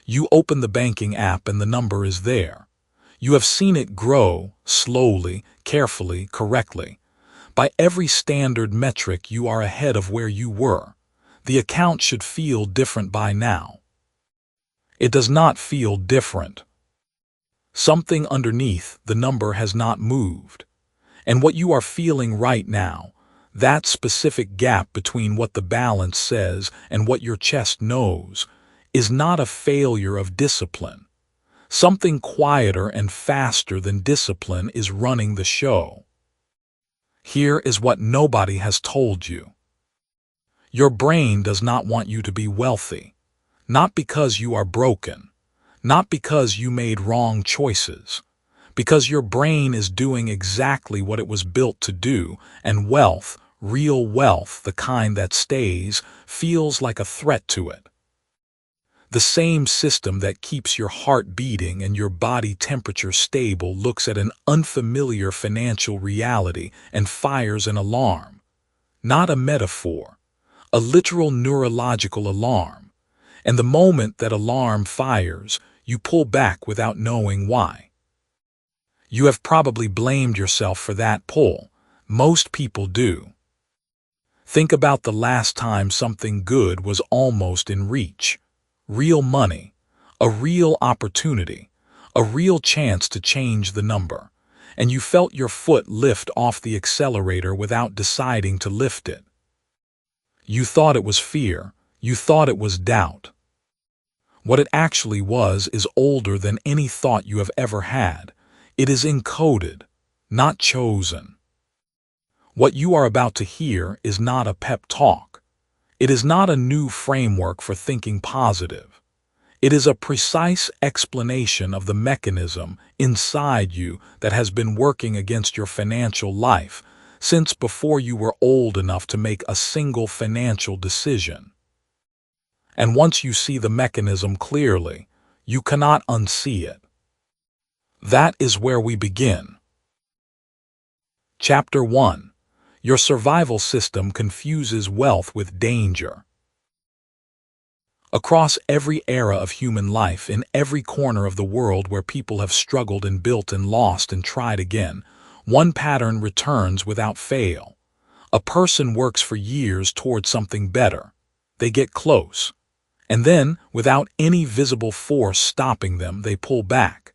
You open the banking app and the number is there. You have seen it grow, slowly, carefully, correctly. By every standard metric you are ahead of where you were. The account should feel different by now. It does not feel different. Something underneath the number has not moved. And what you are feeling right now, that specific gap between what the balance says and what your chest knows, is not a failure of discipline. Something quieter and faster than discipline is running the show. Here is what nobody has told you. Your brain does not want you to be wealthy, not because you are broken, not because you made wrong choices, because your brain is doing exactly what it was built to do, and wealth, real wealth, the kind that stays, feels like a threat to it. The same system that keeps your heart beating and your body temperature stable looks at an unfamiliar financial reality and fires an alarm. Not a metaphor, a literal neurological alarm. And the moment that alarm fires, you pull back without knowing why. You have probably blamed yourself for that pull. Most people do. Think about the last time something good was almost in reach. Real money, a real opportunity, a real chance to change the number, and you felt your foot lift off the accelerator without deciding to lift it. You thought it was fear, you thought it was doubt. What it actually was is older than any thought you have ever had. It is encoded, not chosen. What you are about to hear is not a pep talk. It is not a new framework for thinking positive. It is a precise explanation of the mechanism inside you that has been working against your financial life since before you were old enough to make a single financial decision. And once you see the mechanism clearly, you cannot unsee it. That is where we begin. Chapter 1. Your survival system confuses wealth with danger. Across every era of human life, in every corner of the world where people have struggled and built and lost and tried again, one pattern returns without fail. A person works for years towards something better. They get close. And then, without any visible force stopping them, they pull back.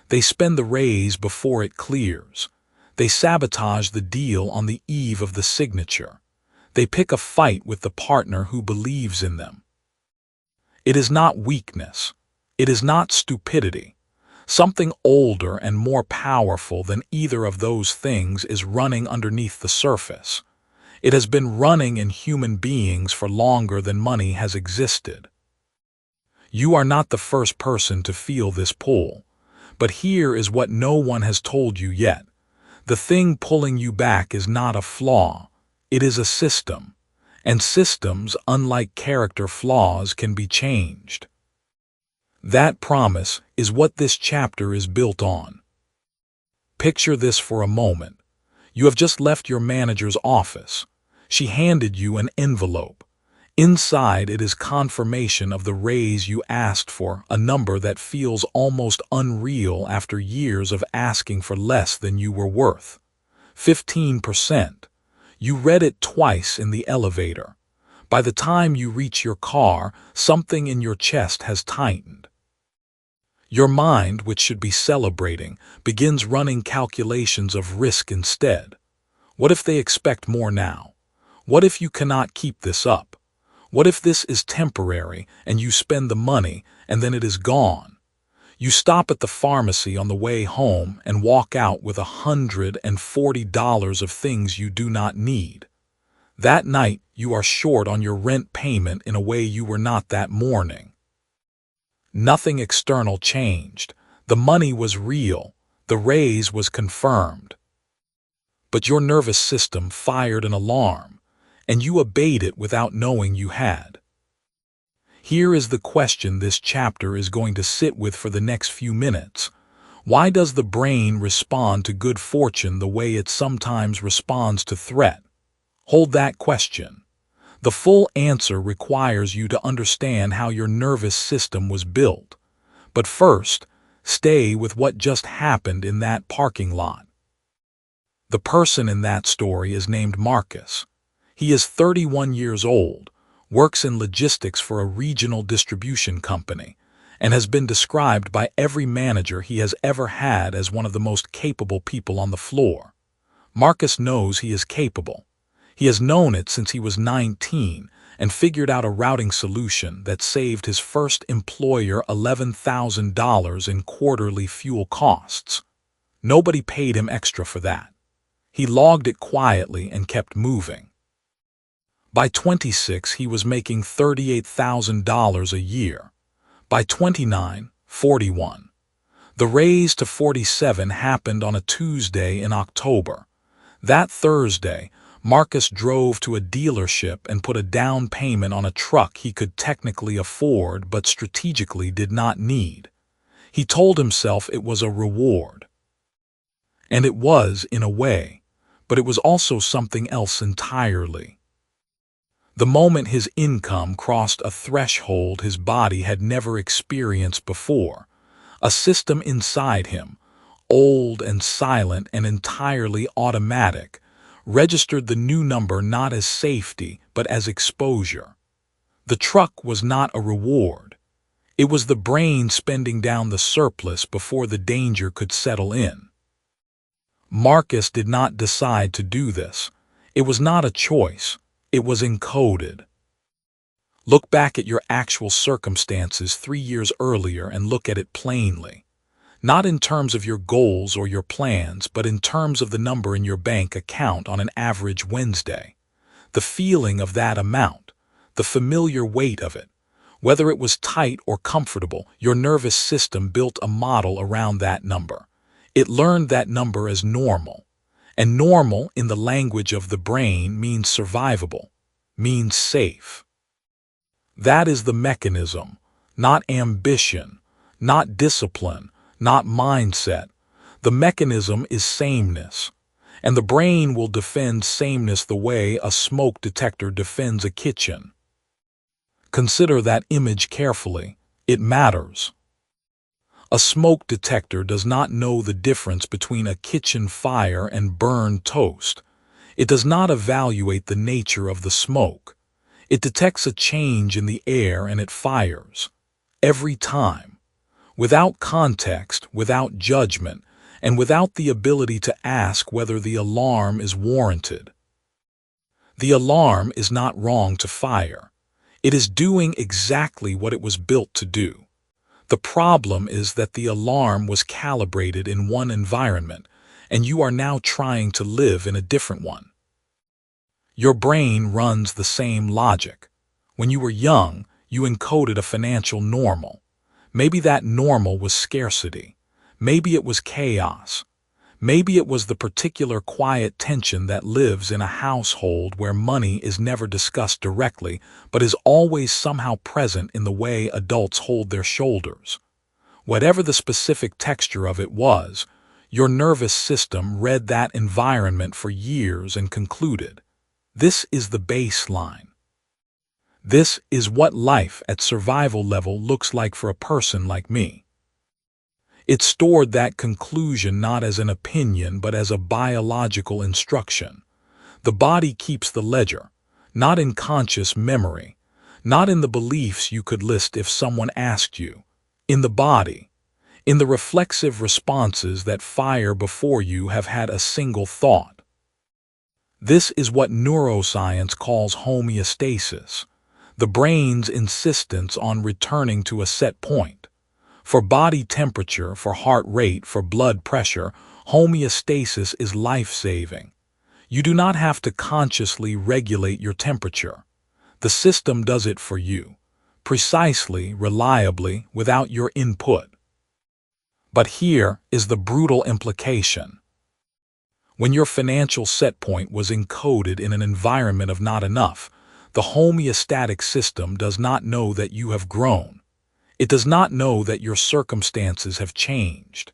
They spend the raise before it clears. They sabotage the deal on the eve of the signature. They pick a fight with the partner who believes in them. It is not weakness. It is not stupidity. Something older and more powerful than either of those things is running underneath the surface. It has been running in human beings for longer than money has existed. You are not the first person to feel this pull, but here is what no one has told you yet. The thing pulling you back is not a flaw, it is a system, and systems, unlike character flaws, can be changed. That promise is what this chapter is built on. Picture this for a moment. You have just left your manager's office. She handed you an envelope. Inside it is confirmation of the raise you asked for, a number that feels almost unreal after years of asking for less than you were worth. 15%. You read it twice in the elevator. By the time you reach your car, something in your chest has tightened. Your mind, which should be celebrating, begins running calculations of risk instead. What if they expect more now? What if you cannot keep this up? What if this is temporary and you spend the money and then it is gone? You stop at the pharmacy on the way home and walk out with $140 of things you do not need. That night you are short on your rent payment in a way you were not that morning. Nothing external changed. The money was real. The raise was confirmed. But your nervous system fired an alarm, and you obeyed it without knowing you had. Here is the question this chapter is going to sit with for the next few minutes. Why does the brain respond to good fortune the way it sometimes responds to threat? Hold that question. The full answer requires you to understand how your nervous system was built. But first, stay with what just happened in that parking lot. The person in that story is named Marcus. He is 31 years old, works in logistics for a regional distribution company, and has been described by every manager he has ever had as one of the most capable people on the floor. Marcus knows he is capable. He has known it since he was 19 and figured out a routing solution that saved his first employer $11,000 in quarterly fuel costs. Nobody paid him extra for that. He logged it quietly and kept moving. By 26, he was making $38,000 a year. By 29, 41. The raise to 47 happened on a Tuesday in October. That Thursday, Marcus drove to a dealership and put a down payment on a truck he could technically afford but strategically did not need. He told himself it was a reward. And it was, in a way, but it was also something else entirely. The moment his income crossed a threshold his body had never experienced before, a system inside him, old and silent and entirely automatic, registered the new number not as safety but as exposure. The truck was not a reward. It was the brain spending down the surplus before the danger could settle in. Marcus did not decide to do this. It was not a choice. It was encoded. Look back at your actual circumstances 3 years earlier and look at it plainly. Not in terms of your goals or your plans, but in terms of the number in your bank account on an average Wednesday. The feeling of that amount, the familiar weight of it, whether it was tight or comfortable, your nervous system built a model around that number. It learned that number as normal. And normal, in the language of the brain, means survivable, means safe. That is the mechanism, not ambition, not discipline, not mindset. The mechanism is sameness, and the brain will defend sameness the way a smoke detector defends a kitchen. Consider that image carefully. It matters. A smoke detector does not know the difference between a kitchen fire and burned toast. It does not evaluate the nature of the smoke. It detects a change in the air and it fires. Every time. Without context, without judgment, and without the ability to ask whether the alarm is warranted. The alarm is not wrong to fire. It is doing exactly what it was built to do. The problem is that the alarm was calibrated in one environment, and you are now trying to live in a different one. Your brain runs the same logic. When you were young, you encoded a financial normal. Maybe that normal was scarcity. Maybe it was chaos. Maybe it was the particular quiet tension that lives in a household where money is never discussed directly, but is always somehow present in the way adults hold their shoulders. Whatever the specific texture of it was, your nervous system read that environment for years and concluded, this is the baseline. This is what life at survival level looks like for a person like me. It stored that conclusion not as an opinion but as a biological instruction. The body keeps the ledger, not in conscious memory, not in the beliefs you could list if someone asked you. In the body, in the reflexive responses that fire before you have had a single thought. This is what neuroscience calls homeostasis, the brain's insistence on returning to a set point. For body temperature, for heart rate, for blood pressure, homeostasis is life-saving. You do not have to consciously regulate your temperature. The system does it for you, precisely, reliably, without your input. But here is the brutal implication. When your financial set point was encoded in an environment of not enough, the homeostatic system does not know that you have grown. It does not know that your circumstances have changed.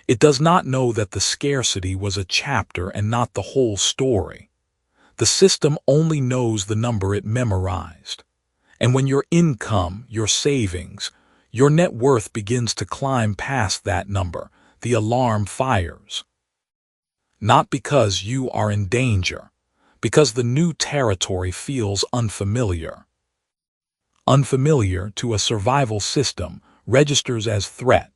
It does not know that the scarcity was a chapter and not the whole story. The system only knows the number it memorized. And when your income, your savings, Your net worth begins to climb past that number. The alarm fires. Not because you are in danger, because the new territory feels unfamiliar. Unfamiliar to a survival system registers as threat.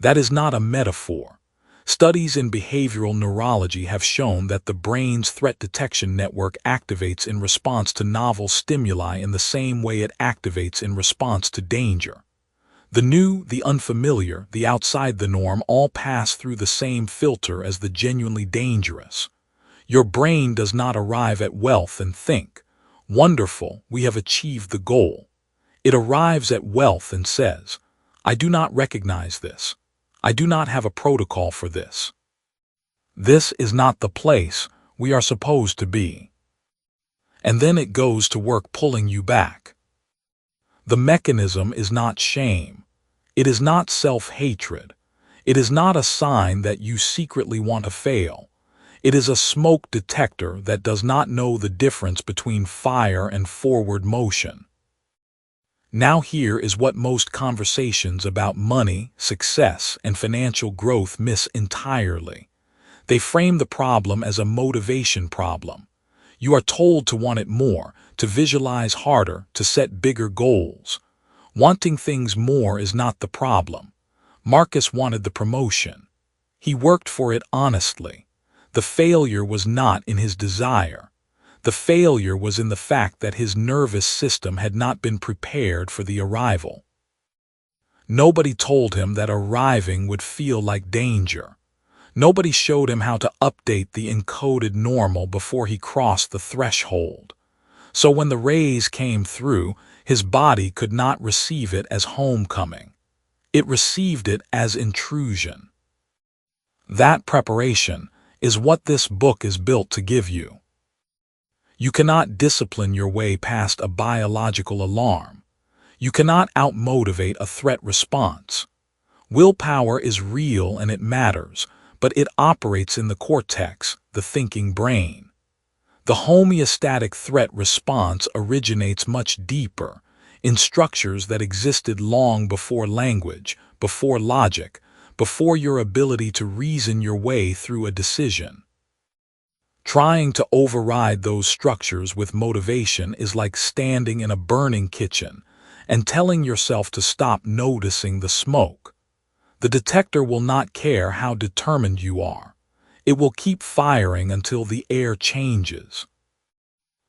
That is not a metaphor. Studies in behavioral neurology have shown that the brain's threat detection network activates in response to novel stimuli in the same way it activates in response to danger. The new, the unfamiliar, the outside the norm all pass through the same filter as the genuinely dangerous. Your brain does not arrive at wealth and think, "Wonderful, we have achieved the goal." It arrives at wealth and says, "I do not recognize this. I do not have a protocol for this. This is not the place we are supposed to be." And then it goes to work pulling you back. The mechanism is not shame. It is not self-hatred. It is not a sign that you secretly want to fail. It is a smoke detector that does not know the difference between fire and forward motion. Now here is what most conversations about money, success, and financial growth miss entirely. They frame the problem as a motivation problem. You are told to want it more, to visualize harder, to set bigger goals. Wanting things more is not the problem. Marcus wanted the promotion. He worked for it honestly. The failure was not in his desire. The failure was in the fact that his nervous system had not been prepared for the arrival. Nobody told him that arriving would feel like danger. Nobody showed him how to update the encoded normal before he crossed the threshold. So when the rays came through, his body could not receive it as homecoming. It received it as intrusion. That preparation is what this book is built to give you. You cannot discipline your way past a biological alarm. You cannot outmotivate a threat response. Willpower is real and it matters, but it operates in the cortex, the thinking brain. The homeostatic threat response originates much deeper, in structures that existed long before language, before logic, before your ability to reason your way through a decision. Trying to override those structures with motivation is like standing in a burning kitchen and telling yourself to stop noticing the smoke. The detector will not care how determined you are. It will keep firing until the air changes.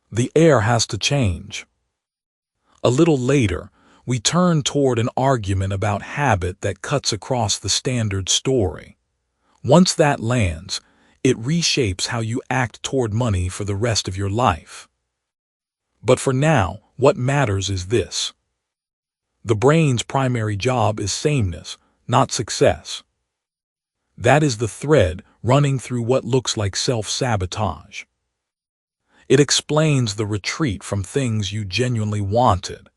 The air has to change. A little later, we turn toward an argument about habit that cuts across the standard story. Once that lands, it reshapes how you act toward money for the rest of your life. But for now, what matters is this. The brain's primary job is sameness, not success. That is the thread running through what looks like self-sabotage. It explains the retreat from things you genuinely wanted.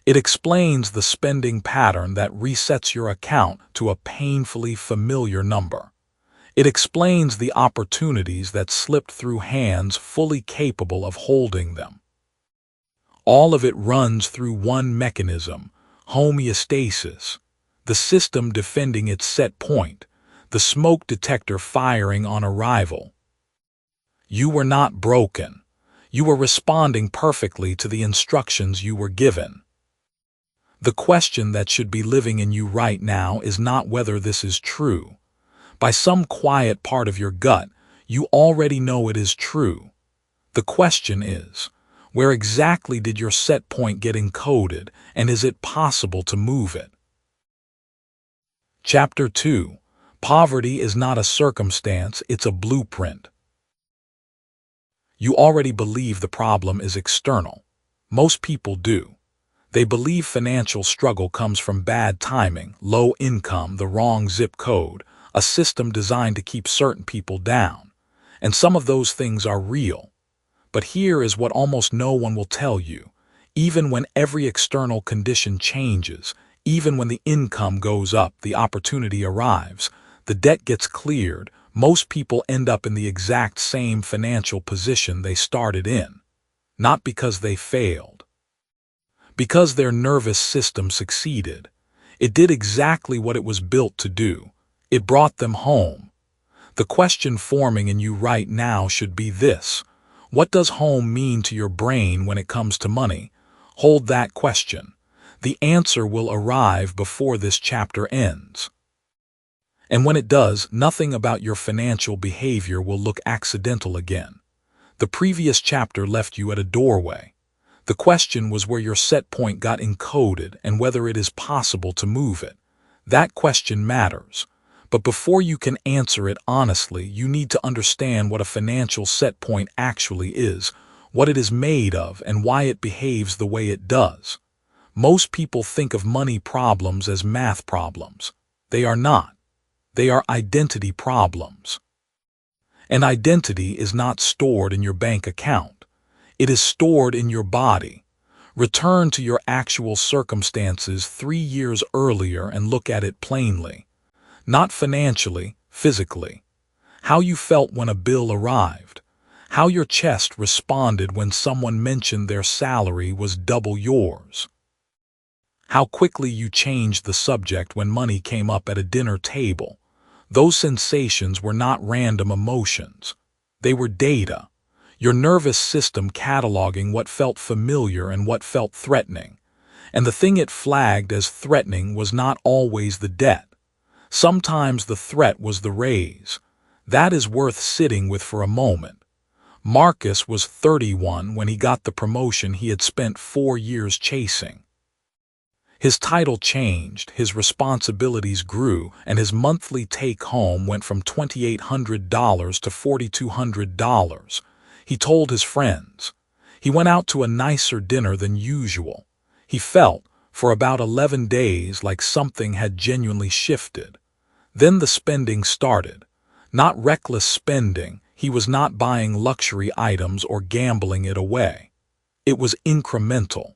It explains the spending pattern that resets your account to a painfully familiar number. It explains the opportunities that slipped through hands fully capable of holding them. All of it runs through one mechanism, homeostasis, the system defending its set point, the smoke detector firing on arrival. You were not broken. You were responding perfectly to the instructions you were given. The question that should be living in you right now is not whether this is true. By some quiet part of your gut, you already know it is true. The question is, where exactly did your set point get encoded, and is it possible to move it? Chapter 2. Poverty is not a circumstance, it's a blueprint. You already believe the problem is external. Most people do. They believe financial struggle comes from bad timing, low income, the wrong zip code, a system designed to keep certain people down. And some of those things are real. But here is what almost no one will tell you. Even when every external condition changes, even when the income goes up, the opportunity arrives, the debt gets cleared, most people end up in the exact same financial position they started in. Not because they failed, Because their nervous system succeeded. It did exactly what it was built to do. It brought them home. The question forming in you right now should be this: what does home mean to your brain when it comes to money? Hold that question. The answer will arrive before this chapter ends. And when it does, nothing about your financial behavior will look accidental again. The previous chapter left you at a doorway. The question was where your set point got encoded and whether it is possible to move it. That question matters. But before you can answer it honestly, you need to understand what a financial set point actually is, what it is made of, and why it behaves the way it does. Most people think of money problems as math problems. They are not. They are identity problems. An identity is not stored in your bank account. It is stored in your body. Return to your actual circumstances 3 years earlier and look at it plainly. Not financially, physically. How you felt when a bill arrived. How your chest responded when someone mentioned their salary was double yours. How quickly you changed the subject when money came up at a dinner table. Those sensations were not random emotions. They were data. Your nervous system cataloging what felt familiar and what felt threatening. And the thing it flagged as threatening was not always the debt. Sometimes the threat was the raise. That is worth sitting with for a moment. Marcus was 31 when he got the promotion he had spent 4 years chasing. His title changed, his responsibilities grew, and his monthly take-home went from $2,800 to $4,200. He told his friends. He went out to a nicer dinner than usual. He felt, for about 11 days, like something had genuinely shifted. Then the spending started. Not reckless spending. He was not buying luxury items or gambling it away. It was incremental.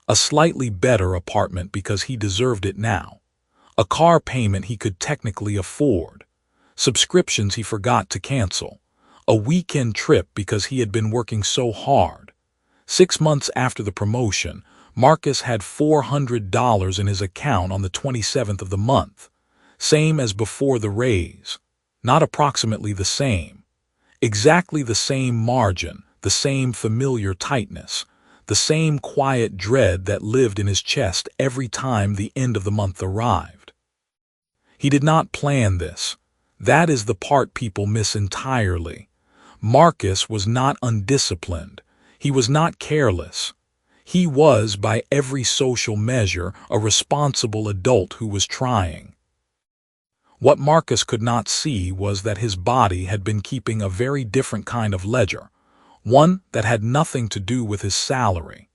A slightly better apartment because he deserved it now. A car payment he could technically afford. Subscriptions he forgot to cancel. A weekend trip because he had been working so hard. 6 months after the promotion, Marcus had $400 in his account on the 27th of the month. Same as before the raise. Not approximately the same. Exactly the same margin, the same familiar tightness, the same quiet dread that lived in his chest every time the end of the month arrived. He did not plan this. That is the part people miss entirely. Marcus was not undisciplined. He was not careless. He was, by every social measure, a responsible adult who was trying. What Marcus could not see was that his body had been keeping a very different kind of ledger, one that had nothing to do with his salary.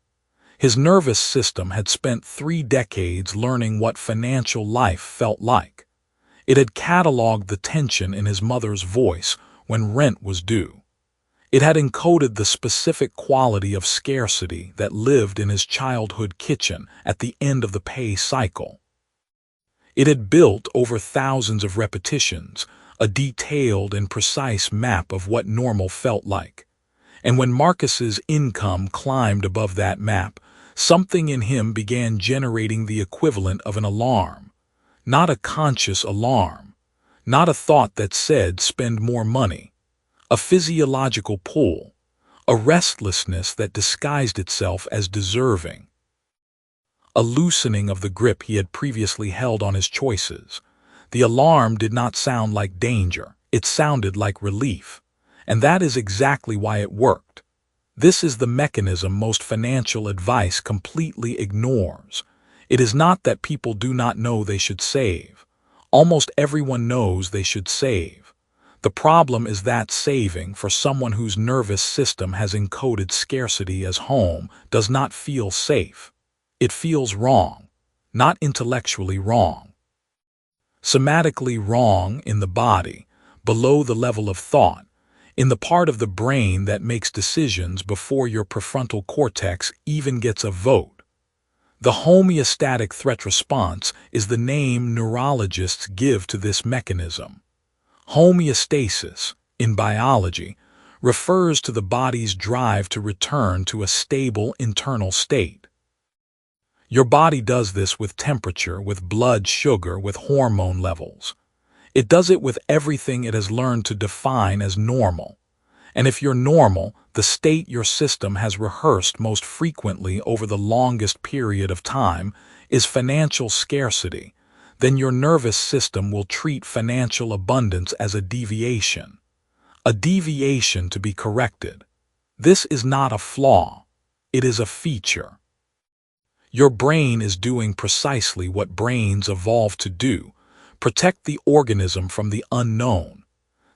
His nervous system had spent 3 decades learning what financial life felt like. It had cataloged the tension in his mother's voice when rent was due. It had encoded the specific quality of scarcity that lived in his childhood kitchen at the end of the pay cycle. It had built over thousands of repetitions, a detailed and precise map of what normal felt like. And when Marcus's income climbed above that map, something in him began generating the equivalent of an alarm. Not a conscious alarm. Not a thought that said spend more money. A physiological pull. A restlessness that disguised itself as deserving. A loosening of the grip he had previously held on his choices. The alarm did not sound like danger. It sounded like relief. And that is exactly why it worked. This is the mechanism most financial advice completely ignores. It is not that people do not know they should save. Almost everyone knows they should save. The problem is that saving, for someone whose nervous system has encoded scarcity as home, does not feel safe. It feels wrong, not intellectually wrong. Somatically wrong in the body, below the level of thought, in the part of the brain that makes decisions before your prefrontal cortex even gets a vote. The homeostatic threat response is the name neurologists give to this mechanism. Homeostasis, in biology, refers to the body's drive to return to a stable internal state. Your body does this with temperature, with blood sugar, with hormone levels. It does it with everything it has learned to define as normal. And if you're normal, the state your system has rehearsed most frequently over the longest period of time is financial scarcity, then your nervous system will treat financial abundance as a deviation to be corrected. This is not a flaw, it is a feature. Your brain is doing precisely what brains evolved to do: protect the organism from the unknown.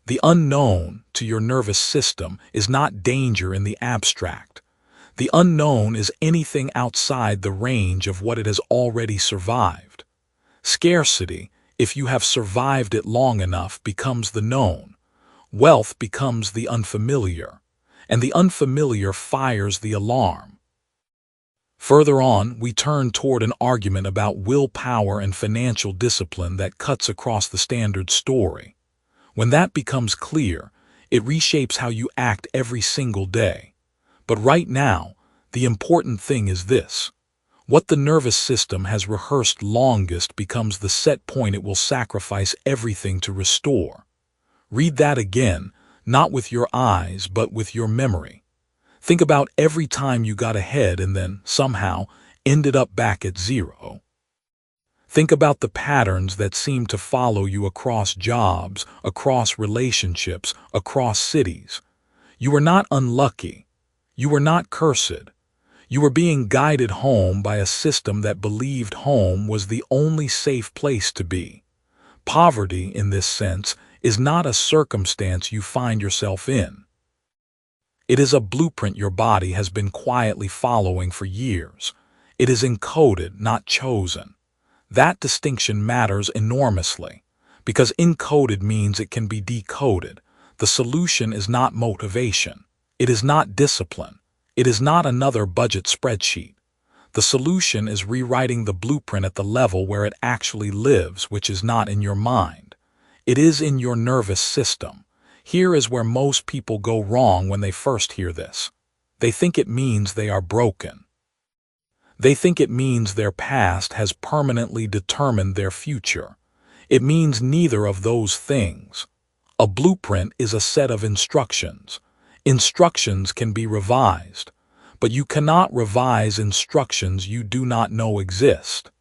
The unknown to your nervous system is not danger in the abstract. The unknown is anything outside the range of what it has already survived. Scarcity, if you have survived it long enough, becomes the known. Wealth becomes the unfamiliar, and the unfamiliar fires the alarm. Further on, we turn toward an argument about willpower and financial discipline that cuts across the standard story. When that becomes clear, it reshapes how you act every single day. But right now, the important thing is this: what the nervous system has rehearsed longest becomes the set point it will sacrifice everything to restore. Read that again, not with your eyes, but with your memory. Think about every time you got ahead and then, somehow, ended up back at zero. Think about the patterns that seem to follow you across jobs, across relationships, across cities. You were not unlucky. You were not cursed. You were being guided home by a system that believed home was the only safe place to be. Poverty, in this sense, is not a circumstance you find yourself in. It is a blueprint your body has been quietly following for years. It is encoded, not chosen. That distinction matters enormously, because encoded means it can be decoded. The solution is not motivation. It is not discipline. It is not another budget spreadsheet. The solution is rewriting the blueprint at the level where it actually lives, which is not in your mind. It is in your nervous system. Here is where most people go wrong when they first hear this. They think it means they are broken. They think it means their past has permanently determined their future. It means neither of those things. A blueprint is a set of instructions. Instructions can be revised, but you cannot revise instructions you do not know exist.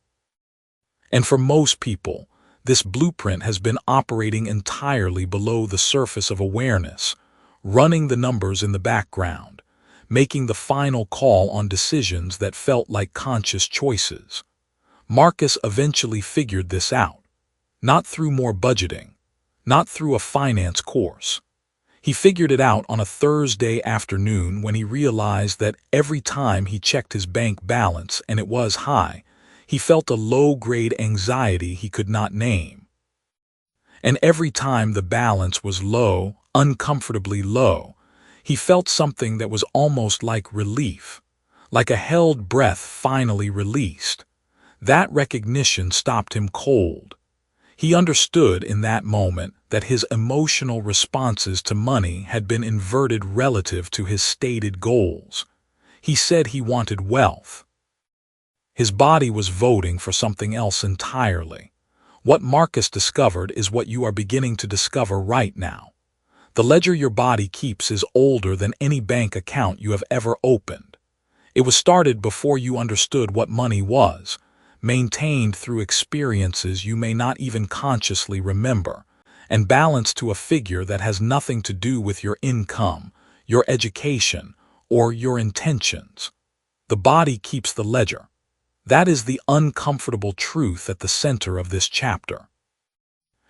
And for most people, this blueprint has been operating entirely below the surface of awareness, running the numbers in the background, making the final call on decisions that felt like conscious choices. Marcus eventually figured this out, not through more budgeting, not through a finance course. He figured it out on a Thursday afternoon when he realized that every time he checked his bank balance and it was high, he felt a low-grade anxiety he could not name. And every time the balance was low, uncomfortably low, he felt something that was almost like relief, like a held breath finally released. That recognition stopped him cold. He understood in that moment that his emotional responses to money had been inverted relative to his stated goals. He said he wanted wealth. His body was voting for something else entirely. What Marcus discovered is what you are beginning to discover right now. The ledger your body keeps is older than any bank account you have ever opened. It was started before you understood what money was, maintained through experiences you may not even consciously remember, and balanced to a figure that has nothing to do with your income, your education, or your intentions. The body keeps the ledger. That is the uncomfortable truth at the center of this chapter.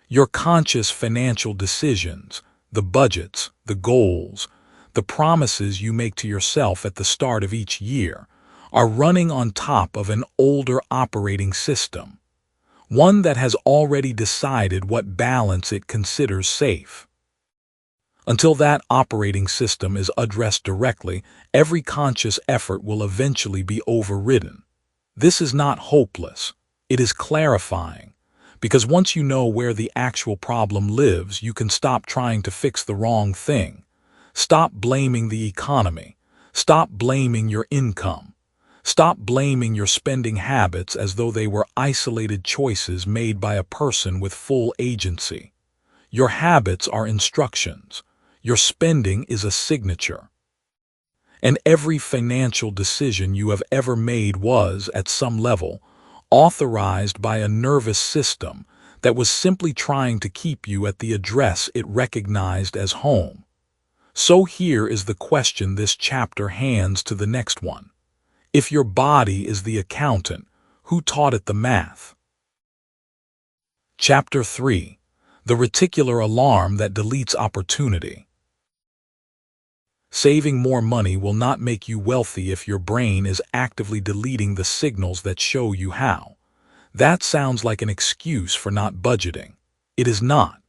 Your conscious financial decisions, the budgets, the goals, the promises you make to yourself at the start of each year, are running on top of an older operating system, one that has already decided what balance it considers safe. Until that operating system is addressed directly, every conscious effort will eventually be overridden. This is not hopeless. It is clarifying, because once you know where the actual problem lives, you can stop trying to fix the wrong thing. Stop blaming the economy. Stop blaming your income. Stop blaming your spending habits as though they were isolated choices made by a person with full agency. Your habits are instructions. Your spending is a signature. And every financial decision you have ever made was, at some level, authorized by a nervous system that was simply trying to keep you at the address it recognized as home. So here is the question this chapter hands to the next one. If your body is the accountant, who taught it the math? Chapter 3. The reticular alarm that deletes opportunity. Saving more money will not make you wealthy if your brain is actively deleting the signals that show you how. That sounds like an excuse for not budgeting. It is not.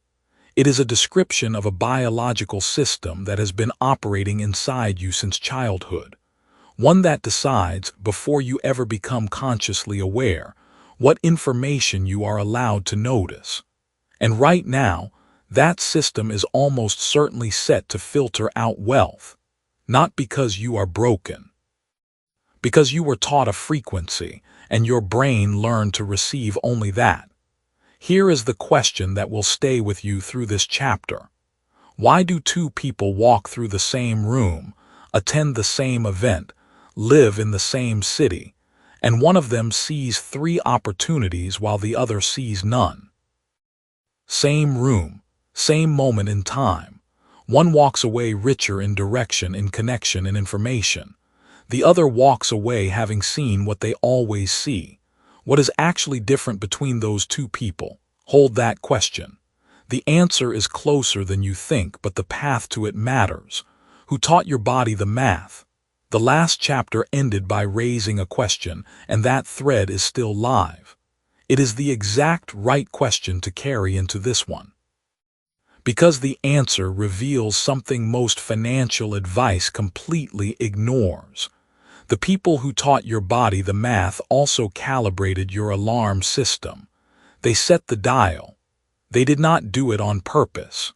It is a description of a biological system that has been operating inside you since childhood. One that decides, before you ever become consciously aware, what information you are allowed to notice. And right now, that system is almost certainly set to filter out wealth, not because you are broken. Because you were taught a frequency, and your brain learned to receive only that. Here is the question that will stay with you through this chapter. Why do two people walk through the same room, attend the same event, live in the same city, and one of them sees 3 opportunities while the other sees none? Same room, same moment in time. One walks away richer in direction, in connection, in information. The other walks away having seen what they always see. What is actually different between those two people? Hold that question. The answer is closer than you think, but the path to it matters. Who taught your body the math? The last chapter ended by raising a question, and that thread is still live. It is the exact right question to carry into this one. Because the answer reveals something most financial advice completely ignores. The people who taught your body the math also calibrated your alarm system. They set the dial. They did not do it on purpose.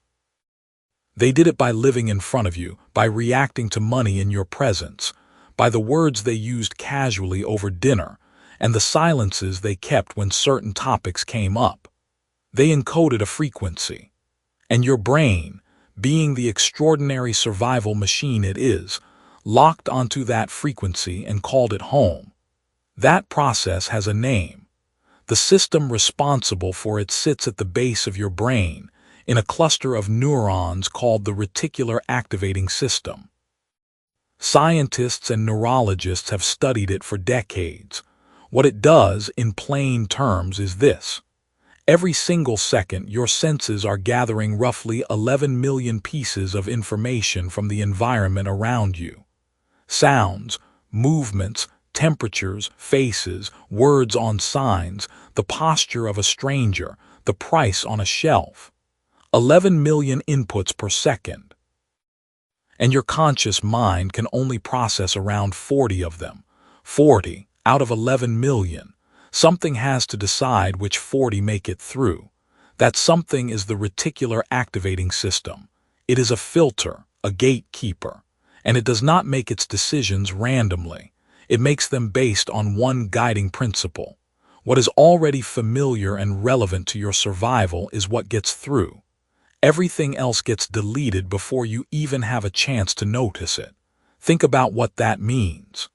They did it by living in front of you, by reacting to money in your presence, by the words they used casually over dinner, and the silences they kept when certain topics came up. They encoded a frequency. And your brain, being the extraordinary survival machine it is, locked onto that frequency and called it home. That process has a name. The system responsible for it sits at the base of your brain, in a cluster of neurons called the reticular activating system. Scientists and neurologists have studied it for decades. What it does, in plain terms, is this. Every single second, your senses are gathering roughly 11 million pieces of information from the environment around you. Sounds, movements, temperatures, faces, words on signs, the posture of a stranger, the price on a shelf. 11 million inputs per second. And your conscious mind can only process around 40 of them. 40 out of 11 million. Something has to decide which 40 make it through. That something is the reticular activating system. It is a filter, a gatekeeper, and it does not make its decisions randomly. It makes them based on one guiding principle. What is already familiar and relevant to your survival is what gets through. Everything else gets deleted before you even have a chance to notice it. Think about what that means.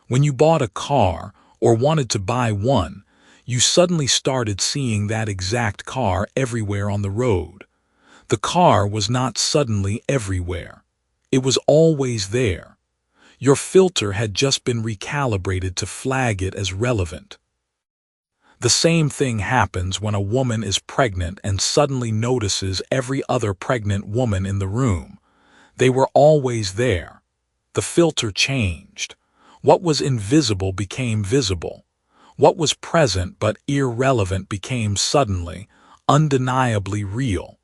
When you bought a car, or wanted to buy one, you suddenly started seeing that exact car everywhere on the road. The car was not suddenly everywhere. It was always there. Your filter had just been recalibrated to flag it as relevant. The same thing happens when a woman is pregnant and suddenly notices every other pregnant woman in the room. They were always there. The filter changed. What was invisible became visible. What was present but irrelevant became suddenly, undeniably real.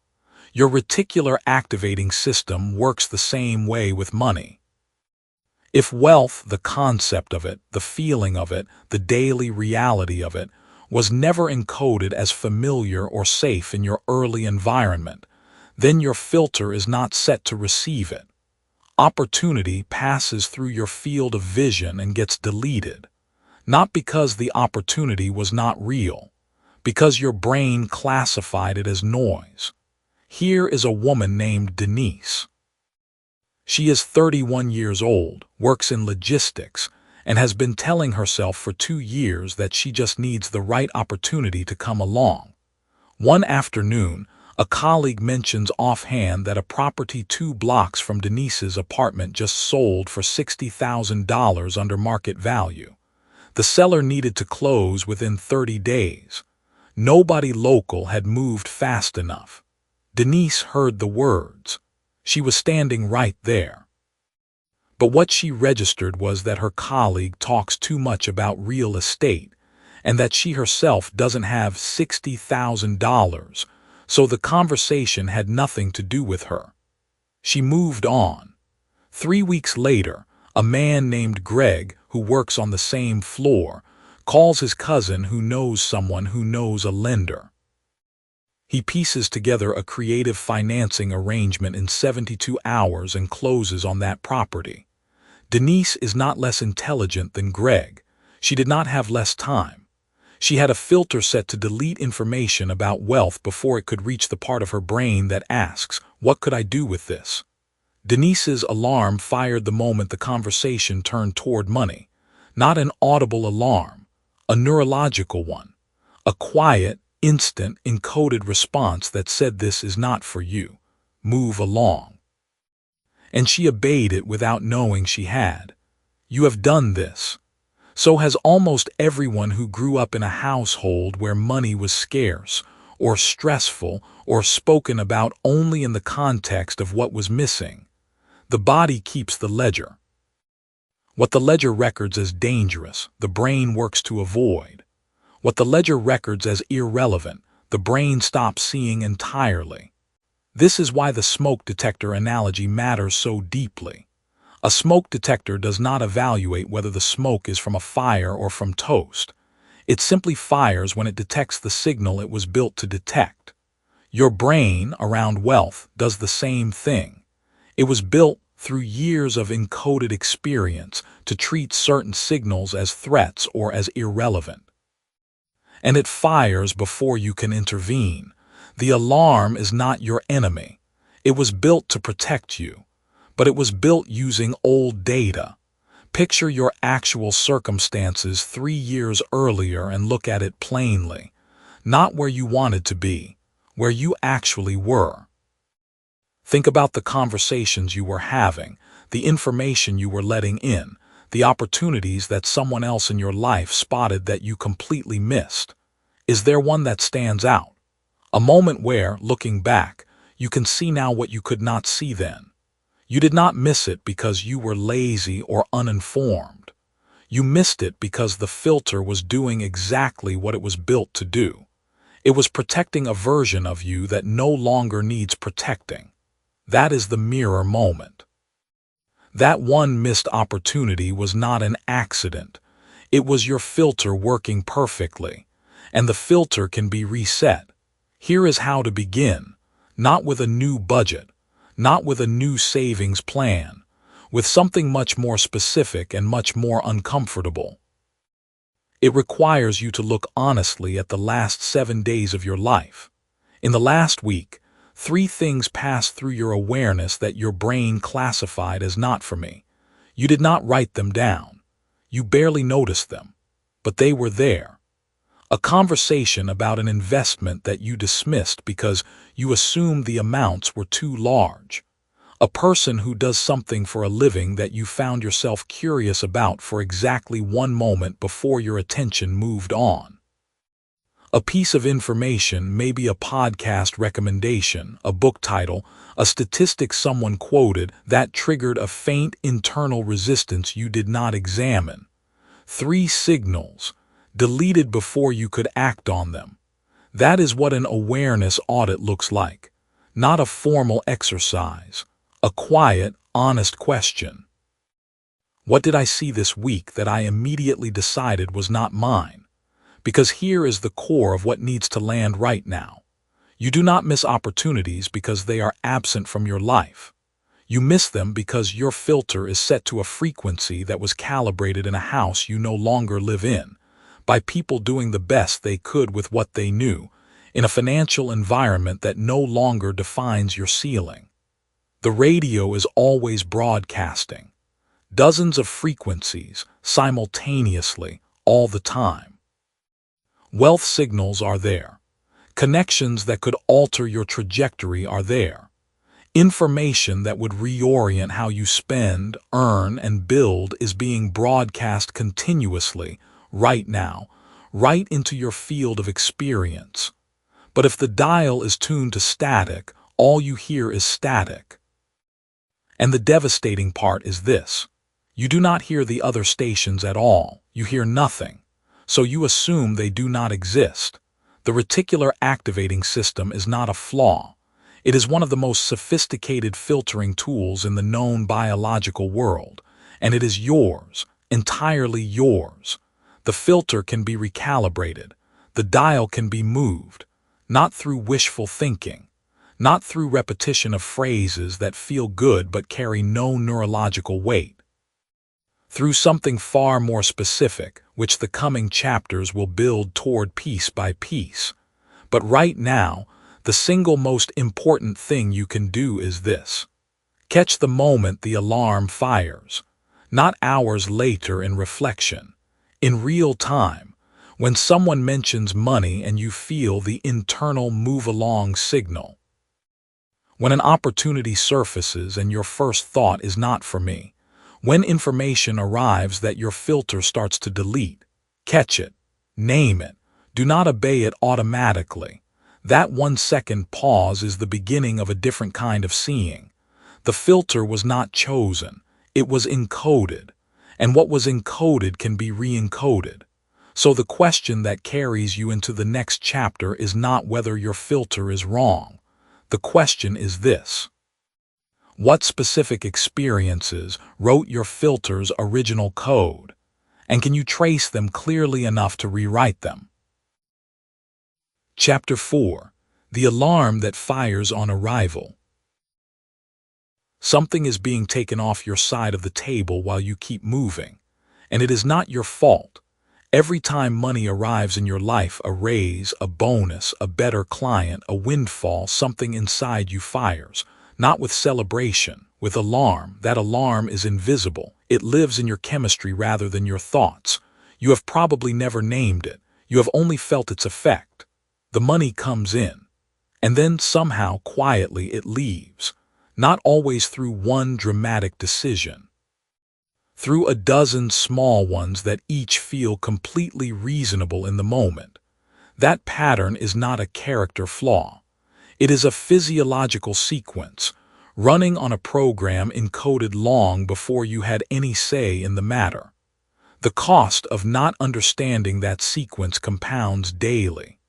Your reticular activating system works the same way with money. If wealth, the concept of it, the feeling of it, the daily reality of it, was never encoded as familiar or safe in your early environment, then your filter is not set to receive it. Opportunity passes through your field of vision and gets deleted, not because the opportunity was not real, because your brain classified it as noise. Here is a woman named Denise. She is 31 years old, works in logistics, and has been telling herself for 2 years that she just needs the right opportunity to come along. One afternoon, a colleague mentions offhand that a property 2 blocks from Denise's apartment just sold for $60,000 under market value. The seller needed to close within 30 days. Nobody local had moved fast enough. Denise heard the words. She was standing right there. But what she registered was that her colleague talks too much about real estate and that she herself doesn't have $60,000, so the conversation had nothing to do with her. She moved on. 3 weeks later, a man named Greg, who works on the same floor, calls his cousin who knows someone who knows a lender. He pieces together a creative financing arrangement in 72 hours and closes on that property. Denise is not less intelligent than Greg. She did not have less time. She had a filter set to delete information about wealth before it could reach the part of her brain that asks, "What could I do with this?" Denise's alarm fired the moment the conversation turned toward money. Not an audible alarm, a neurological one. A quiet, instant, encoded response that said, "This is not for you. Move along." And she obeyed it without knowing she had. You have done this. So has almost everyone who grew up in a household where money was scarce, or stressful, or spoken about only in the context of what was missing. The body keeps the ledger. What the ledger records as dangerous, the brain works to avoid. What the ledger records as irrelevant, the brain stops seeing entirely. This is why the smoke detector analogy matters so deeply. A smoke detector does not evaluate whether the smoke is from a fire or from toast. It simply fires when it detects the signal it was built to detect. Your brain, around wealth, does the same thing. It was built through years of encoded experience to treat certain signals as threats or as irrelevant. And it fires before you can intervene. The alarm is not your enemy. It was built to protect you, but it was built using old data. Picture your actual circumstances 3 years earlier and look at it plainly. Not where you wanted to be, where you actually were. Think about the conversations you were having, the information you were letting in, the opportunities that someone else in your life spotted that you completely missed. Is there one that stands out? A moment where, looking back, you can see now what you could not see then. You did not miss it because you were lazy or uninformed. You missed it because the filter was doing exactly what it was built to do. It was protecting a version of you that no longer needs protecting. That is the mirror moment. That one missed opportunity was not an accident. It was your filter working perfectly, and the filter can be reset. Here is how to begin, not with a new budget, not with a new savings plan, with something much more specific and much more uncomfortable. It requires you to look honestly at the last 7 days of your life. In the last week, 3 things passed through your awareness that your brain classified as not for me. You did not write them down. You barely noticed them, but they were there. A conversation about an investment that you dismissed because you assumed the amounts were too large. A person who does something for a living that you found yourself curious about for exactly 1 moment before your attention moved on. A piece of information, maybe a podcast recommendation, a book title, a statistic someone quoted, that triggered a faint internal resistance you did not examine. 3 signals, deleted before you could act on them. That is what an awareness audit looks like. Not a formal exercise, a quiet, honest question. What did I see this week that I immediately decided was not mine? Because here is the core of what needs to land right now. You do not miss opportunities because they are absent from your life. You miss them because your filter is set to a frequency that was calibrated in a house you no longer live in, by people doing the best they could with what they knew, in a financial environment that no longer defines your ceiling. The radio is always broadcasting. Dozens of frequencies, simultaneously, all the time. Wealth signals are there. Connections that could alter your trajectory are there. Information that would reorient how you spend, earn, and build is being broadcast continuously, right now, right into your field of experience. But if the dial is tuned to static, all you hear is static. And the devastating part is this. You do not hear the other stations at all. You hear nothing. So you assume they do not exist. The reticular activating system is not a flaw. It is one of the most sophisticated filtering tools in the known biological world, and it is yours, entirely yours. The filter can be recalibrated. The dial can be moved, not through wishful thinking, not through repetition of phrases that feel good but carry no neurological weight. Through something far more specific, which the coming chapters will build toward piece by piece. But right now, the single most important thing you can do is this. Catch the moment the alarm fires, not hours later in reflection, in real time, when someone mentions money and you feel the internal move-along signal. When an opportunity surfaces and your first thought is not for me. When information arrives that your filter starts to delete, catch it, name it, do not obey it automatically. That 1-second pause is the beginning of a different kind of seeing. The filter was not chosen, it was encoded, and what was encoded can be re-encoded. So the question that carries you into the next chapter is not whether your filter is wrong. The question is this. What specific experiences wrote your filter's original code? And can you trace them clearly enough to rewrite them? Chapter 4. The Alarm That Fires on Arrival. Something is being taken off your side of the table while you keep moving, and it is not your fault. Every time money arrives in your life, a raise, a bonus, a better client, a windfall, something inside you fires. Not with celebration, with alarm. That alarm is invisible. It lives in your chemistry rather than your thoughts. You have probably never named it. You have only felt its effect. The money comes in, and then somehow quietly it leaves, not always through one dramatic decision. Through a dozen small ones that each feel completely reasonable in the moment. That pattern is not a character flaw. It is a physiological sequence, running on a program encoded long before you had any say in the matter. The cost of not understanding that sequence compounds daily.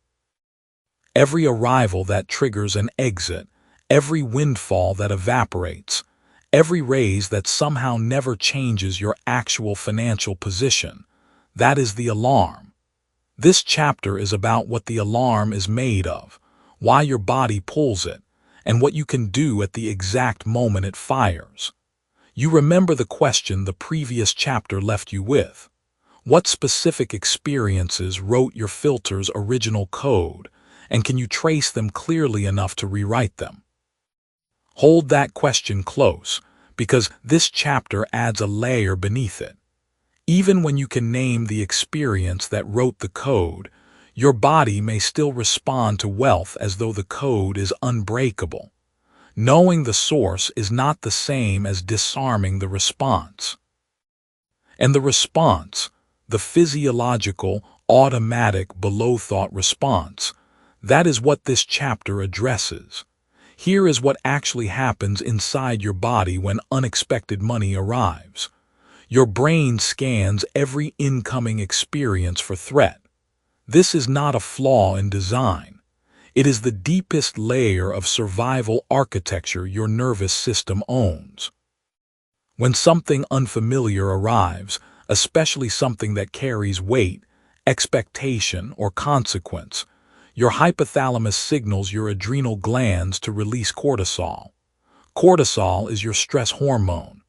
Every arrival that triggers an exit, every windfall that evaporates, every raise that somehow never changes your actual financial position, that is the alarm. This chapter is about what the alarm is made of, why your body pulls it, and what you can do at the exact moment it fires. You remember the question the previous chapter left you with. What specific experiences wrote your filter's original code, and can you trace them clearly enough to rewrite them? Hold that question close, because this chapter adds a layer beneath it. Even when you can name the experience that wrote the code, your body may still respond to wealth as though the code is unbreakable. Knowing the source is not the same as disarming the response. And the response, the physiological, automatic, below-thought response, that is what this chapter addresses. Here is what actually happens inside your body when unexpected money arrives. Your brain scans every incoming experience for threat. This is not a flaw in design. It is the deepest layer of survival architecture your nervous system owns. When something unfamiliar arrives, especially something that carries weight, expectation, or consequence, your hypothalamus signals your adrenal glands to release cortisol. Cortisol is your stress hormone.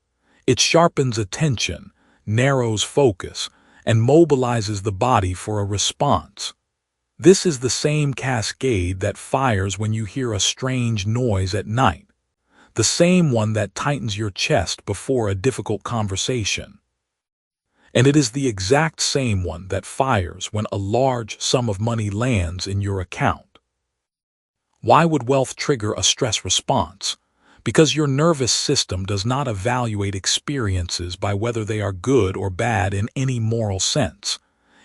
It sharpens attention, narrows focus, and mobilizes the body for a response. This is the same cascade that fires when you hear a strange noise at night, the same one that tightens your chest before a difficult conversation. And it is the exact same one that fires when a large sum of money lands in your account. Why would wealth trigger a stress response? Because your nervous system does not evaluate experiences by whether they are good or bad in any moral sense.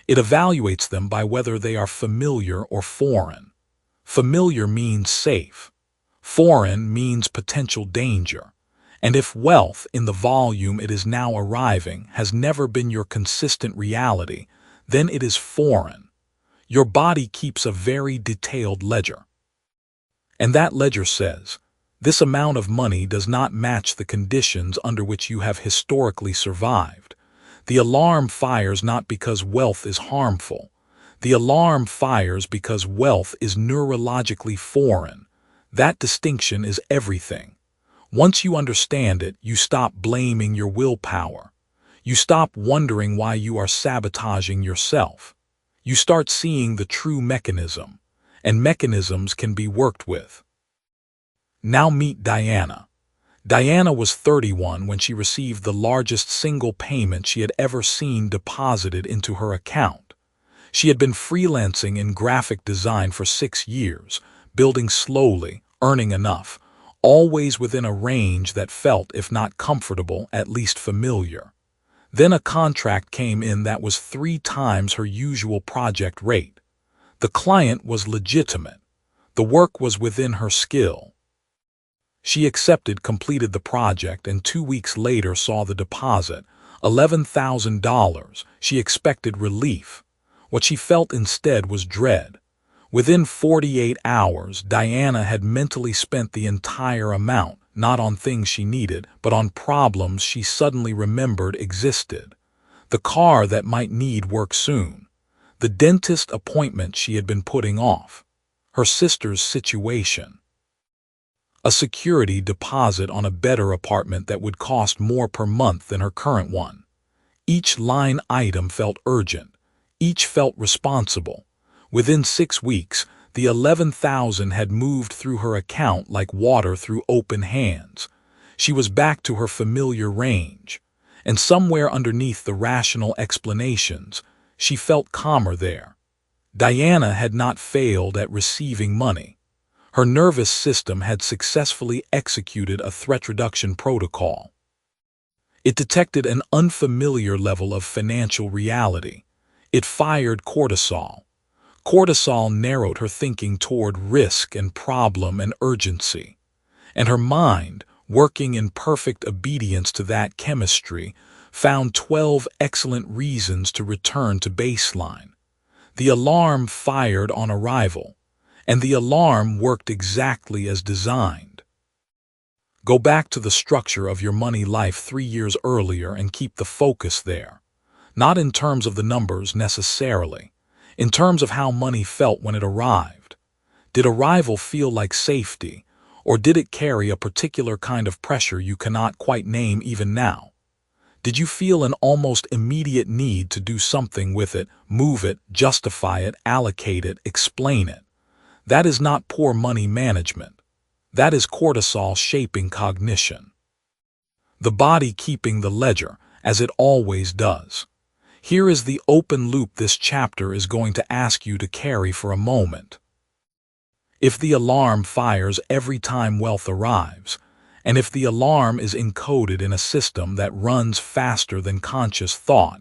It evaluates them by whether they are familiar or foreign. Familiar means safe. Foreign means potential danger. And if wealth, in the volume it is now arriving, has never been your consistent reality, then it is foreign. Your body keeps a very detailed ledger. And that ledger says, this amount of money does not match the conditions under which you have historically survived. The alarm fires not because wealth is harmful. The alarm fires because wealth is neurologically foreign. That distinction is everything. Once you understand it, you stop blaming your willpower. You stop wondering why you are sabotaging yourself. You start seeing the true mechanism, and mechanisms can be worked with. Now meet Diana. Diana was 31 when she received the largest single payment she had ever seen deposited into her account. She had been freelancing in graphic design for 6 years, building slowly, earning enough, always within a range that felt, if not comfortable, at least familiar. Then a contract came in that was 3 times her usual project rate. The client was legitimate. The work was within her skill. She accepted, completed the project, and 2 weeks later saw the deposit, $11,000. She expected relief. What she felt instead was dread. Within 48 hours, Diana had mentally spent the entire amount, not on things she needed, but on problems she suddenly remembered existed. The car that might need work soon. The dentist appointment she had been putting off. Her sister's situation. A security deposit on a better apartment that would cost more per month than her current one. Each line item felt urgent. Each felt responsible. Within 6 weeks, the $11,000 had moved through her account like water through open hands. She was back to her familiar range. And somewhere underneath the rational explanations, she felt calmer there. Diana had not failed at receiving money. Her nervous system had successfully executed a threat reduction protocol. It detected an unfamiliar level of financial reality. It fired cortisol. Cortisol narrowed her thinking toward risk and problem and urgency. And her mind, working in perfect obedience to that chemistry, found 12 excellent reasons to return to baseline. The alarm fired on arrival. And the alarm worked exactly as designed. Go back to the structure of your money life 3 years earlier and keep the focus there. Not in terms of the numbers necessarily, in terms of how money felt when it arrived. Did arrival feel like safety, or did it carry a particular kind of pressure you cannot quite name even now? Did you feel an almost immediate need to do something with it, move it, justify it, allocate it, explain it? That is not poor money management. That is cortisol shaping cognition. The body keeping the ledger, as it always does. Here is the open loop this chapter is going to ask you to carry for a moment. If the alarm fires every time wealth arrives, and if the alarm is encoded in a system that runs faster than conscious thought,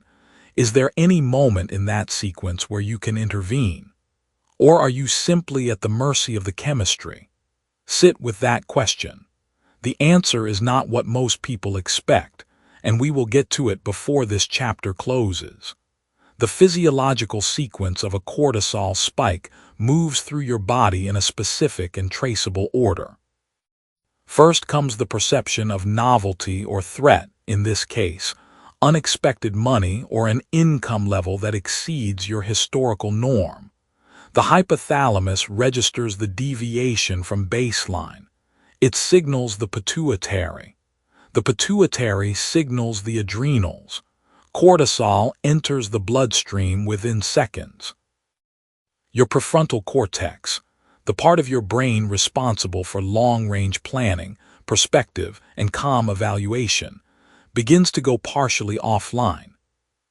is there any moment in that sequence where you can intervene? Or are you simply at the mercy of the chemistry? Sit with that question. The answer is not what most people expect, and we will get to it before this chapter closes. The physiological sequence of a cortisol spike moves through your body in a specific and traceable order. First comes the perception of novelty or threat, in this case, unexpected money or an income level that exceeds your historical norm. The hypothalamus registers the deviation from baseline. It signals the pituitary. The pituitary signals the adrenals. Cortisol enters the bloodstream within seconds. Your prefrontal cortex, the part of your brain responsible for long-range planning, perspective, and calm evaluation, begins to go partially offline.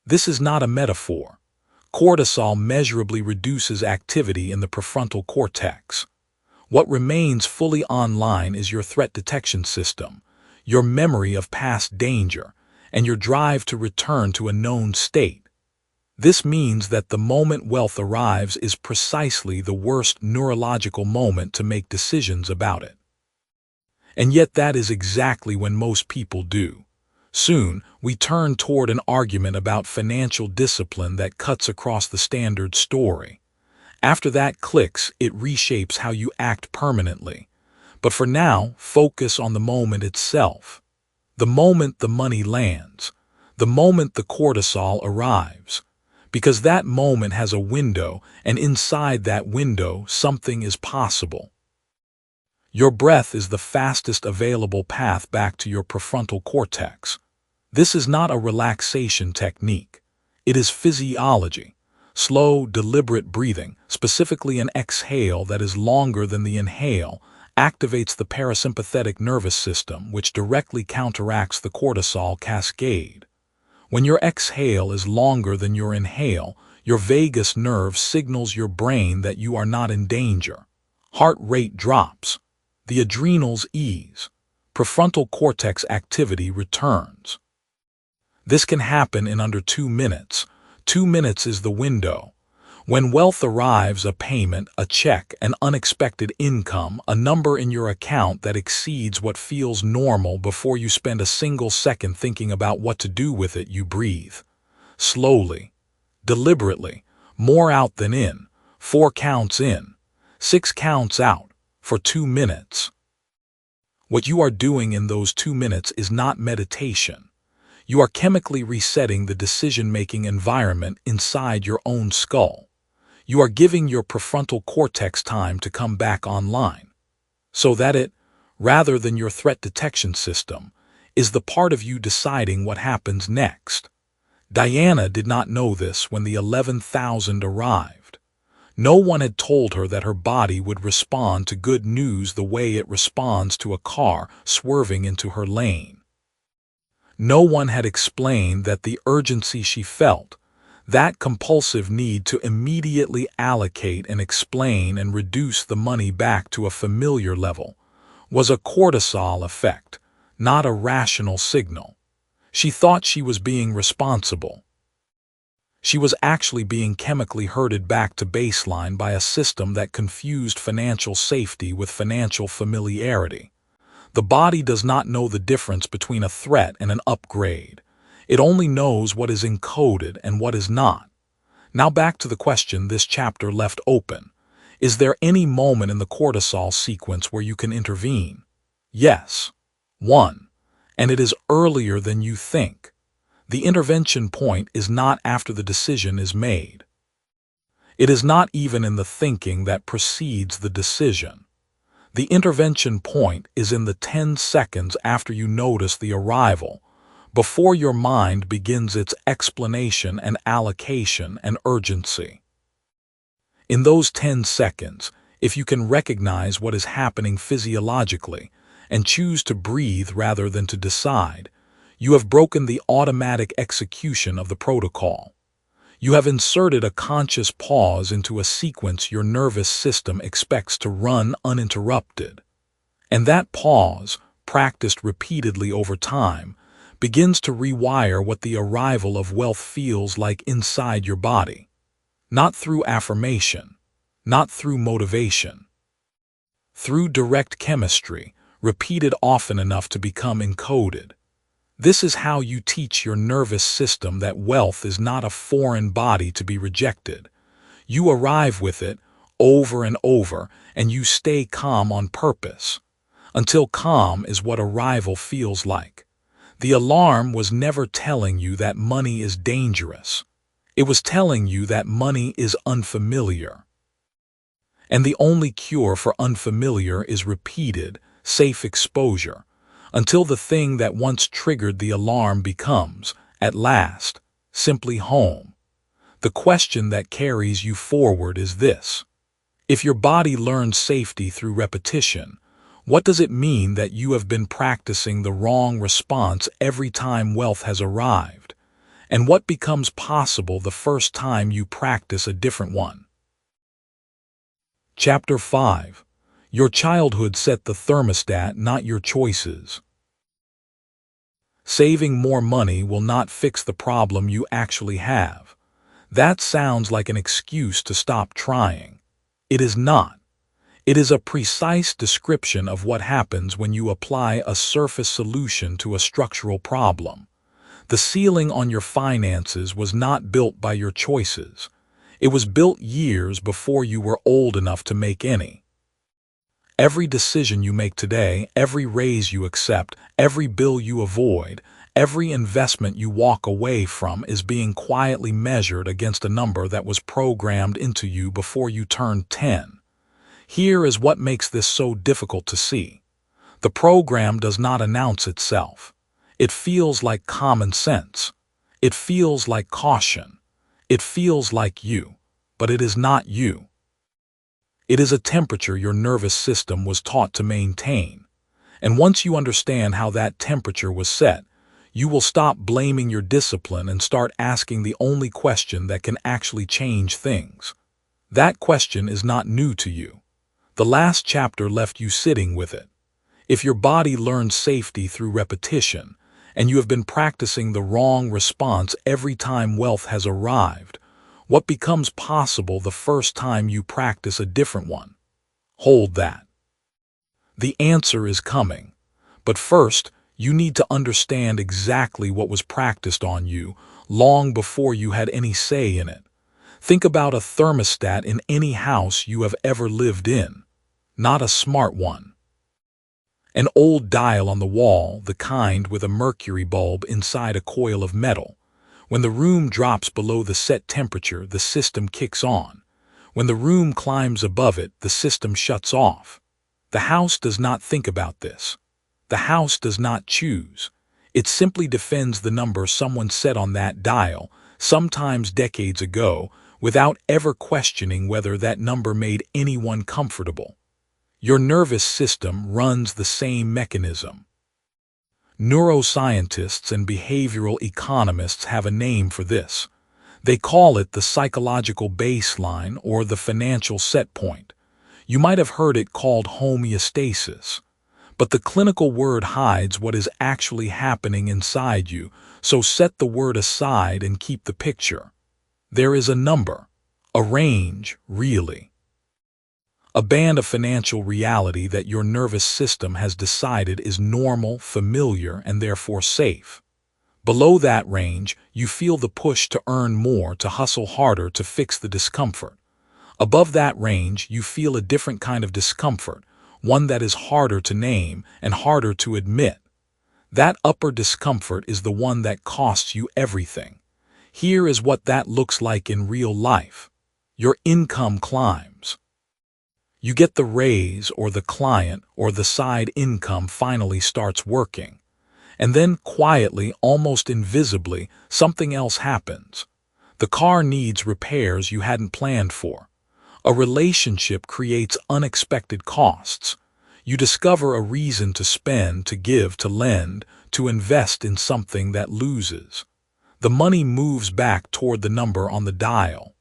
This is not a metaphor. Cortisol measurably reduces activity in the prefrontal cortex. What remains fully online is your threat detection system, your memory of past danger, and your drive to return to a known state. This means that the moment wealth arrives is precisely the worst neurological moment to make decisions about it. And yet that is exactly when most people do. Soon, we turn toward an argument about financial discipline that cuts across the standard story. After that clicks, it reshapes how you act permanently. But for now, focus on the moment itself. The moment the money lands. The moment the cortisol arrives. Because that moment has a window, and inside that window, something is possible. Your breath is the fastest available path back to your prefrontal cortex. This is not a relaxation technique. It is physiology. Slow, deliberate breathing, specifically an exhale that is longer than the inhale, activates the parasympathetic nervous system, which directly counteracts the cortisol cascade. When your exhale is longer than your inhale, your vagus nerve signals your brain that you are not in danger. Heart rate drops. The adrenals ease. Prefrontal cortex activity returns. This can happen in under 2 minutes. 2 minutes is the window. When wealth arrives, a payment, a check, an unexpected income, a number in your account that exceeds what feels normal before you spend a single second thinking about what to do with it, you breathe. Slowly, deliberately, more out than in, 4 counts in, 6 counts out, for 2 minutes. What you are doing in those 2 minutes is not meditation. You are chemically resetting the decision-making environment inside your own skull. You are giving your prefrontal cortex time to come back online, so that it, rather than your threat detection system, is the part of you deciding what happens next. Diana did not know this when the 11,000 arrived. No one had told her that her body would respond to good news the way it responds to a car swerving into her lane. No one had explained that the urgency she felt, that compulsive need to immediately allocate and explain and reduce the money back to a familiar level, was a cortisol effect, not a rational signal. She thought she was being responsible. She was actually being chemically herded back to baseline by a system that confused financial safety with financial familiarity. The body does not know the difference between a threat and an upgrade. It only knows what is encoded and what is not. Now back to the question this chapter left open. Is there any moment in the cortisol sequence where you can intervene? Yes. 1. And it is earlier than you think. The intervention point is not after the decision is made. It is not even in the thinking that precedes the decision. The intervention point is in the 10 seconds after you notice the arrival, before your mind begins its explanation and allocation and urgency. In those 10 seconds, if you can recognize what is happening physiologically and choose to breathe rather than to decide, you have broken the automatic execution of the protocol. You have inserted a conscious pause into a sequence your nervous system expects to run uninterrupted. And that pause, practiced repeatedly over time, begins to rewire what the arrival of wealth feels like inside your body. Not through affirmation, not through motivation. Through direct chemistry, repeated often enough to become encoded. This is how you teach your nervous system that wealth is not a foreign body to be rejected. You arrive with it over and over, and you stay calm on purpose. Until calm is what arrival feels like. The alarm was never telling you that money is dangerous. It was telling you that money is unfamiliar. And the only cure for unfamiliar is repeated, safe exposure, until the thing that once triggered the alarm becomes, at last, simply home. The question that carries you forward is this: if your body learns safety through repetition, what does it mean that you have been practicing the wrong response every time wealth has arrived? And what becomes possible the first time you practice a different one? Chapter 5. Your childhood set the thermostat, not your choices. Saving more money will not fix the problem you actually have. That sounds like an excuse to stop trying. It is not. It is a precise description of what happens when you apply a surface solution to a structural problem. The ceiling on your finances was not built by your choices. It was built years before you were old enough to make any. Every decision you make today, every raise you accept, every bill you avoid, every investment you walk away from is being quietly measured against a number that was programmed into you before you turned 10. Here is what makes this so difficult to see. The program does not announce itself. It feels like common sense. It feels like caution. It feels like you, but it is not you. It is a temperature your nervous system was taught to maintain. And once you understand how that temperature was set, you will stop blaming your discipline and start asking the only question that can actually change things. That question is not new to you. The last chapter left you sitting with it. If your body learns safety through repetition, and you have been practicing the wrong response every time wealth has arrived, what becomes possible the first time you practice a different one? Hold that. The answer is coming. But first, you need to understand exactly what was practiced on you long before you had any say in it. Think about a thermostat in any house you have ever lived in. Not a smart one. An old dial on the wall, the kind with a mercury bulb inside a coil of metal. When the room drops below the set temperature, the system kicks on. When the room climbs above it, the system shuts off. The house does not think about this. The house does not choose. It simply defends the number someone set on that dial, sometimes decades ago, without ever questioning whether that number made anyone comfortable. Your nervous system runs the same mechanism. Neuroscientists and behavioral economists have a name for this. They call it the psychological baseline or the financial set point. You might have heard it called homeostasis. But the clinical word hides what is actually happening inside you, so set the word aside and keep the picture. There is a number, a range, really. A band of financial reality that your nervous system has decided is normal, familiar, and therefore safe. Below that range, you feel the push to earn more, to hustle harder, to fix the discomfort. Above that range, you feel a different kind of discomfort, one that is harder to name and harder to admit. That upper discomfort is the one that costs you everything. Here is what that looks like in real life. Your income climbs. You get the raise, or the client or the side income finally starts working. And then quietly, almost invisibly, something else happens. The car needs repairs you hadn't planned for. A relationship creates unexpected costs. You discover a reason to spend, to give, to lend, to invest in something that loses. The money moves back toward the number on the dial.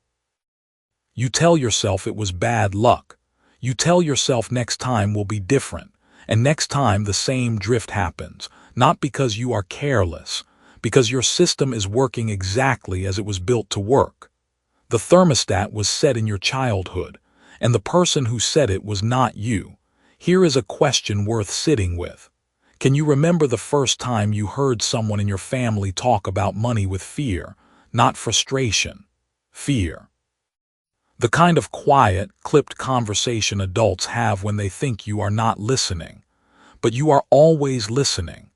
You tell yourself it was bad luck. You tell yourself next time will be different, and next time the same drift happens, not because you are careless, because your system is working exactly as it was built to work. The thermostat was set in your childhood, and the person who set it was not you. Here is a question worth sitting with. Can you remember the first time you heard someone in your family talk about money with fear, not frustration? Fear. The kind of quiet, clipped conversation adults have when they think you are not listening. But you are always listening.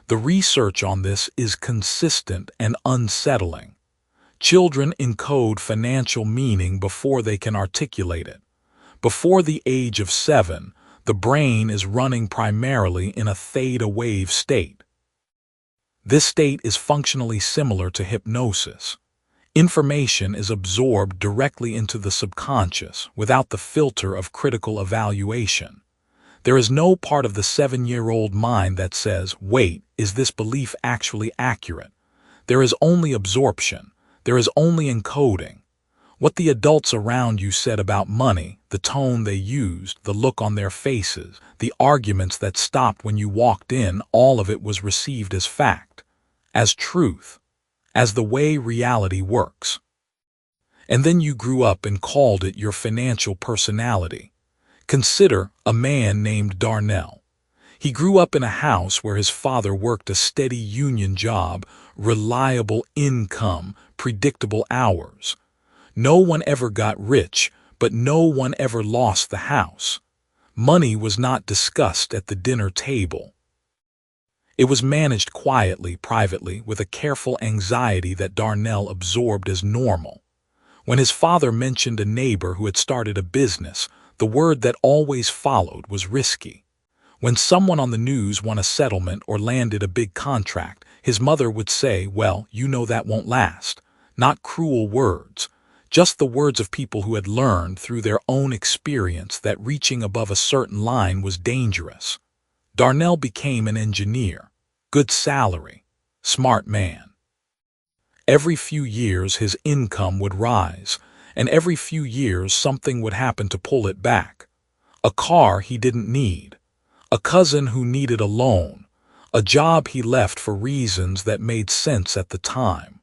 The research on this is consistent and unsettling. Children encode financial meaning before they can articulate it. Before the age of 7, The brain is running primarily in a theta wave state. This state is functionally similar to hypnosis. Information is absorbed directly into the subconscious without the filter of critical evaluation. There is no part of the 7-year-old mind that says, wait, is this belief actually accurate? There is only absorption. There is only encoding. What the adults around you said about money, the tone they used, the look on their faces, the arguments that stopped when you walked in, all of it was received as fact, as truth, as the way reality works. And then you grew up and called it your financial personality. Consider a man named Darnell. He grew up in a house where his father worked a steady union job, reliable income, predictable hours. No one ever got rich, but no one ever lost the house. Money was not discussed at the dinner table. It was managed quietly, privately, with a careful anxiety that Darnell absorbed as normal. When his father mentioned a neighbor who had started a business, the word that always followed was risky. When someone on the news won a settlement or landed a big contract, his mother would say, well, you know that won't last. Not cruel words, just the words of people who had learned through their own experience that reaching above a certain line was dangerous. Darnell became an engineer. Good salary, smart man. Every few years his income would rise, and every few years something would happen to pull it back. A car he didn't need, a cousin who needed a loan, a job he left for reasons that made sense at the time.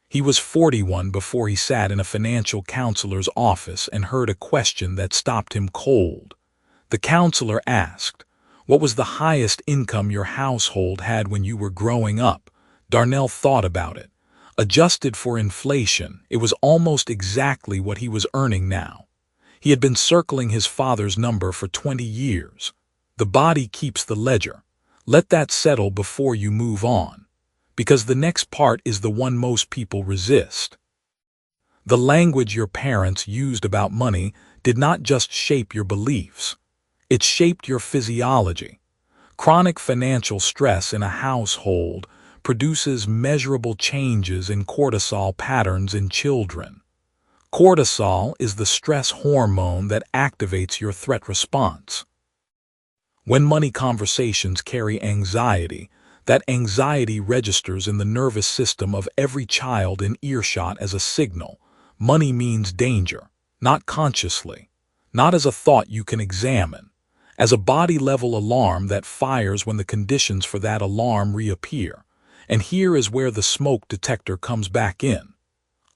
He was 41 before he sat in a financial counselor's office and heard a question that stopped him cold. The counselor asked, "What was the highest income your household had when you were growing up?" Darnell thought about it. Adjusted for inflation, it was almost exactly what he was earning now. He had been circling his father's number for 20 years. The body keeps the ledger. Let that settle before you move on, because the next part is the one most people resist. The language your parents used about money did not just shape your beliefs. It shaped your physiology. Chronic financial stress in a household produces measurable changes in cortisol patterns in children. Cortisol is the stress hormone that activates your threat response. When money conversations carry anxiety, that anxiety registers in the nervous system of every child in earshot as a signal. Money means danger, not consciously, not as a thought you can examine, as a body-level alarm that fires when the conditions for that alarm reappear. And here is where the smoke detector comes back in.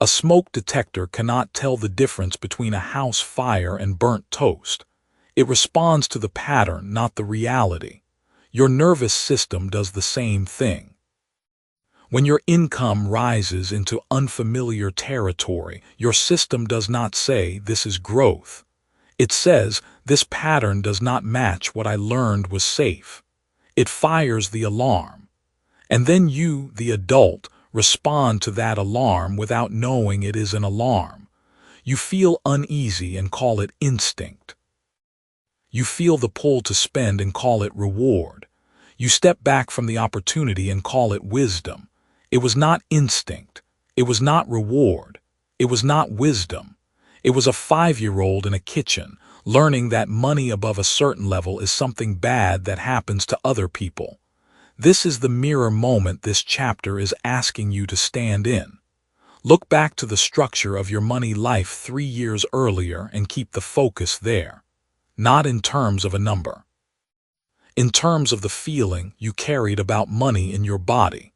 A smoke detector cannot tell the difference between a house fire and burnt toast. It responds to the pattern, not the reality. Your nervous system does the same thing. When your income rises into unfamiliar territory, your system does not say, "This is growth." It says, "This pattern does not match what I learned was safe." It fires the alarm. And then you, the adult, respond to that alarm without knowing it is an alarm. You feel uneasy and call it instinct. You feel the pull to spend and call it reward. You step back from the opportunity and call it wisdom. It was not instinct. It was not reward. It was not wisdom. It was a 5-year-old in a kitchen, learning that money above a certain level is something bad that happens to other people. This is the mirror moment this chapter is asking you to stand in. Look back to the structure of your money life 3 years earlier and keep the focus there. Not in terms of a number. In terms of the feeling you carried about money in your body.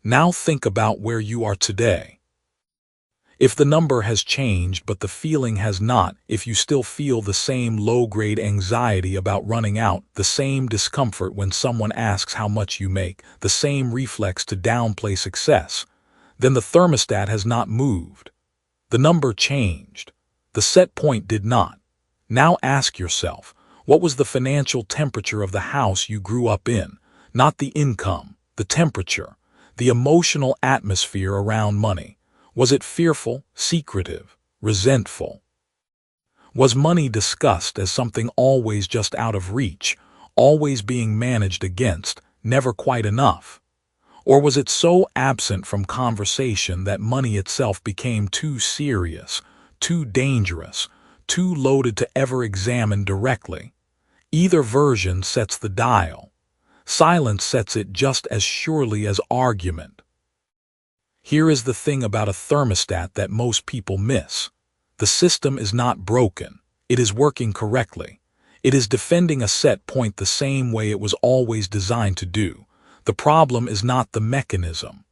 Now think about where you are today. If the number has changed but the feeling has not, if you still feel the same low-grade anxiety about running out, the same discomfort when someone asks how much you make, the same reflex to downplay success, then the thermostat has not moved. The number changed. The set point did not. Now ask yourself, what was the financial temperature of the house you grew up in? Not the income, the temperature, the emotional atmosphere around money. Was it fearful, secretive, resentful? Was money discussed as something always just out of reach, always being managed against, never quite enough? Or was it so absent from conversation that money itself became too serious, too dangerous, too loaded to ever examine directly? Either version sets the dial. Silence sets it just as surely as argument. Here is the thing about a thermostat that most people miss. The system is not broken. It is working correctly. It is defending a set point the same way it was always designed to do. The problem is not the mechanism.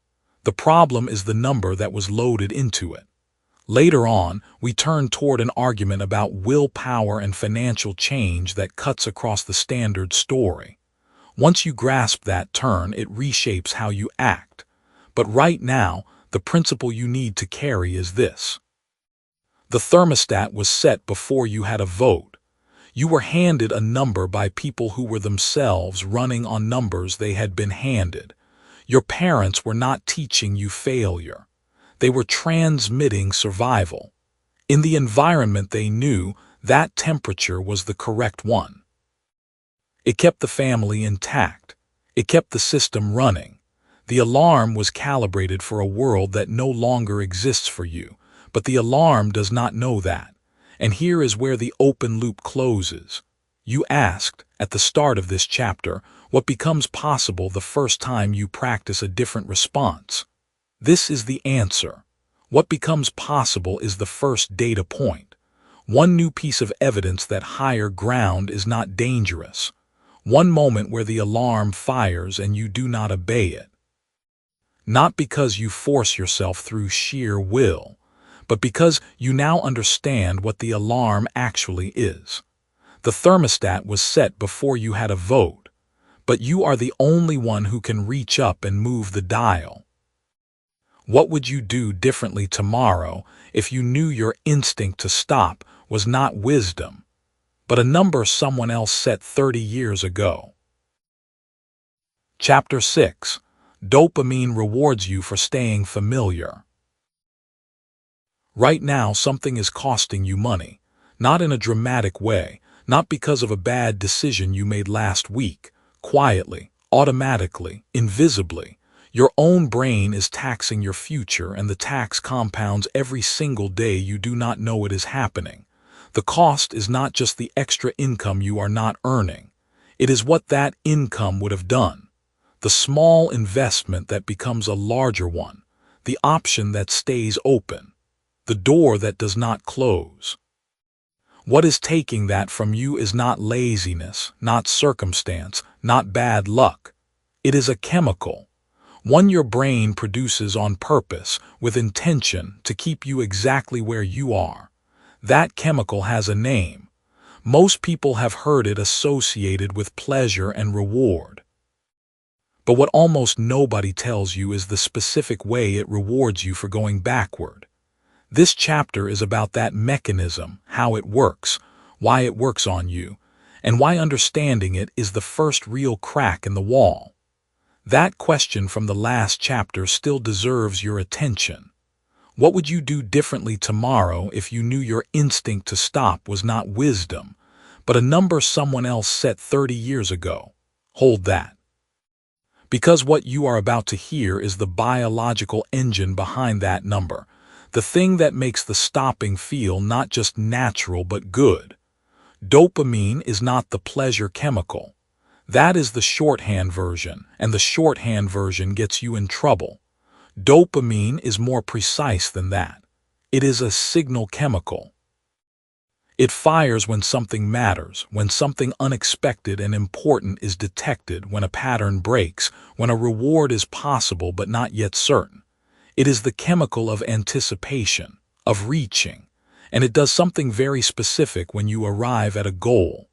The problem is the number that was loaded into it. Later on, we turn toward an argument about willpower and financial change that cuts across the standard story. Once you grasp that turn, it reshapes how you act. But right now, the principle you need to carry is this. The thermostat was set before you had a vote. You were handed a number by people who were themselves running on numbers they had been handed. Your parents were not teaching you failure. They were transmitting survival. In the environment they knew, that temperature was the correct one. It kept the family intact. It kept the system running. The alarm was calibrated for a world that no longer exists for you, but the alarm does not know that. And here is where the open loop closes. You asked, at the start of this chapter, what becomes possible the first time you practice a different response. This is the answer. What becomes possible is the first data point. One new piece of evidence that higher ground is not dangerous. One moment where the alarm fires and you do not obey it. Not because you force yourself through sheer will, but because you now understand what the alarm actually is. The thermostat was set before you had a vote, but you are the only one who can reach up and move the dial. What would you do differently tomorrow if you knew your instinct to stop was not wisdom, but a number someone else set 30 years ago? Chapter 6. Dopamine rewards you for staying familiar. Right now, something is costing you money, not in a dramatic way, not because of a bad decision you made last week, quietly, automatically, invisibly. Your own brain is taxing your future, and the tax compounds every single day you do not know it is happening. The cost is not just the extra income you are not earning. It is what that income would have done. The small investment that becomes a larger one, the option that stays open, the door that does not close. What is taking that from you is not laziness, not circumstance, not bad luck. It is a chemical, one your brain produces on purpose, with intention to keep you exactly where you are. That chemical has a name. Most people have heard it associated with pleasure and reward. But what almost nobody tells you is the specific way it rewards you for going backward. This chapter is about that mechanism, how it works, why it works on you, and why understanding it is the first real crack in the wall. That question from the last chapter still deserves your attention. What would you do differently tomorrow if you knew your instinct to stop was not wisdom, but a number someone else set 30 years ago? Hold that. Because what you are about to hear is the biological engine behind that number, the thing that makes the stopping feel not just natural but good. Dopamine is not the pleasure chemical. That is the shorthand version, and the shorthand version gets you in trouble. Dopamine is more precise than that. It is a signal chemical. It fires when something matters, when something unexpected and important is detected, when a pattern breaks, when a reward is possible but not yet certain. It is the chemical of anticipation, of reaching, and it does something very specific when you arrive at a goal.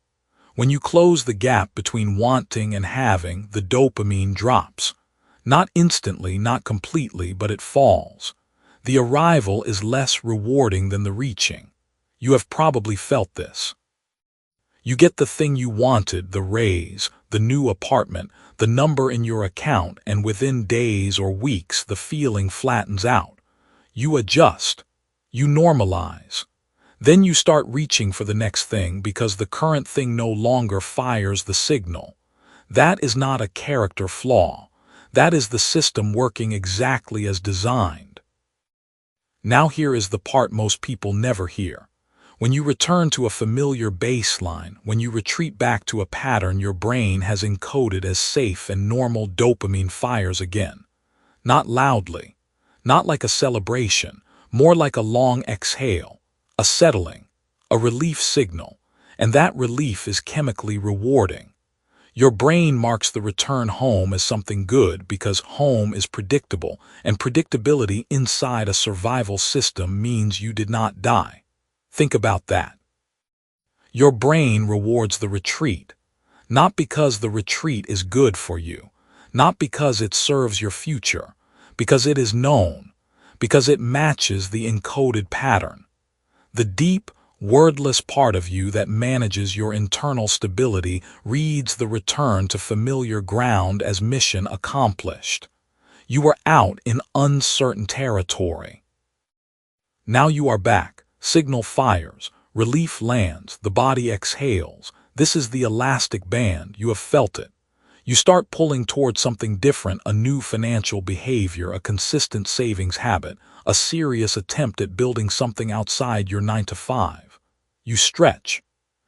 When you close the gap between wanting and having, the dopamine drops. Not instantly, not completely, but it falls. The arrival is less rewarding than the reaching. You have probably felt this. You get the thing you wanted, the raise, the new apartment, the number in your account, and within days or weeks the feeling flattens out. You adjust. You normalize. Then you start reaching for the next thing because the current thing no longer fires the signal. That is not a character flaw. That is the system working exactly as designed. Now here is the part most people never hear. When you return to a familiar baseline, when you retreat back to a pattern your brain has encoded as safe and normal, dopamine fires again. Not loudly, not like a celebration, more like a long exhale, a settling, a relief signal, and that relief is chemically rewarding. Your brain marks the return home as something good because home is predictable, and predictability inside a survival system means you did not die. Think about that. Your brain rewards the retreat, not because the retreat is good for you, not because it serves your future, because it is known, because it matches the encoded pattern. The deep, wordless part of you that manages your internal stability reads the return to familiar ground as mission accomplished. You are out in uncertain territory. Now you are back. Signal fires. Relief lands. The body exhales. This is the elastic band. You have felt it. You start pulling towards something different, a new financial behavior, a consistent savings habit, a serious attempt at building something outside your 9-to-5. You stretch.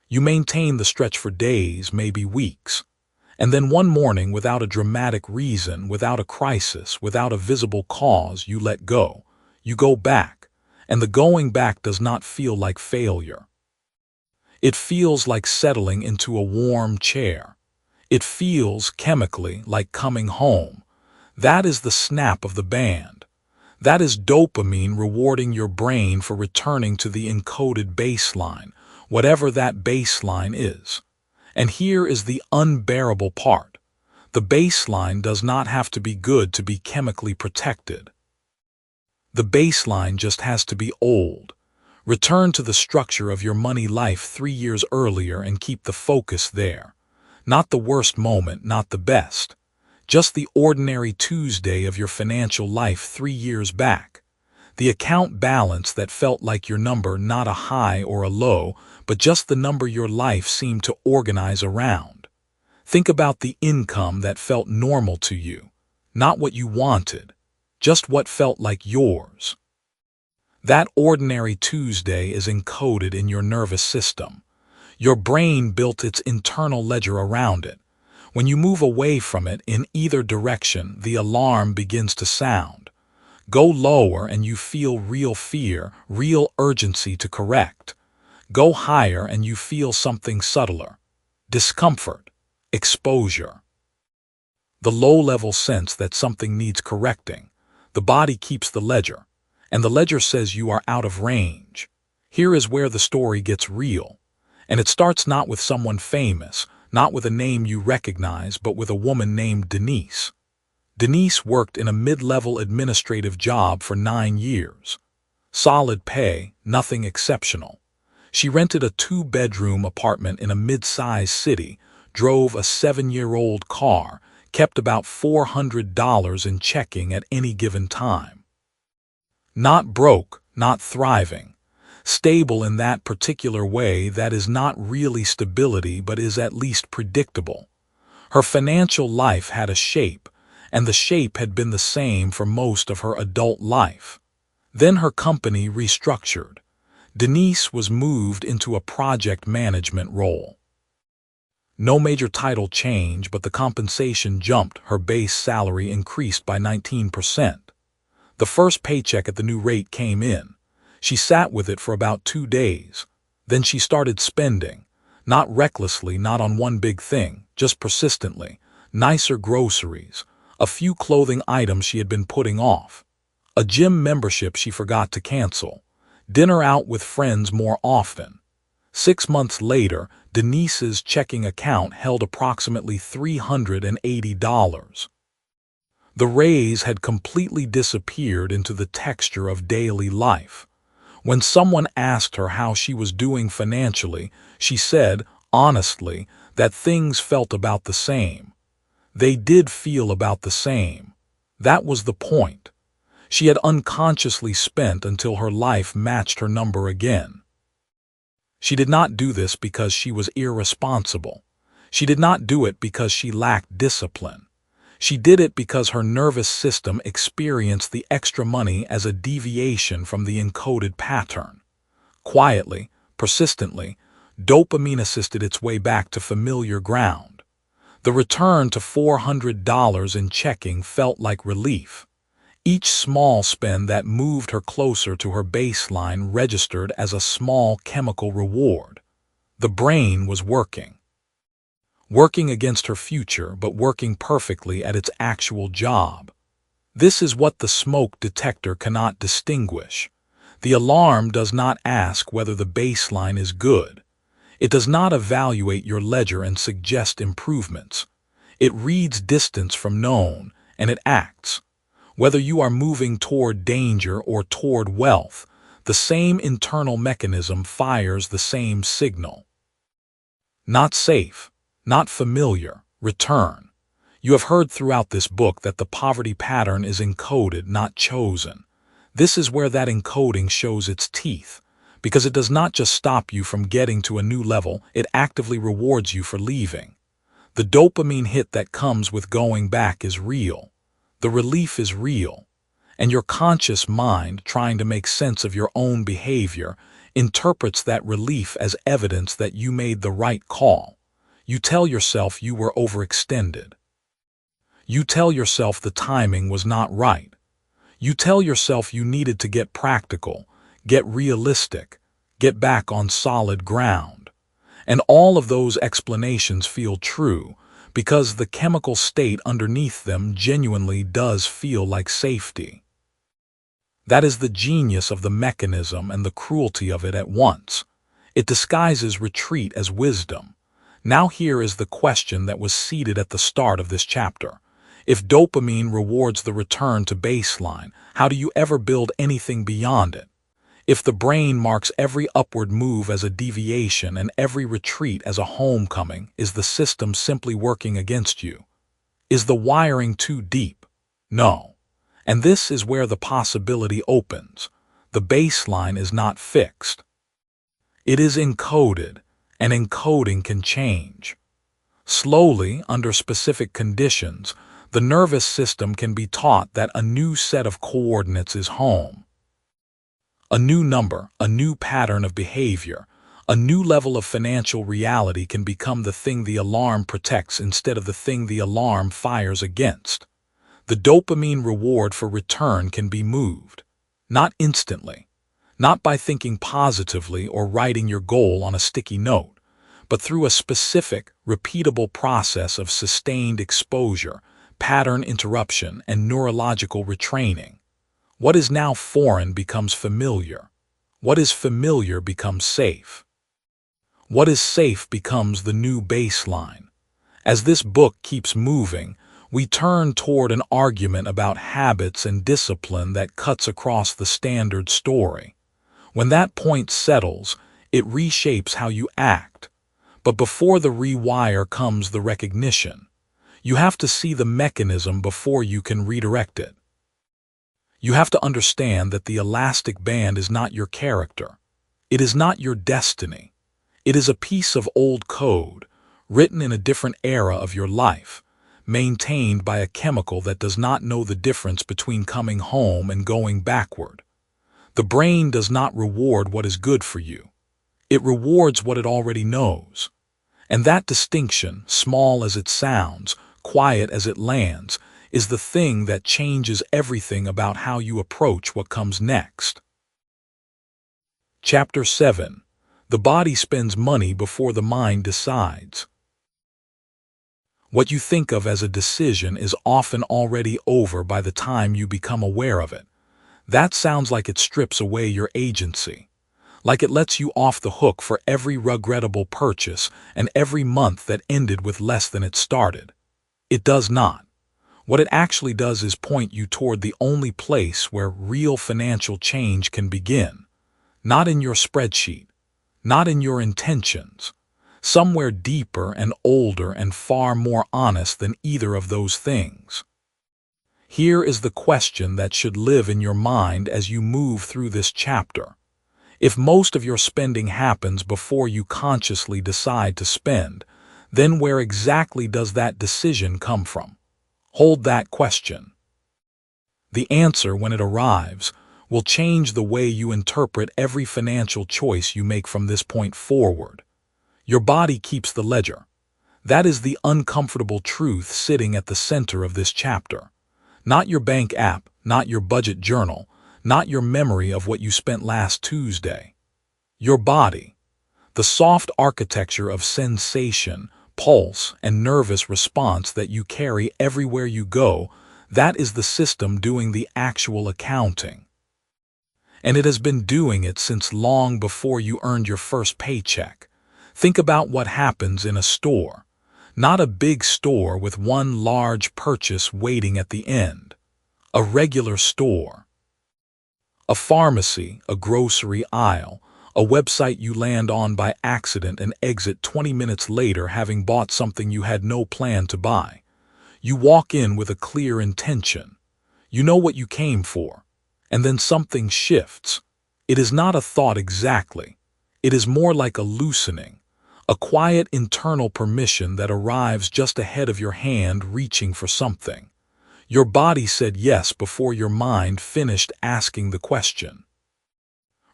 You maintain the stretch for days, maybe weeks. And then one morning, without a dramatic reason, without a crisis, without a visible cause, you let go. You go back. And the going back does not feel like failure. It feels like settling into a warm chair. It feels, chemically, like coming home. That is the snap of the band. That is dopamine rewarding your brain for returning to the encoded baseline, whatever that baseline is. And here is the unbearable part. The baseline does not have to be good to be chemically protected. The baseline just has to be old. Return to the structure of your money life 3 years earlier and keep the focus there. Not the worst moment, not the best. Just the ordinary Tuesday of your financial life 3 years back. The account balance that felt like your number, not a high or a low, but just the number your life seemed to organize around. Think about the income that felt normal to you, not what you wanted, just what felt like yours. That ordinary Tuesday is encoded in your nervous system. Your brain built its internal ledger around it. When you move away from it in either direction, the alarm begins to sound. Go lower and you feel real fear, real urgency to correct. Go higher and you feel something subtler. Discomfort, exposure. The low-level sense that something needs correcting. The body keeps the ledger, and the ledger says you are out of range. Here is where the story gets real. And it starts not with someone famous, not with a name you recognize, but with a woman named Denise. Denise worked in a mid-level administrative job for 9 years. Solid pay, nothing exceptional. She rented a 2-bedroom apartment in a mid-sized city, drove a 7-year-old car, kept about $400 in checking at any given time. Not broke, not thriving. Stable in that particular way that is not really stability but is at least predictable. Her financial life had a shape, and the shape had been the same for most of her adult life. Then her company restructured. Denise was moved into a project management role. No major title change, but the compensation jumped. Her base salary increased by 19%. The first paycheck at the new rate came in. She sat with it for about 2 days. Then she started spending. Not recklessly, not on one big thing, just persistently. Nicer groceries, a few clothing items she had been putting off, a gym membership she forgot to cancel, dinner out with friends more often. 6 months later, Denise's checking account held approximately $380. The raise had completely disappeared into the texture of daily life. When someone asked her how she was doing financially, she said, honestly, that things felt about the same. They did feel about the same. That was the point. She had unconsciously spent until her life matched her number again. She did not do this because she was irresponsible. She did not do it because she lacked discipline. She did it because her nervous system experienced the extra money as a deviation from the encoded pattern. Quietly, persistently, dopamine assisted its way back to familiar ground. The return to $400 in checking felt like relief. Each small spend that moved her closer to her baseline registered as a small chemical reward. The brain was working. Working against her future, but working perfectly at its actual job. This is what the smoke detector cannot distinguish. The alarm does not ask whether the baseline is good. It does not evaluate your ledger and suggest improvements. It reads distance from known, and it acts. Whether you are moving toward danger or toward wealth, the same internal mechanism fires the same signal. Not safe, not familiar, return. You have heard throughout this book that the poverty pattern is encoded, not chosen. This is where that encoding shows its teeth, because it does not just stop you from getting to a new level, it actively rewards you for leaving. The dopamine hit that comes with going back is real. The relief is real. And your conscious mind, trying to make sense of your own behavior, interprets that relief as evidence that you made the right call. You tell yourself you were overextended. You tell yourself the timing was not right. You tell yourself you needed to get practical, get realistic, get back on solid ground. And all of those explanations feel true because the chemical state underneath them genuinely does feel like safety. That is the genius of the mechanism and the cruelty of it at once. It disguises retreat as wisdom. Now here is the question that was seated at the start of this chapter. If dopamine rewards the return to baseline, how do you ever build anything beyond it? If the brain marks every upward move as a deviation and every retreat as a homecoming, is the system simply working against you? Is the wiring too deep? No. And this is where the possibility opens. The baseline is not fixed. It is encoded, and encoding can change. Slowly, under specific conditions, the nervous system can be taught that a new set of coordinates is home. A new number, a new pattern of behavior, a new level of financial reality can become the thing the alarm protects instead of the thing the alarm fires against. The dopamine reward for return can be moved. Not instantly. Not by thinking positively or writing your goal on a sticky note, but through a specific, repeatable process of sustained exposure, pattern interruption, and neurological retraining. What is now foreign becomes familiar. What is familiar becomes safe. What is safe becomes the new baseline. As this book keeps moving, we turn toward an argument about habits and discipline that cuts across the standard story. When that point settles, it reshapes how you act. But before the rewire comes the recognition. You have to see the mechanism before you can redirect it. You have to understand that the elastic band is not your character. It is not your destiny. It is a piece of old code, written in a different era of your life, maintained by a chemical that does not know the difference between coming home and going backward. The brain does not reward what is good for you. It rewards what it already knows. And that distinction, small as it sounds, quiet as it lands, is the thing that changes everything about how you approach what comes next. Chapter 7. The body spends money before the mind decides. What you think of as a decision is often already over by the time you become aware of it. That sounds like it strips away your agency. Like it lets you off the hook for every regrettable purchase and every month that ended with less than it started. It does not. What it actually does is point you toward the only place where real financial change can begin. Not in your spreadsheet, not in your intentions. Somewhere deeper and older and far more honest than either of those things. Here is the question that should live in your mind as you move through this chapter. If most of your spending happens before you consciously decide to spend, then where exactly does that decision come from? Hold that question. The answer, when it arrives, will change the way you interpret every financial choice you make from this point forward. Your body keeps the ledger. That is the uncomfortable truth sitting at the center of this chapter. Not your bank app, not your budget journal, not your memory of what you spent last Tuesday. Your body, the soft architecture of sensation, pulse, and nervous response that you carry everywhere you go, that is the system doing the actual accounting. And it has been doing it since long before you earned your first paycheck. Think about what happens in a store. Not a big store with one large purchase waiting at the end. A regular store. A pharmacy, a grocery aisle, a website you land on by accident and exit 20 minutes later having bought something you had no plan to buy. You walk in with a clear intention. You know what you came for. And then something shifts. It is not a thought exactly. It is more like a loosening, a quiet internal permission that arrives just ahead of your hand reaching for something. Your body said yes before your mind finished asking the question.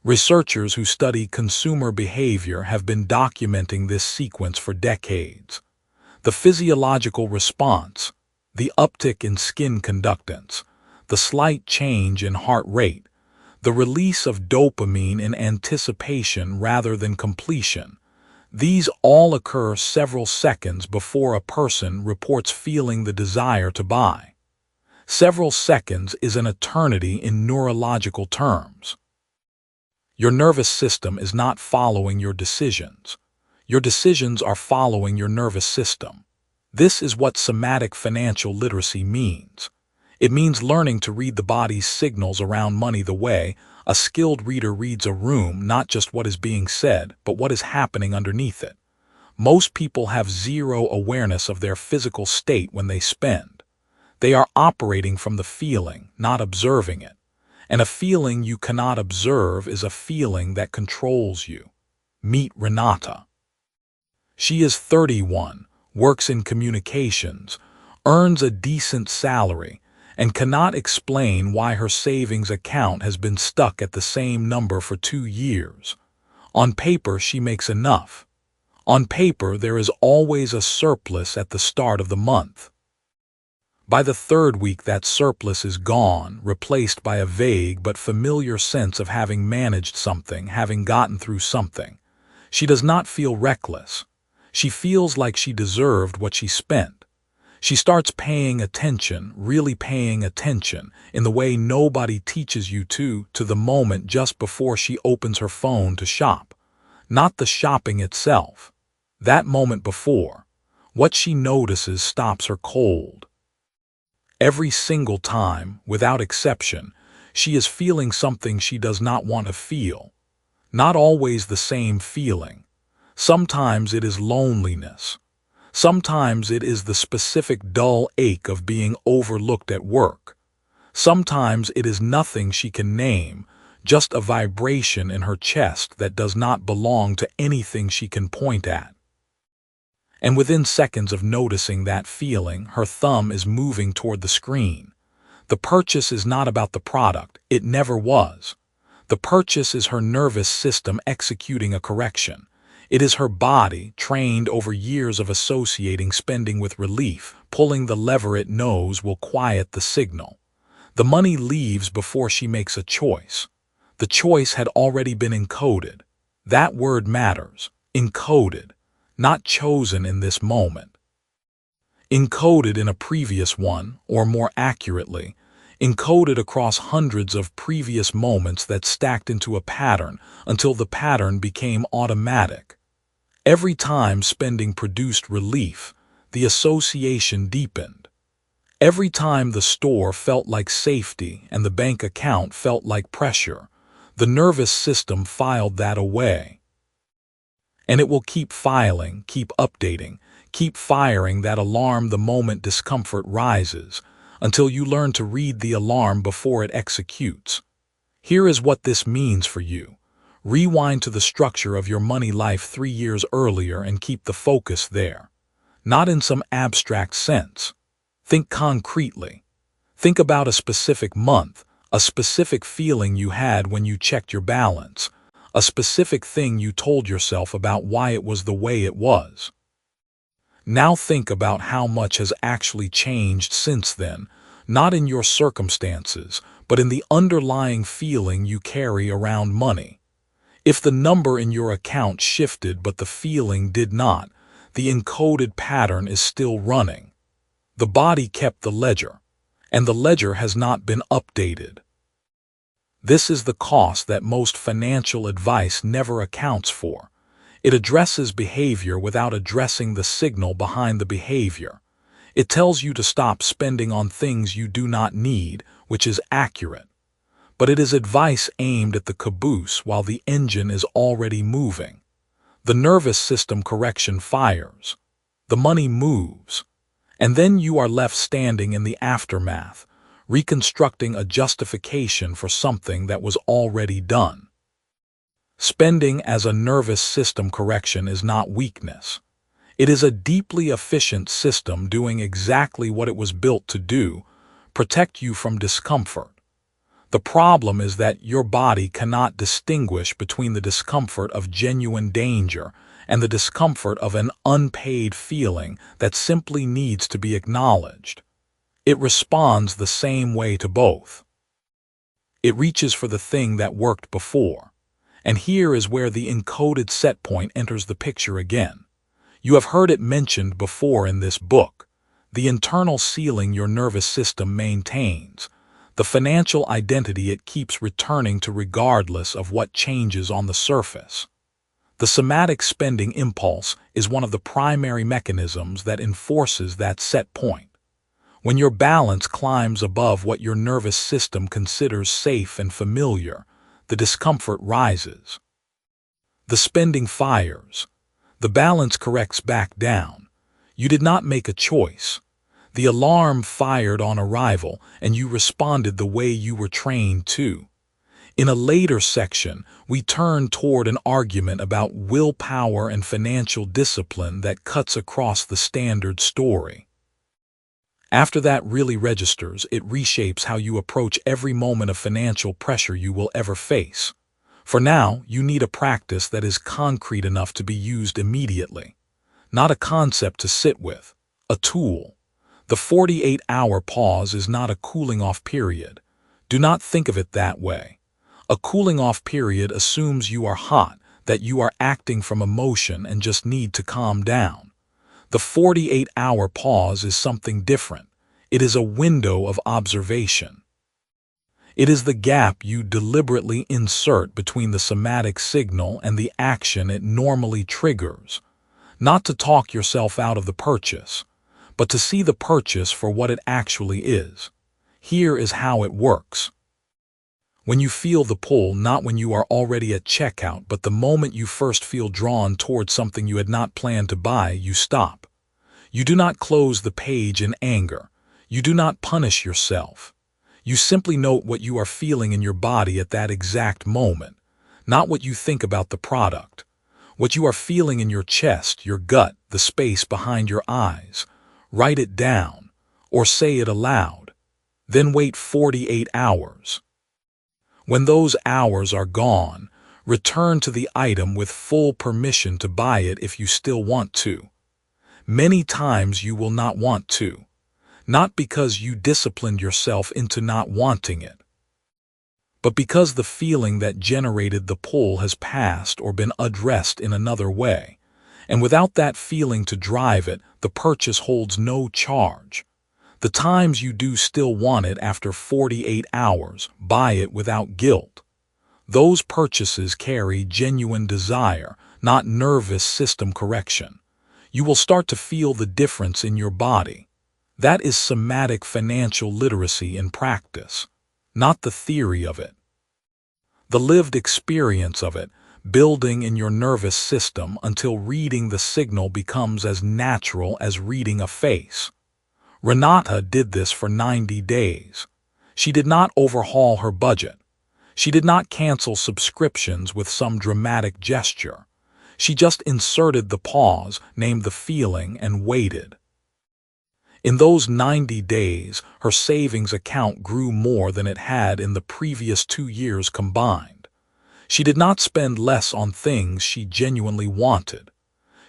Researchers who study consumer behavior have been documenting this sequence for decades. The physiological response, the uptick in skin conductance, the slight change in heart rate, the release of dopamine in anticipation rather than completion, these all occur several seconds before a person reports feeling the desire to buy. Several seconds is an eternity in neurological terms. Your nervous system is not following your decisions. Your decisions are following your nervous system. This is what somatic financial literacy means. It means learning to read the body's signals around money the way a skilled reader reads a room, not just what is being said, but what is happening underneath it. Most people have zero awareness of their physical state when they spend. They are operating from the feeling, not observing it. And a feeling you cannot observe is a feeling that controls you. Meet Renata. She is 31, works in communications, earns a decent salary, and cannot explain why her savings account has been stuck at the same number for 2 years. On paper, she makes enough. On paper, there is always a surplus at the start of the month. By the third week, that surplus is gone, replaced by a vague but familiar sense of having managed something, having gotten through something. She does not feel reckless. She feels like she deserved what she spent. She starts paying attention, really paying attention, in the way nobody teaches you to the moment just before she opens her phone to shop. Not the shopping itself. That moment before. What she notices stops her cold. Every single time, without exception, she is feeling something she does not want to feel. Not always the same feeling. Sometimes it is loneliness. Sometimes it is the specific dull ache of being overlooked at work. Sometimes it is nothing she can name, just a vibration in her chest that does not belong to anything she can point at. And within seconds of noticing that feeling, her thumb is moving toward the screen. The purchase is not about the product. It never was. The purchase is her nervous system executing a correction. It is her body, trained over years of associating spending with relief, pulling the lever it knows will quiet the signal. The money leaves before she makes a choice. The choice had already been encoded. That word matters. Encoded. Not chosen in this moment. Encoded in a previous one, or more accurately, encoded across hundreds of previous moments that stacked into a pattern until the pattern became automatic. Every time spending produced relief, the association deepened. Every time the store felt like safety and the bank account felt like pressure, the nervous system filed that away. And it will keep filing, keep updating, keep firing that alarm the moment discomfort rises, until you learn to read the alarm before it executes. Here is what this means for you. Rewind to the structure of your money life 3 years earlier and keep the focus there. Not in some abstract sense. Think concretely. Think about a specific month, a specific feeling you had when you checked your balance, a specific thing you told yourself about why it was the way it was. Now think about how much has actually changed since then, not in your circumstances, but in the underlying feeling you carry around money. If the number in your account shifted but the feeling did not, the encoded pattern is still running. The body kept the ledger, and the ledger has not been updated. This is the cost that most financial advice never accounts for. It addresses behavior without addressing the signal behind the behavior. It tells you to stop spending on things you do not need, which is accurate. But it is advice aimed at the caboose while the engine is already moving. The nervous system correction fires. The money moves. And then you are left standing in the aftermath, reconstructing a justification for something that was already done. Spending as a nervous system correction is not weakness. It is a deeply efficient system doing exactly what it was built to do, protect you from discomfort. The problem is that your body cannot distinguish between the discomfort of genuine danger and the discomfort of an unpaid feeling that simply needs to be acknowledged. It responds the same way to both. It reaches for the thing that worked before. And here is where the encoded set point enters the picture again. You have heard it mentioned before in this book, the internal ceiling your nervous system maintains, the financial identity it keeps returning to regardless of what changes on the surface. The somatic spending impulse is one of the primary mechanisms that enforces that set point. When your balance climbs above what your nervous system considers safe and familiar, the discomfort rises. The spending fires. The balance corrects back down. You did not make a choice. The alarm fired on arrival, and you responded the way you were trained to. In a later section, we turn toward an argument about willpower and financial discipline that cuts across the standard story. After that really registers, it reshapes how you approach every moment of financial pressure you will ever face. For now, you need a practice that is concrete enough to be used immediately. Not a concept to sit with, a tool. The 48-hour pause is not a cooling-off period. Do not think of it that way. A cooling-off period assumes you are hot, that you are acting from emotion and just need to calm down. The 48-hour pause is something different. It is a window of observation. It is the gap you deliberately insert between the somatic signal and the action it normally triggers. Not to talk yourself out of the purchase, but to see the purchase for what it actually is. Here is how it works. When you feel the pull, not when you are already at checkout, but the moment you first feel drawn towards something you had not planned to buy, you stop. You do not close the page in anger. You do not punish yourself. You simply note what you are feeling in your body at that exact moment, not what you think about the product. What you are feeling in your chest, your gut, the space behind your eyes. Write it down, or say it aloud. Then wait 48 hours. When those hours are gone, return to the item with full permission to buy it if you still want to. Many times you will not want to, not because you disciplined yourself into not wanting it, but because the feeling that generated the pull has passed or been addressed in another way. And without that feeling to drive it, the purchase holds no charge. The times you do still want it after 48 hours, buy it without guilt. Those purchases carry genuine desire, not nervous system correction. You will start to feel the difference in your body. That is somatic financial literacy in practice, not the theory of it. The lived experience of it, building in your nervous system until reading the signal becomes as natural as reading a face. Renata did this for 90 days. She did not overhaul her budget. She did not cancel subscriptions with some dramatic gesture. She just inserted the pause, named the feeling, and waited. In those 90 days, her savings account grew more than it had in the previous 2 years combined. She did not spend less on things she genuinely wanted.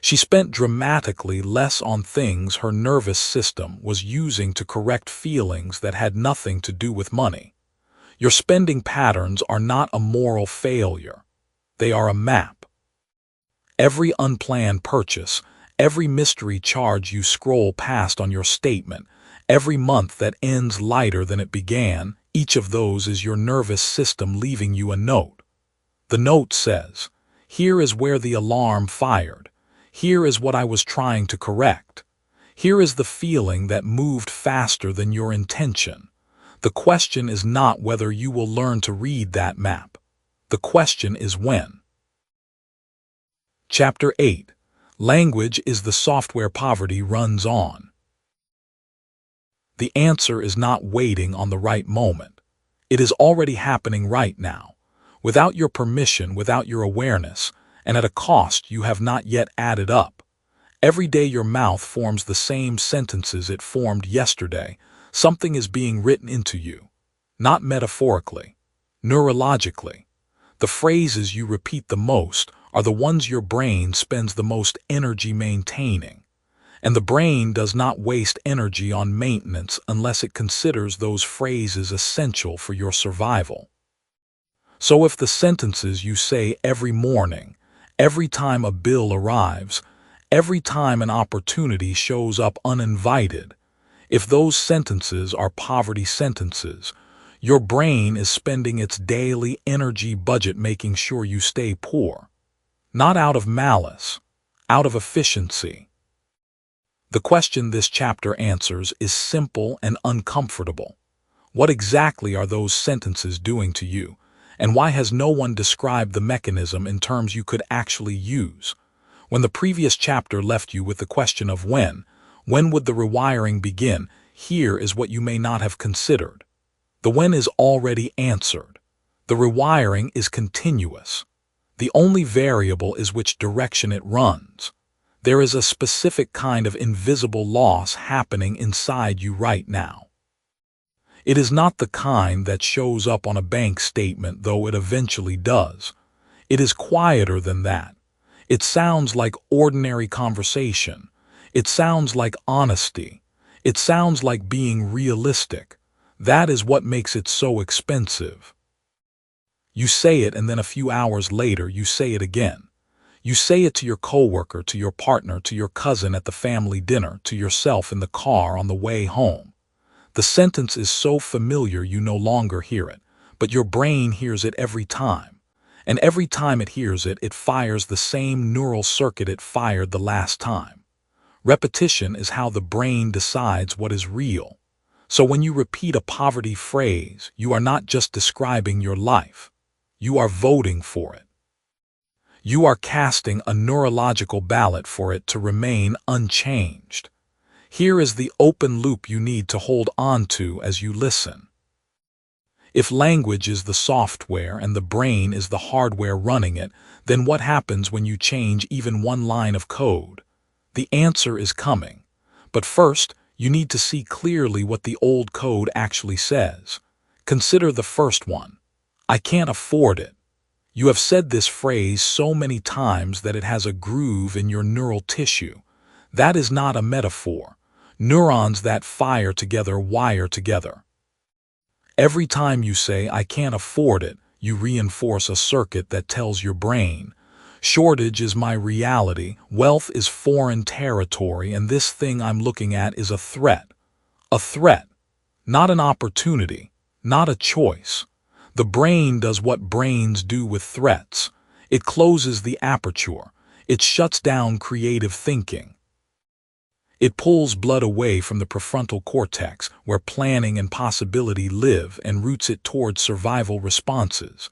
She spent dramatically less on things her nervous system was using to correct feelings that had nothing to do with money. Your spending patterns are not a moral failure. They are a map. Every unplanned purchase, every mystery charge you scroll past on your statement, every month that ends lighter than it began, each of those is your nervous system leaving you a note. The note says, "Here is where the alarm fired. Here is what I was trying to correct. Here is the feeling that moved faster than your intention." The question is not whether you will learn to read that map. The question is when. Chapter 8. Language is the software poverty runs on. The answer is not waiting on the right moment. It is already happening right now, without your permission, without your awareness, and at a cost you have not yet added up. Every day your mouth forms the same sentences it formed yesterday. Something is being written into you, not metaphorically, neurologically. The phrases you repeat the most are the ones your brain spends the most energy maintaining. And the brain does not waste energy on maintenance unless it considers those phrases essential for your survival. So if the sentences you say every morning, every time a bill arrives, every time an opportunity shows up uninvited, if those sentences are poverty sentences, your brain is spending its daily energy budget making sure you stay poor. Not out of malice, out of efficiency. The question this chapter answers is simple and uncomfortable. What exactly are those sentences doing to you? And why has no one described the mechanism in terms you could actually use? When the previous chapter left you with the question of when would the rewiring begin, here is what you may not have considered. The when is already answered. The rewiring is continuous. The only variable is which direction it runs. There is a specific kind of invisible loss happening inside you right now. It is not the kind that shows up on a bank statement, though it eventually does. It is quieter than that. It sounds like ordinary conversation. It sounds like honesty. It sounds like being realistic. That is what makes it so expensive. You say it, and then a few hours later you say it again. You say it to your coworker, to your partner, to your cousin at the family dinner, to yourself in the car on the way home. The sentence is so familiar you no longer hear it, but your brain hears it every time. And every time it hears it, it fires the same neural circuit it fired the last time. Repetition is how the brain decides what is real. So when you repeat a poverty phrase, you are not just describing your life. You are voting for it. You are casting a neurological ballot for it to remain unchanged. Here is the open loop you need to hold on to as you listen. If language is the software and the brain is the hardware running it, then what happens when you change even one line of code? The answer is coming. But first, you need to see clearly what the old code actually says. Consider the first one. I can't afford it. You have said this phrase so many times that it has a groove in your neural tissue. That is not a metaphor. Neurons that fire together wire together. Every time you say, I can't afford it, you reinforce a circuit that tells your brain, shortage is my reality, wealth is foreign territory, and this thing I'm looking at is a threat. A threat, not an opportunity, not a choice. The brain does what brains do with threats. It closes the aperture. It shuts down creative thinking. It pulls blood away from the prefrontal cortex, where planning and possibility live, and routes it towards survival responses.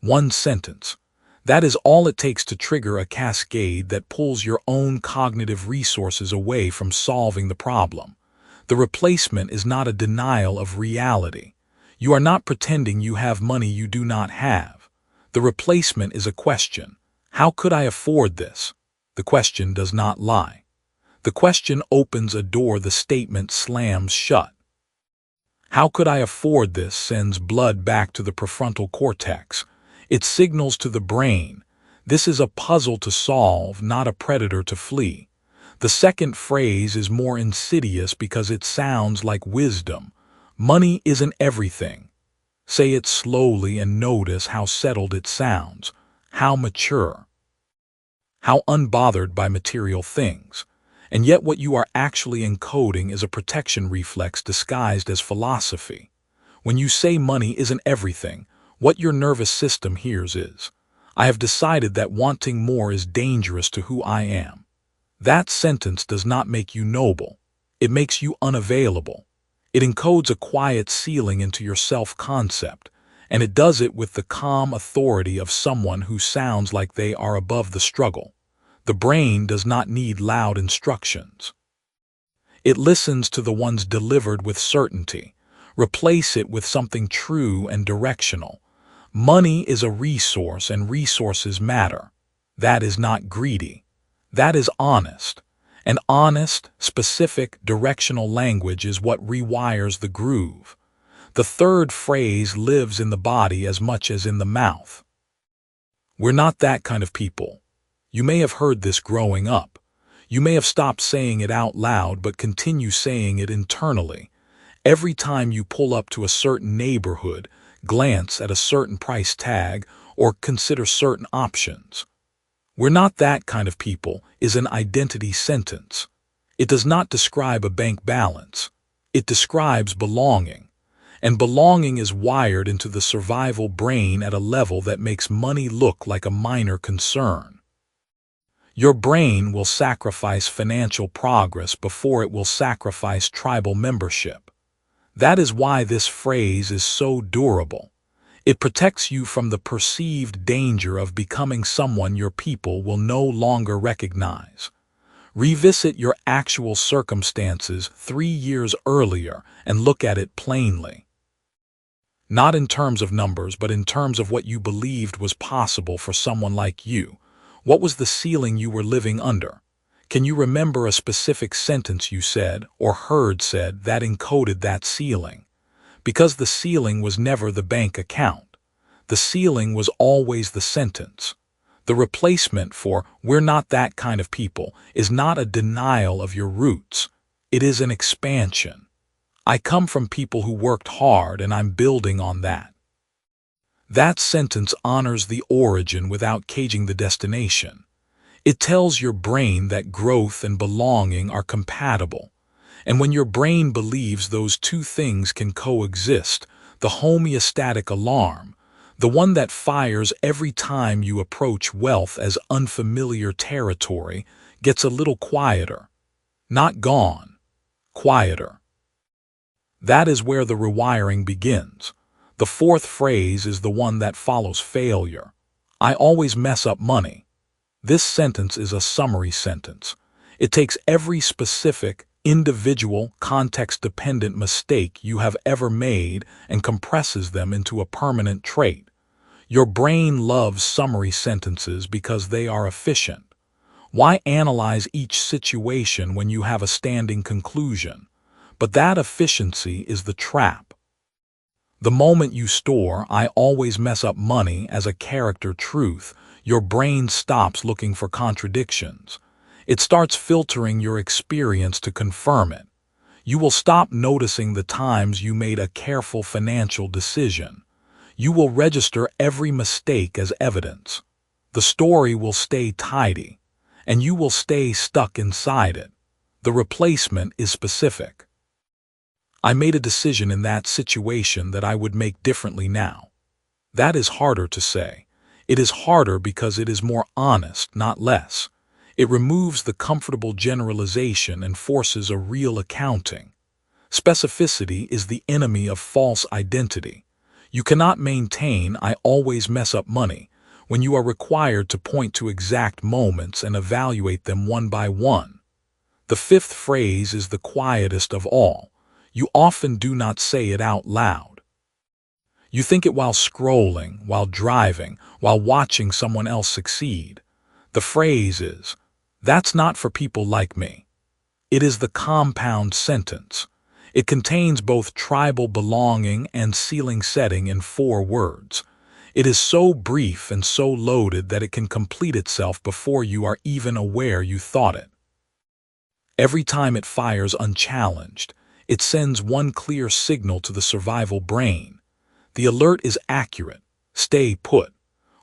One sentence. That is all it takes to trigger a cascade that pulls your own cognitive resources away from solving the problem. The replacement is not a denial of reality. You are not pretending you have money you do not have. The replacement is a question. How could I afford this? The question does not lie. The question opens a door the statement slams shut. How could I afford this sends blood back to the prefrontal cortex. It signals to the brain, this is a puzzle to solve, not a predator to flee. The second phrase is more insidious because it sounds like wisdom. Money isn't everything. Say it slowly and notice how settled it sounds, how mature, how unbothered by material things. And yet what you are actually encoding is a protection reflex disguised as philosophy. When you say money isn't everything, what your nervous system hears is, I have decided that wanting more is dangerous to who I am. That sentence does not make you noble. It makes you unavailable. It encodes a quiet ceiling into your self-concept, and it does it with the calm authority of someone who sounds like they are above the struggle. The brain does not need loud instructions. It listens to the ones delivered with certainty. Replace it with something true and directional. Money is a resource and resources matter. That is not greedy. That is honest. And honest, specific, directional language is what rewires the groove. The third phrase lives in the body as much as in the mouth. We're not that kind of people. You may have heard this growing up. You may have stopped saying it out loud but continue saying it internally. Every time you pull up to a certain neighborhood, glance at a certain price tag, or consider certain options. We're not that kind of people is an identity sentence. It does not describe a bank balance. It describes belonging. And belonging is wired into the survival brain at a level that makes money look like a minor concern. Your brain will sacrifice financial progress before it will sacrifice tribal membership. That is why this phrase is so durable. It protects you from the perceived danger of becoming someone your people will no longer recognize. Revisit your actual circumstances 3 years earlier and look at it plainly. Not in terms of numbers, but in terms of what you believed was possible for someone like you. What was the ceiling you were living under? Can you remember a specific sentence you said or heard said that encoded that ceiling? Because the ceiling was never the bank account. The ceiling was always the sentence. The replacement for "we're not that kind of people" is not a denial of your roots. It is an expansion. I come from people who worked hard and I'm building on that. That sentence honors the origin without caging the destination. It tells your brain that growth and belonging are compatible. And when your brain believes those two things can coexist, the homeostatic alarm, the one that fires every time you approach wealth as unfamiliar territory, gets a little quieter. Not gone, quieter. That is where the rewiring begins. The fourth phrase is the one that follows failure. I always mess up money. This sentence is a summary sentence. It takes every specific, individual, context-dependent mistake you have ever made and compresses them into a permanent trait. Your brain loves summary sentences because they are efficient. Why analyze each situation when you have a standing conclusion? But that efficiency is the trap. The moment you store "I always mess up money" as a character truth, your brain stops looking for contradictions. It starts filtering your experience to confirm it. You will stop noticing the times you made a careful financial decision. You will register every mistake as evidence. The story will stay tidy, and you will stay stuck inside it. The replacement is specific. I made a decision in that situation that I would make differently now. That is harder to say. It is harder because it is more honest, not less. It removes the comfortable generalization and forces a real accounting. Specificity is the enemy of false identity. You cannot maintain "I always mess up money" when you are required to point to exact moments and evaluate them one by one. The fifth phrase is the quietest of all. You often do not say it out loud. You think it while scrolling, while driving, while watching someone else succeed. The phrase is, "That's not for people like me." It is the compound sentence. It contains both tribal belonging and ceiling setting in 4 words. It is so brief and so loaded that it can complete itself before you are even aware you thought it. Every time it fires unchallenged, it sends one clear signal to the survival brain. The alert is accurate. Stay put.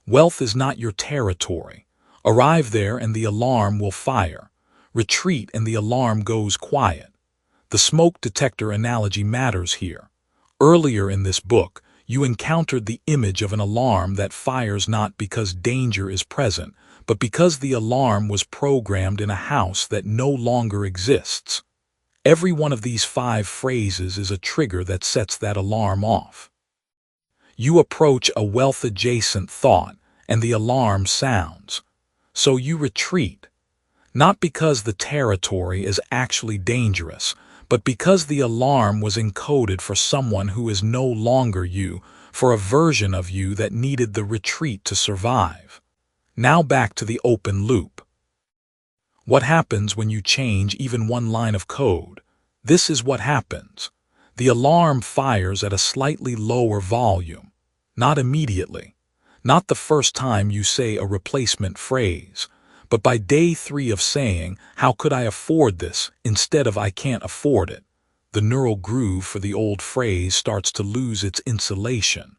Wealth is not your territory. Arrive there and the alarm will fire. Retreat and the alarm goes quiet. The smoke detector analogy matters here. Earlier in this book, you encountered the image of an alarm that fires not because danger is present, but because the alarm was programmed in a house that no longer exists. Every one of these 5 phrases is a trigger that sets that alarm off. You approach a wealth-adjacent thought, and the alarm sounds. So you retreat. Not because the territory is actually dangerous, but because the alarm was encoded for someone who is no longer you, for a version of you that needed the retreat to survive. Now back to the open loop. What happens when you change even one line of code? This is what happens. The alarm fires at a slightly lower volume. Not immediately. Not the first time you say a replacement phrase. But by day 3 of saying, "How could I afford this?" instead of "I can't afford it," the neural groove for the old phrase starts to lose its insulation.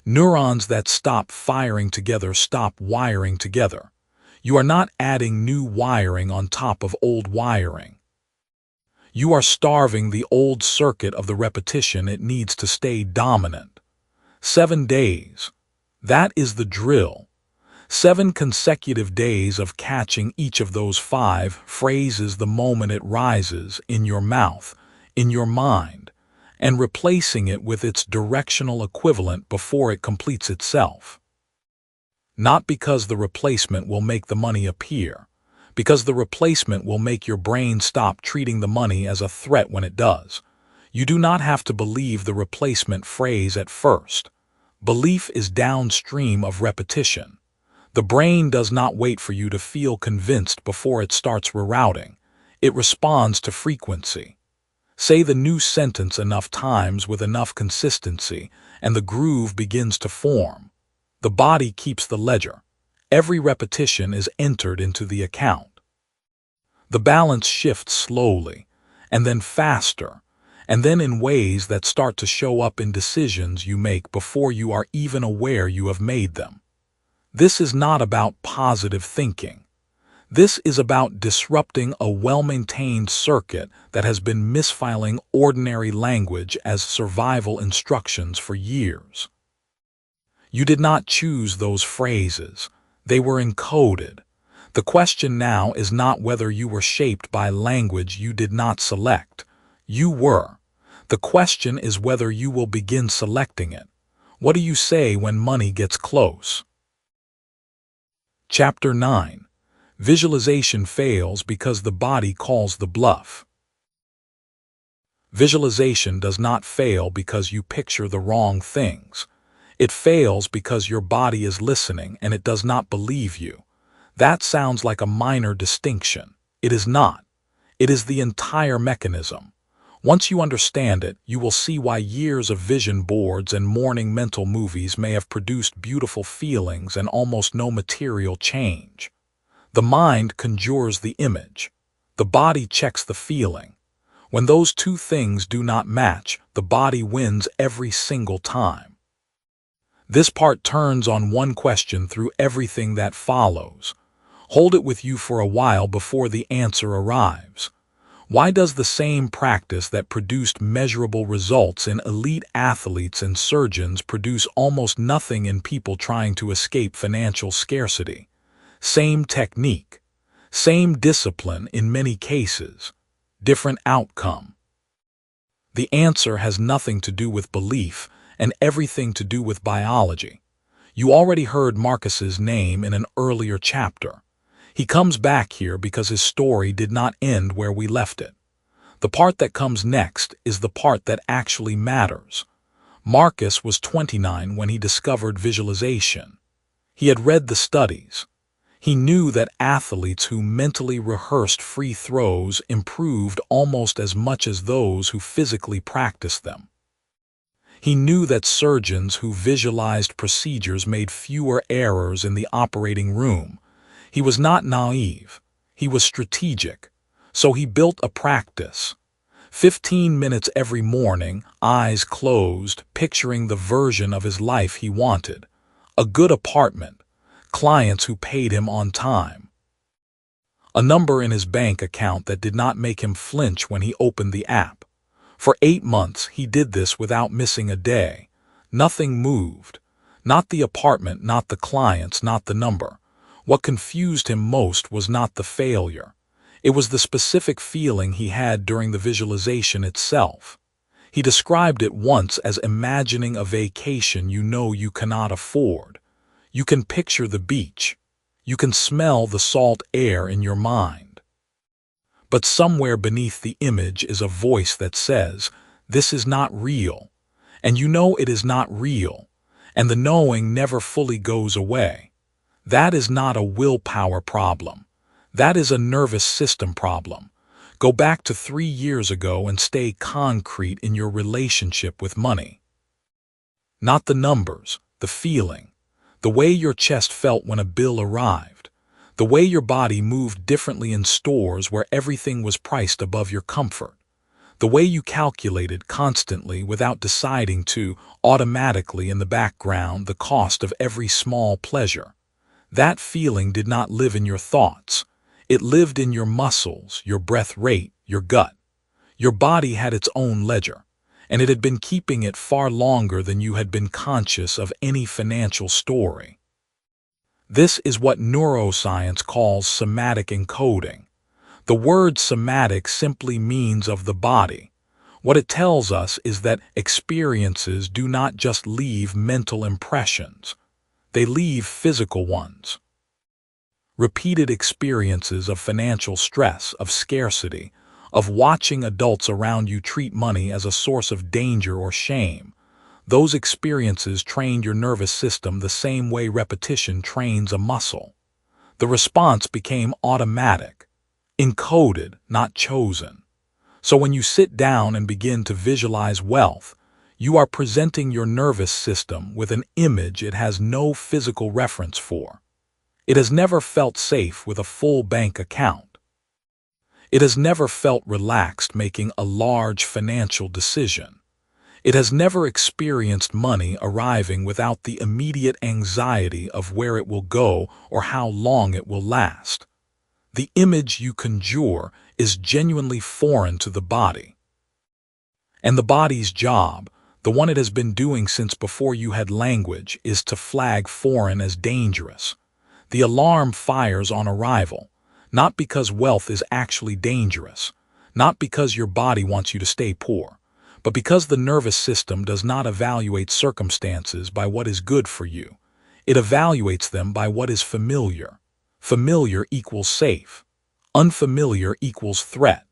Neurons that stop firing together stop wiring together. You are not adding new wiring on top of old wiring. You are starving the old circuit of the repetition it needs to stay dominant. 7 days. That is the drill. 7 consecutive days of catching each of those 5 phrases the moment it rises in your mouth, in your mind, and replacing it with its directional equivalent before it completes itself. Not because the replacement will make the money appear, because the replacement will make your brain stop treating the money as a threat when it does. You do not have to believe the replacement phrase at first. Belief is downstream of repetition. The brain does not wait for you to feel convinced before it starts rerouting. It responds to frequency. Say the new sentence enough times with enough consistency, and the groove begins to form. The body keeps the ledger. Every repetition is entered into the account. The balance shifts slowly, and then faster, and then in ways that start to show up in decisions you make before you are even aware you have made them. This is not about positive thinking. This is about disrupting a well-maintained circuit that has been misfiling ordinary language as survival instructions for years. You did not choose those phrases. They were encoded. The question now is not whether you were shaped by language you did not select. You were. The question is whether you will begin selecting it. What do you say when money gets close? Chapter 9. Visualization fails because the body calls the bluff. Visualization does not fail because you picture the wrong things. It fails because your body is listening and it does not believe you. That sounds like a minor distinction. It is not. It is the entire mechanism. Once you understand it, you will see why years of vision boards and morning mental movies may have produced beautiful feelings and almost no material change. The mind conjures the image. The body checks the feeling. When those 2 things do not match, the body wins every single time. This part turns on one question through everything that follows. Hold it with you for a while before the answer arrives. Why does the same practice that produced measurable results in elite athletes and surgeons produce almost nothing in people trying to escape financial scarcity? Same technique, same discipline in many cases, different outcome. The answer has nothing to do with belief and everything to do with biology. You already heard Marcus's name in an earlier chapter. He comes back here because his story did not end where we left it. The part that comes next is the part that actually matters. Marcus was 29 when he discovered visualization. He had read the studies. He knew that athletes who mentally rehearsed free throws improved almost as much as those who physically practiced them. He knew that surgeons who visualized procedures made fewer errors in the operating room. He was not naive. He was strategic. So he built a practice. 15 minutes every morning, eyes closed, picturing the version of his life he wanted. A good apartment, clients who paid him on time. A number in his bank account that did not make him flinch when he opened the app. For 8 months, he did this without missing a day. Nothing moved. Not the apartment, not the clients, not the number. What confused him most was not the failure. It was the specific feeling he had during the visualization itself. He described it once as imagining a vacation you know you cannot afford. You can picture the beach. You can smell the salt air in your mind. But somewhere beneath the image is a voice that says, "This is not real." And you know it is not real. And the knowing never fully goes away. That is not a willpower problem. That is a nervous system problem. Go back to 3 years ago and stay concrete in your relationship with money. Not the numbers, the feeling. The way your chest felt when a bill arrived. The way your body moved differently in stores where everything was priced above your comfort. The way you calculated constantly without deciding to, automatically in the background, the cost of every small pleasure. That feeling did not live in your thoughts. It lived in your muscles, your breath rate, your gut. Your body had its own ledger, and it had been keeping it far longer than you had been conscious of any financial story. This is what neuroscience calls somatic encoding. The word somatic simply means of the body. What it tells us is that experiences do not just leave mental impressions. They leave physical ones. Repeated experiences of financial stress, of scarcity, of watching adults around you treat money as a source of danger or shame. Those experiences trained your nervous system the same way repetition trains a muscle. The response became automatic, encoded, not chosen. So when you sit down and begin to visualize wealth, you are presenting your nervous system with an image it has no physical reference for. It has never felt safe with a full bank account. It has never felt relaxed making a large financial decision. It has never experienced money arriving without the immediate anxiety of where it will go or how long it will last. The image you conjure is genuinely foreign to the body. And the body's job, the one it has been doing since before you had language, is to flag foreign as dangerous. The alarm fires on arrival, not because wealth is actually dangerous, not because your body wants you to stay poor, but because the nervous system does not evaluate circumstances by what is good for you. It evaluates them by what is familiar. Familiar equals safe. Unfamiliar equals threat.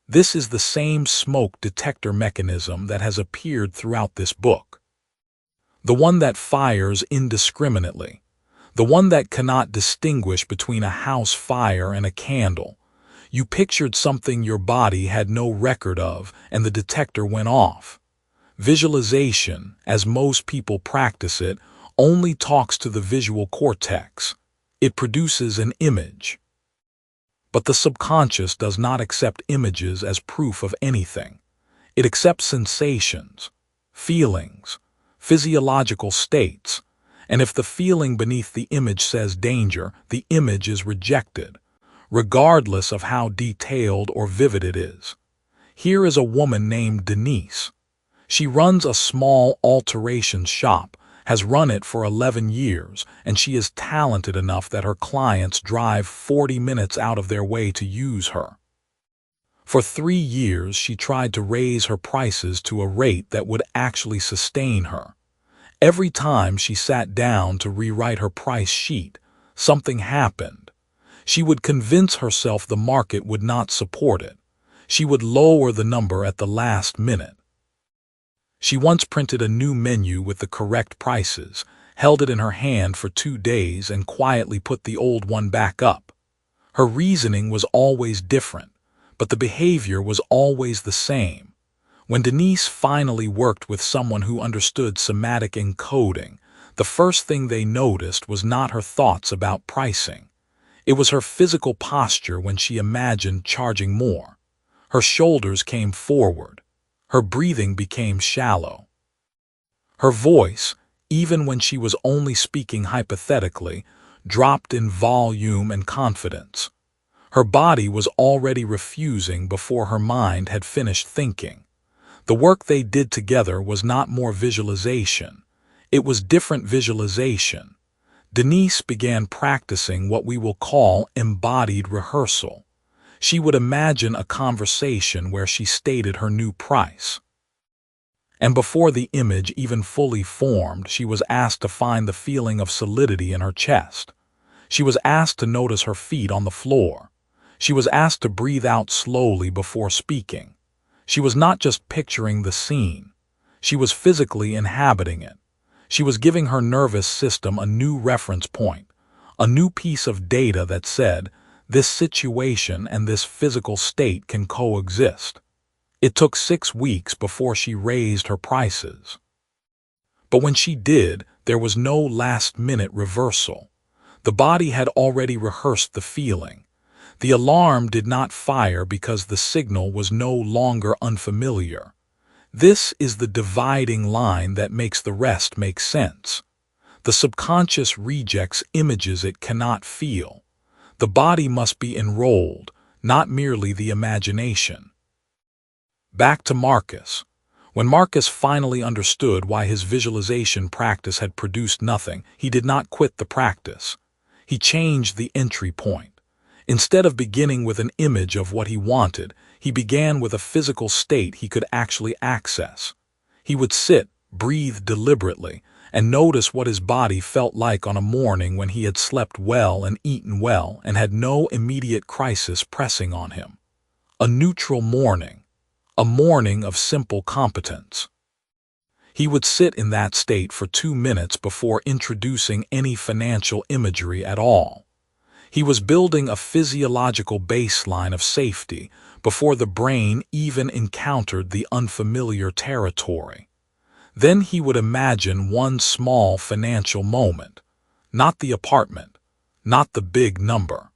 This is the same smoke detector mechanism that has appeared throughout this book. The one that fires indiscriminately. The one that cannot distinguish between a house fire and a candle. You pictured something your body had no record of, and the detector went off. Visualization, as most people practice it, only talks to the visual cortex. It produces an image. But the subconscious does not accept images as proof of anything. It accepts sensations, feelings, physiological states, and if the feeling beneath the image says danger, the image is rejected, regardless of how detailed or vivid it is. Here is a woman named Denise. She runs a small alterations shop, has run it for 11 years, and she is talented enough that her clients drive 40 minutes out of their way to use her. For 3 years, she tried to raise her prices to a rate that would actually sustain her. Every time she sat down to rewrite her price sheet, something happened. She would convince herself the market would not support it. She would lower the number at the last minute. She once printed a new menu with the correct prices, held it in her hand for 2 days, and quietly put the old one back up. Her reasoning was always different, but the behavior was always the same. When Denise finally worked with someone who understood somatic encoding, the first thing they noticed was not her thoughts about pricing. It was her physical posture when she imagined charging more. Her shoulders came forward. Her breathing became shallow. Her voice, even when she was only speaking hypothetically, dropped in volume and confidence. Her body was already refusing before her mind had finished thinking. The work they did together was not more visualization. It was different visualization. Denise began practicing what we will call embodied rehearsal. She would imagine a conversation where she stated her new price. And before the image even fully formed, she was asked to find the feeling of solidity in her chest. She was asked to notice her feet on the floor. She was asked to breathe out slowly before speaking. She was not just picturing the scene. She was physically inhabiting it. She was giving her nervous system a new reference point, a new piece of data that said, this situation and this physical state can coexist. It took 6 weeks before she raised her prices. But when she did, there was no last-minute reversal. The body had already rehearsed the feeling. The alarm did not fire because the signal was no longer unfamiliar. This is the dividing line that makes the rest make sense. The subconscious rejects images it cannot feel. The body must be enrolled, not merely the imagination. Back to Marcus. When Marcus finally understood why his visualization practice had produced nothing, he did not quit the practice. He changed the entry point. Instead of beginning with an image of what he wanted, he began with a physical state he could actually access. He would sit, breathe deliberately, and notice what his body felt like on a morning when he had slept well and eaten well and had no immediate crisis pressing on him. A neutral morning. A morning of simple competence. He would sit in that state for 2 minutes before introducing any financial imagery at all. He was building a physiological baseline of safety before the brain even encountered the unfamiliar territory. Then he would imagine one small financial moment, not the apartment, not the big number.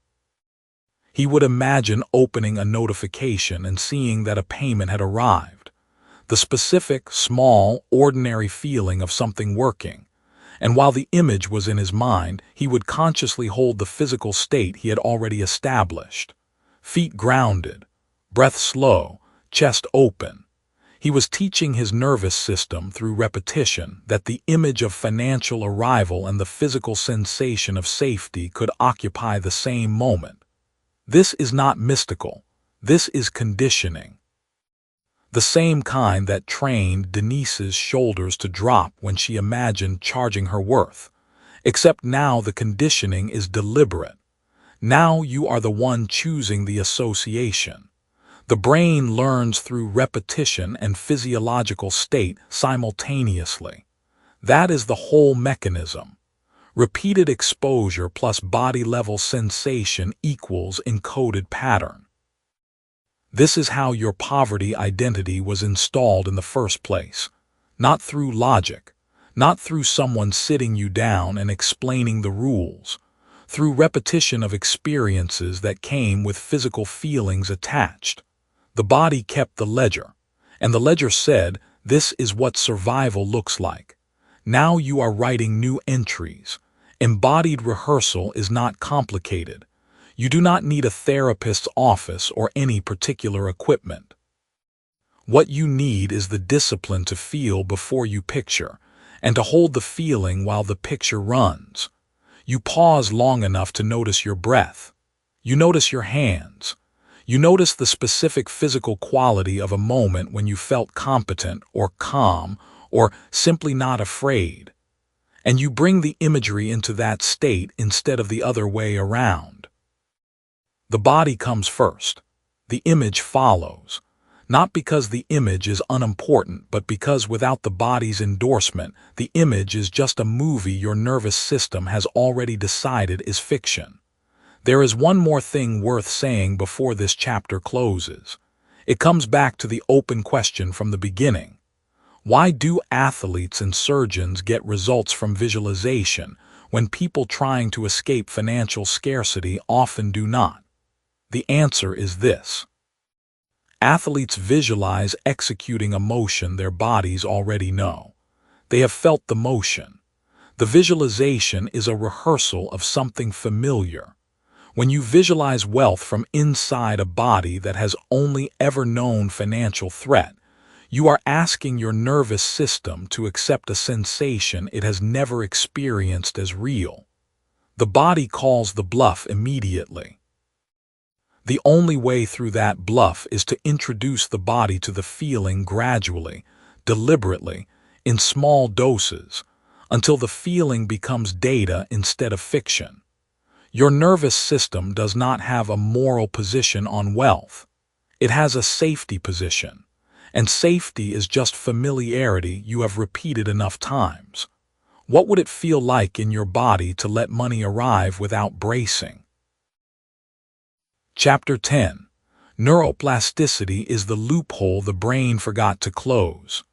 He would imagine opening a notification and seeing that a payment had arrived. The specific, small, ordinary feeling of something working. And while the image was in his mind, he would consciously hold the physical state he had already established. Feet grounded, breath slow, chest open. He was teaching his nervous system through repetition that the image of financial arrival and the physical sensation of safety could occupy the same moment. This is not mystical. This is conditioning. The same kind that trained Denise's shoulders to drop when she imagined charging her worth. Except now the conditioning is deliberate. Now you are the one choosing the association. The brain learns through repetition and physiological state simultaneously. That is the whole mechanism. Repeated exposure plus body-level sensation equals encoded pattern. This is how your poverty identity was installed in the first place. Not through logic, not through someone sitting you down and explaining the rules, through repetition of experiences that came with physical feelings attached. The body kept the ledger, and the ledger said, this is what survival looks like. Now you are writing new entries. Embodied rehearsal is not complicated. You do not need a therapist's office or any particular equipment. What you need is the discipline to feel before you picture, and to hold the feeling while the picture runs. You pause long enough to notice your breath. You notice your hands. You notice the specific physical quality of a moment when you felt competent or calm or simply not afraid. And you bring the imagery into that state instead of the other way around. The body comes first. The image follows. Not because the image is unimportant, but because without the body's endorsement, the image is just a movie your nervous system has already decided is fiction. There is one more thing worth saying before this chapter closes. It comes back to the open question from the beginning. Why do athletes and surgeons get results from visualization when people trying to escape financial scarcity often do not? The answer is this. Athletes visualize executing a motion their bodies already know. They have felt the motion. The visualization is a rehearsal of something familiar. When you visualize wealth from inside a body that has only ever known financial threat, you are asking your nervous system to accept a sensation it has never experienced as real. The body calls the bluff immediately. The only way through that bluff is to introduce the body to the feeling gradually, deliberately, in small doses, until the feeling becomes data instead of fiction. Your nervous system does not have a moral position on wealth. It has a safety position, and safety is just familiarity you have repeated enough times. What would it feel like in your body to let money arrive without bracing? Chapter 10. Neuroplasticity is the loophole the brain forgot to close.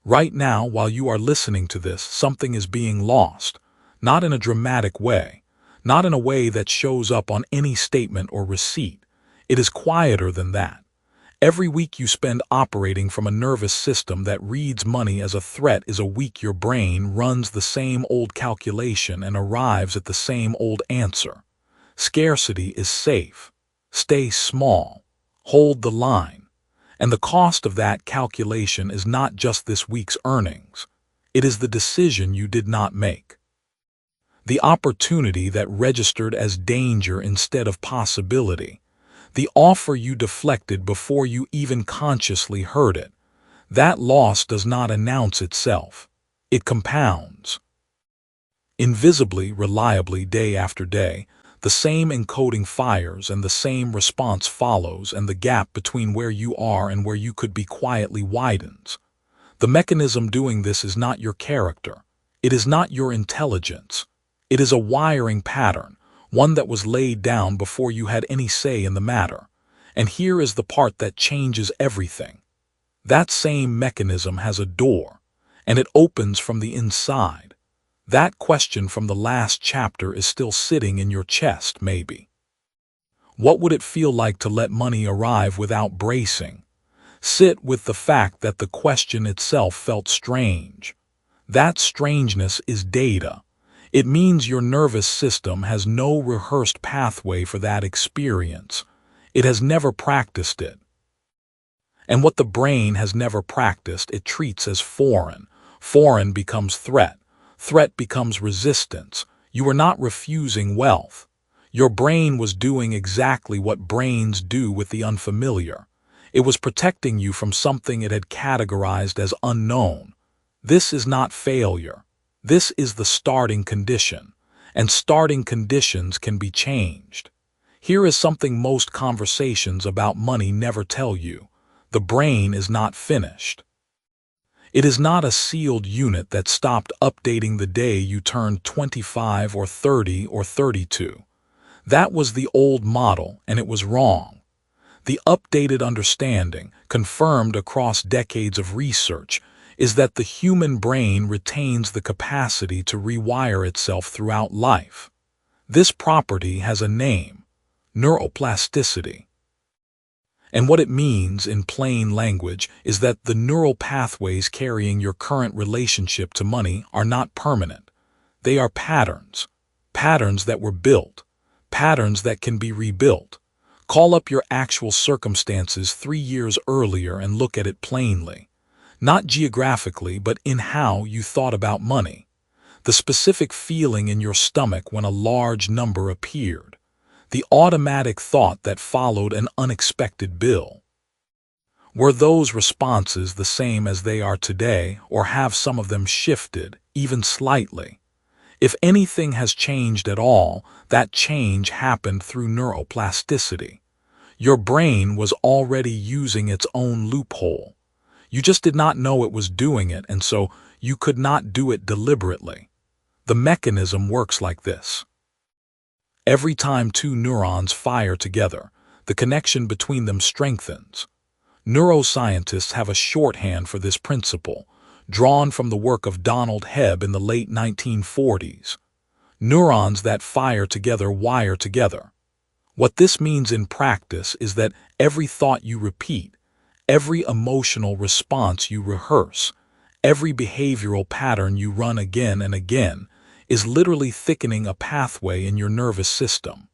Right now, while you are listening to this, something is being lost. Not in a dramatic way, not in a way that shows up on any statement or receipt. It is quieter than that. Every week you spend operating from a nervous system that reads money as a threat is a week your brain runs the same old calculation and arrives at the same old answer. Scarcity is safe. Stay small. Hold the line. And the cost of that calculation is not just this week's earnings. It is the decision you did not make. The opportunity that registered as danger instead of possibility. The offer you deflected before you even consciously heard it. That loss does not announce itself. It compounds. Invisibly, reliably, day after day, the same encoding fires and the same response follows, and the gap between where you are and where you could be quietly widens. The mechanism doing this is not your character. It is not your intelligence. It is a wiring pattern, one that was laid down before you had any say in the matter. And here is the part that changes everything. That same mechanism has a door, and it opens from the inside. That question from the last chapter is still sitting in your chest, maybe. What would it feel like to let money arrive without bracing? Sit with the fact that the question itself felt strange. That strangeness is data. It means your nervous system has no rehearsed pathway for that experience. It has never practiced it. And what the brain has never practiced, it treats as foreign. Foreign becomes threat. Threat becomes resistance. You are not refusing wealth. Your brain was doing exactly what brains do with the unfamiliar. It was protecting you from something it had categorized as unknown. This is not failure. This is the starting condition, and starting conditions can be changed. Here is something most conversations about money never tell you. The brain is not finished. It is not a sealed unit that stopped updating the day you turned 25 or 30 or 32. That was the old model, and it was wrong. The updated understanding, confirmed across decades of research, is that the human brain retains the capacity to rewire itself throughout life. This property has a name: neuroplasticity. And what it means in plain language is that the neural pathways carrying your current relationship to money are not permanent. They are patterns. Patterns that were built. Patterns that can be rebuilt. Call up your actual circumstances 3 years earlier and look at it plainly. Not geographically, but in how you thought about money. The specific feeling in your stomach when a large number appeared. The automatic thought that followed an unexpected bill. Were those responses the same as they are today, or have some of them shifted, even slightly? If anything has changed at all, that change happened through neuroplasticity. Your brain was already using its own loophole. You just did not know it was doing it, and so you could not do it deliberately. The mechanism works like this. Every time two neurons fire together, the connection between them strengthens. Neuroscientists have a shorthand for this principle, drawn from the work of Donald Hebb in the late 1940s. Neurons that fire together wire together. What this means in practice is that every thought you repeat, every emotional response you rehearse, every behavioral pattern you run again and again is literally thickening a pathway in your nervous system.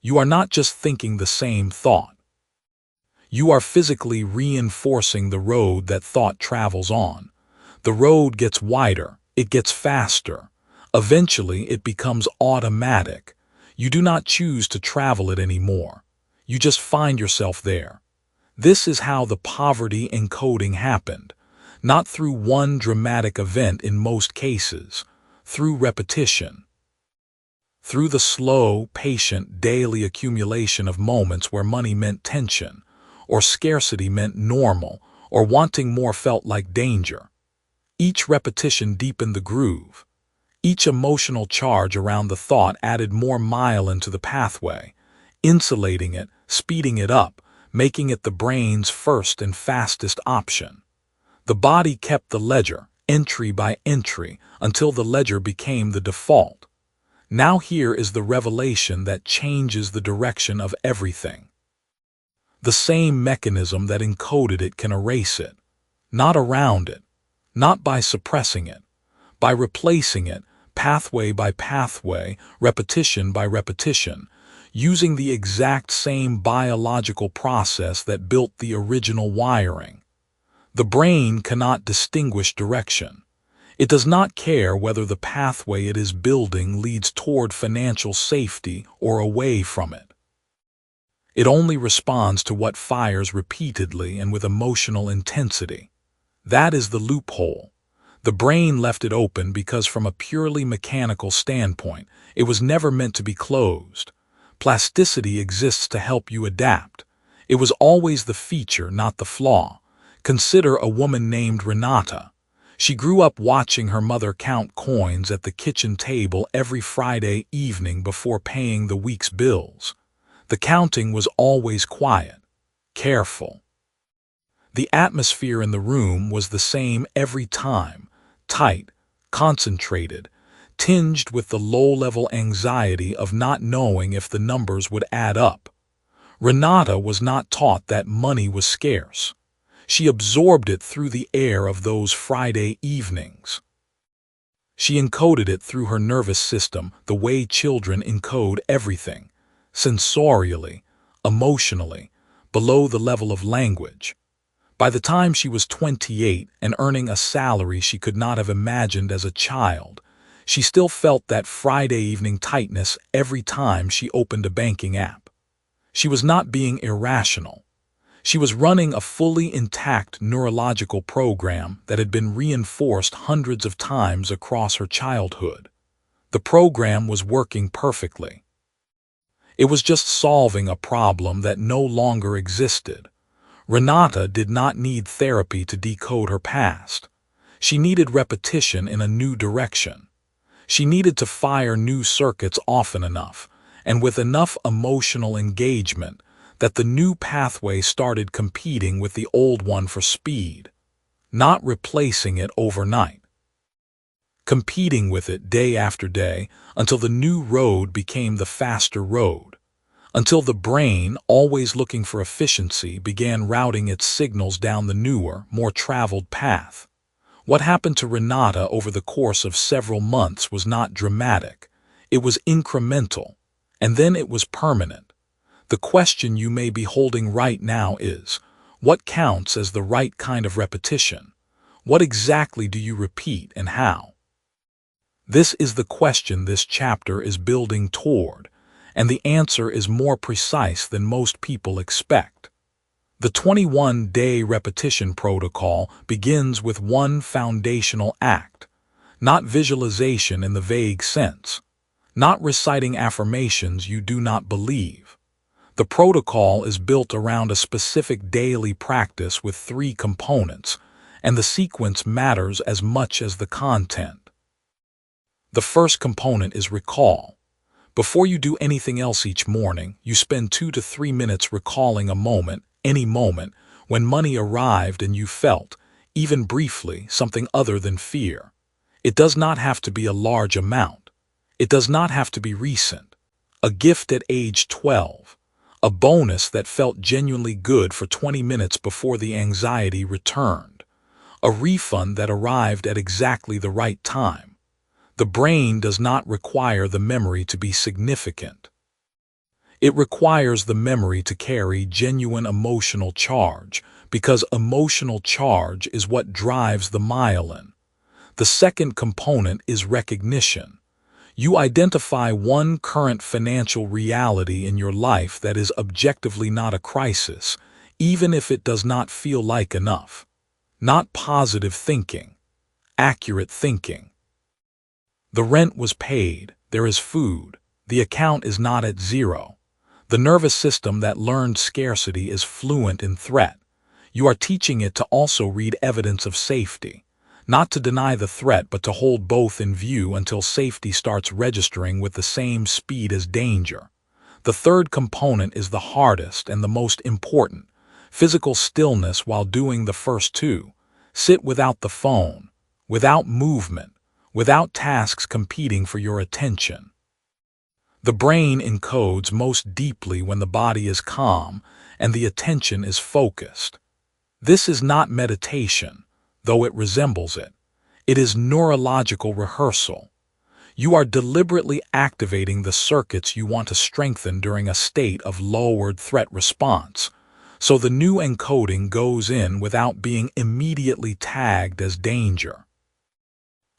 You are not just thinking the same thought. You are physically reinforcing the road that thought travels on. The road gets wider, it gets faster. Eventually, it becomes automatic. You do not choose to travel it anymore. You just find yourself there. This is how the poverty encoding happened, not through one dramatic event in most cases, through repetition. Through the slow, patient, daily accumulation of moments where money meant tension, or scarcity meant normal, or wanting more felt like danger. Each repetition deepened the groove. Each emotional charge around the thought added more myelin to the pathway, insulating it, speeding it up, making it the brain's first and fastest option. The body kept the ledger, entry by entry, until the ledger became the default. Now here is the revelation that changes the direction of everything. The same mechanism that encoded it can erase it, not around it, not by suppressing it, by replacing it, pathway by pathway, repetition by repetition, using the exact same biological process that built the original wiring. The brain cannot distinguish direction. It does not care whether the pathway it is building leads toward financial safety or away from it. It only responds to what fires repeatedly and with emotional intensity. That is the loophole. The brain left it open because from a purely mechanical standpoint, it was never meant to be closed. Plasticity exists to help you adapt. It was always the feature, not the flaw. Consider a woman named Renata. She grew up watching her mother count coins at the kitchen table every Friday evening before paying the week's bills. The counting was always quiet, careful. The atmosphere in the room was the same every time, tight, concentrated, tinged with the low-level anxiety of not knowing if the numbers would add up. Renata was not taught that money was scarce. She absorbed it through the air of those Friday evenings. She encoded it through her nervous system the way children encode everything, sensorially, emotionally, below the level of language. By the time she was 28 and earning a salary she could not have imagined as a child, she still felt that Friday evening tightness every time she opened a banking app. She was not being irrational. She was running a fully intact neurological program that had been reinforced hundreds of times across her childhood. The program was working perfectly. It was just solving a problem that no longer existed. Renata did not need therapy to decode her past. She needed repetition in a new direction. She needed to fire new circuits often enough, and with enough emotional engagement, that the new pathway started competing with the old one for speed, not replacing it overnight. Competing with it day after day until the new road became the faster road, until the brain, always looking for efficiency, began routing its signals down the newer, more traveled path. What happened to Renata over the course of several months was not dramatic. It was incremental, and then it was permanent. The question you may be holding right now is, what counts as the right kind of repetition? What exactly do you repeat and how? This is the question this chapter is building toward, and the answer is more precise than most people expect. The 21-day repetition protocol begins with one foundational act, not visualization in the vague sense, not reciting affirmations you do not believe. The protocol is built around a specific daily practice with 3 components, and the sequence matters as much as the content. The first component is recall. Before you do anything else each morning, you spend 2 to 3 minutes recalling a moment, any moment, when money arrived and you felt, even briefly, something other than fear. It does not have to be a large amount. It does not have to be recent. A gift at age 12. A bonus that felt genuinely good for 20 minutes before the anxiety returned. A refund that arrived at exactly the right time. The brain does not require the memory to be significant. It requires the memory to carry genuine emotional charge, because emotional charge is what drives the myelin. The second component is recognition. You identify one current financial reality in your life that is objectively not a crisis, even if it does not feel like enough. Not positive thinking, accurate thinking. The rent was paid, there is food, the account is not at zero. The nervous system that learned scarcity is fluent in threat. You are teaching it to also read evidence of safety. Not to deny the threat, but to hold both in view until safety starts registering with the same speed as danger. The third component is the hardest and the most important: physical stillness while doing the first 2. Sit without the phone, without movement, without tasks competing for your attention. The brain encodes most deeply when the body is calm and the attention is focused. This is not meditation, though it resembles it. It is neurological rehearsal. You are deliberately activating the circuits you want to strengthen during a state of lowered threat response, so the new encoding goes in without being immediately tagged as danger.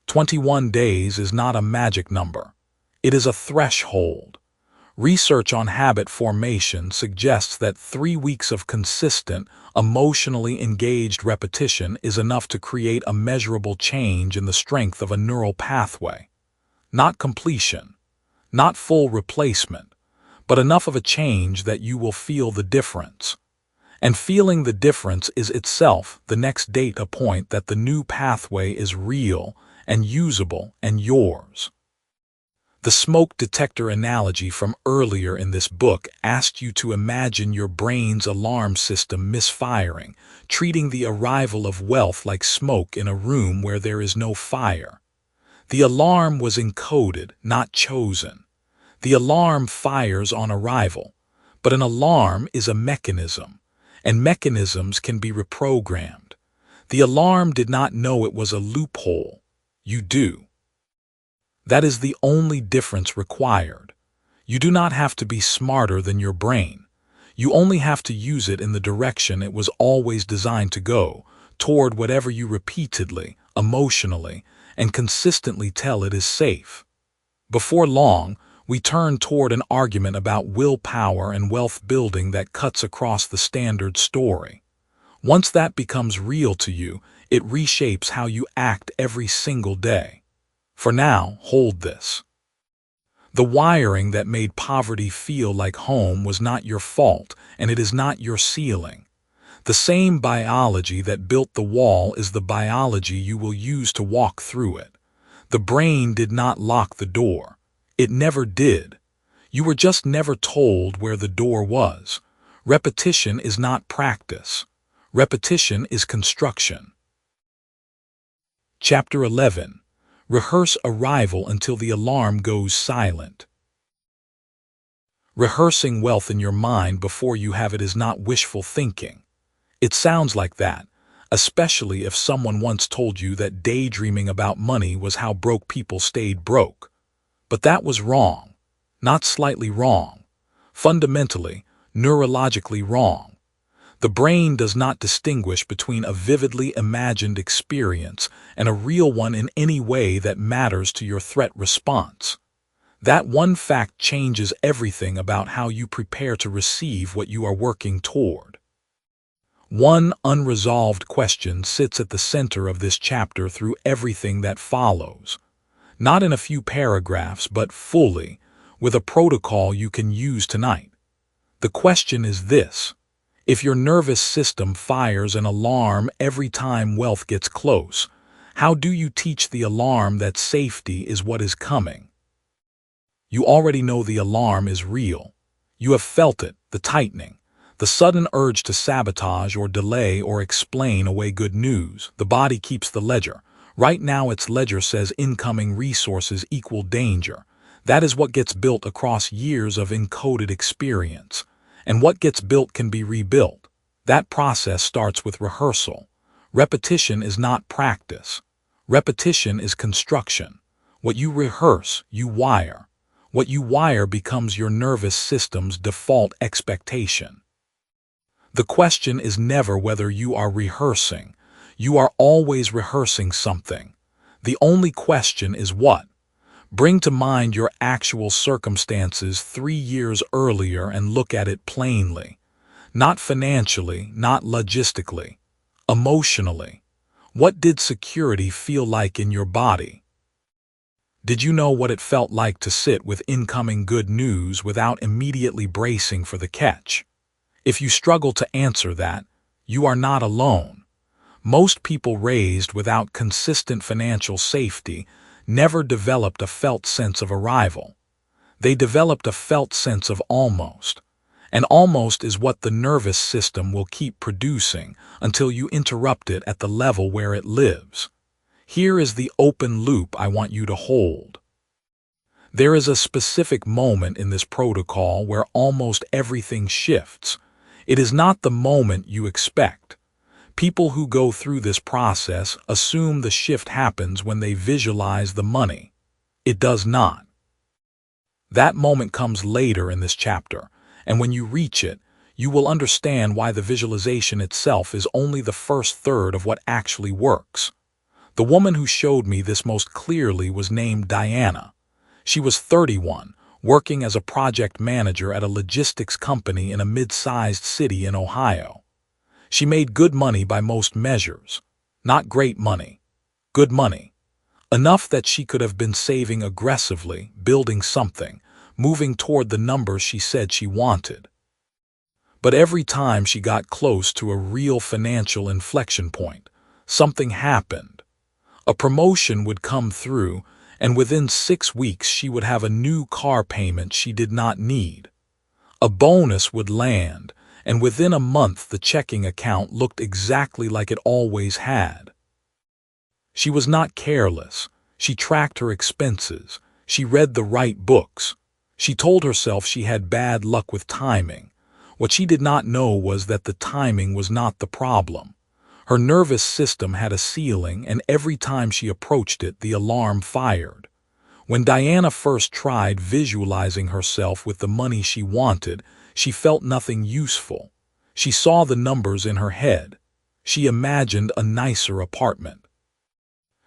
21 days is not a magic number. It is a threshold. Research on habit formation suggests that 3 weeks of consistent, emotionally engaged repetition is enough to create a measurable change in the strength of a neural pathway. Not completion, not full replacement, but enough of a change that you will feel the difference. And feeling the difference is itself the next data point that the new pathway is real and usable and yours. The smoke detector analogy from earlier in this book asked you to imagine your brain's alarm system misfiring, treating the arrival of wealth like smoke in a room where there is no fire. The alarm was encoded, not chosen. The alarm fires on arrival, but an alarm is a mechanism, and mechanisms can be reprogrammed. The alarm did not know it was a loophole. You do. That is the only difference required. You do not have to be smarter than your brain. You only have to use it in the direction it was always designed to go, toward whatever you repeatedly, emotionally, and consistently tell it is safe. Before long, we turn toward an argument about willpower and wealth building that cuts across the standard story. Once that becomes real to you, it reshapes how you act every single day. For now, hold this. The wiring that made poverty feel like home was not your fault, and it is not your ceiling. The same biology that built the wall is the biology you will use to walk through it. The brain did not lock the door. It never did. You were just never told where the door was. Repetition is not practice. Repetition is construction. Chapter 11. Rehearse arrival until the alarm goes silent. Rehearsing wealth in your mind before you have it is not wishful thinking. It sounds like that, especially if someone once told you that daydreaming about money was how broke people stayed broke. But that was wrong, not slightly wrong, fundamentally, neurologically wrong. The brain does not distinguish between a vividly imagined experience and a real one in any way that matters to your threat response. That one fact changes everything about how you prepare to receive what you are working toward. One unresolved question sits at the center of this chapter through everything that follows. Not in a few paragraphs, but fully, with a protocol you can use tonight. The question is this: if your nervous system fires an alarm every time wealth gets close, how do you teach the alarm that safety is what is coming? You already know the alarm is real. You have felt it, the tightening, the sudden urge to sabotage or delay or explain away good news. The body keeps the ledger. Right now its ledger says incoming resources equal danger. That is what gets built across years of encoded experience. And what gets built can be rebuilt. That process starts with rehearsal. Repetition is not practice. Repetition is construction. What you rehearse, you wire. What you wire becomes your nervous system's default expectation. The question is never whether you are rehearsing. You are always rehearsing something. The only question is what. Bring to mind your actual circumstances 3 years earlier and look at it plainly. Not financially, not logistically. Emotionally. What did security feel like in your body? Did you know what it felt like to sit with incoming good news without immediately bracing for the catch? If you struggle to answer that, you are not alone. Most people raised without consistent financial safety never developed a felt sense of arrival. They developed a felt sense of almost. And almost is what the nervous system will keep producing until you interrupt it at the level where it lives. Here is the open loop I want you to hold. There is a specific moment in this protocol where almost everything shifts. It is not the moment you expect. People who go through this process assume the shift happens when they visualize the money. It does not. That moment comes later in this chapter, and when you reach it, you will understand why the visualization itself is only the first third of what actually works. The woman who showed me this most clearly was named Diana. She was 31, working as a project manager at a logistics company in a mid-sized city in Ohio. She made good money by most measures. Not great money. Good money. Enough that she could have been saving aggressively, building something, moving toward the numbers she said she wanted. But every time she got close to a real financial inflection point, something happened. A promotion would come through, and within 6 weeks she would have a new car payment she did not need. A bonus would land, and within a month the checking account looked exactly like it always had. She was not careless. She tracked her expenses. She read the right books. She told herself she had bad luck with timing. What she did not know was that the timing was not the problem. Her nervous system had a ceiling, and every time she approached it, the alarm fired. When Diana first tried visualizing herself with the money she wanted, she felt nothing useful. She saw the numbers in her head. She imagined a nicer apartment.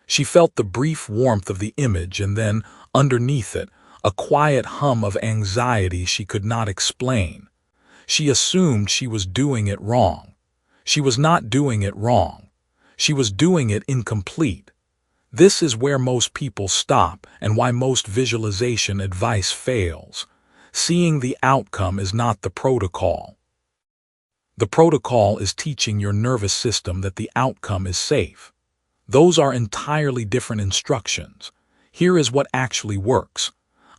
She felt the brief warmth of the image, and then, underneath it, a quiet hum of anxiety she could not explain. She assumed she was doing it wrong. She was not doing it wrong. She was doing it incomplete. This is where most people stop and why most visualization advice fails. Seeing the outcome is not the protocol. The protocol is teaching your nervous system that the outcome is safe. Those are entirely different instructions. Here is what actually works.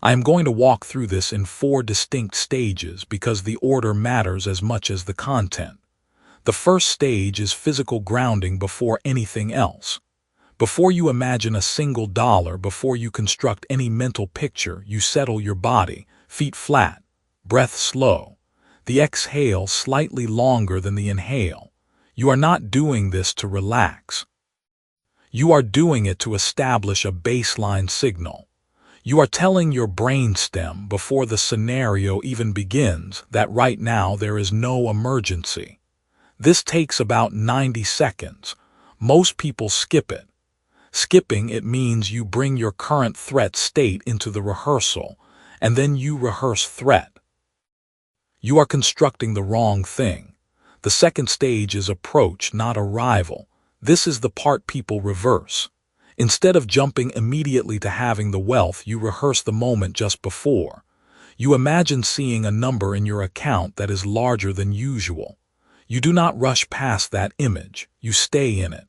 I am going to walk through this in 4 distinct stages because the order matters as much as the content. The first stage is physical grounding before anything else. Before you imagine a single dollar, before you construct any mental picture, you settle your body, feet flat, breath slow. The exhale slightly longer than the inhale. You are not doing this to relax. You are doing it to establish a baseline signal. You are telling your brainstem before the scenario even begins that right now there is no emergency. This takes about 90 seconds. Most people skip it. Skipping it means you bring your current threat state into the rehearsal, and then you rehearse threat. You are constructing the wrong thing. The second stage is approach, not arrival. This is the part people reverse. Instead of jumping immediately to having the wealth, you rehearse the moment just before. You imagine seeing a number in your account that is larger than usual. You do not rush past that image, you stay in it.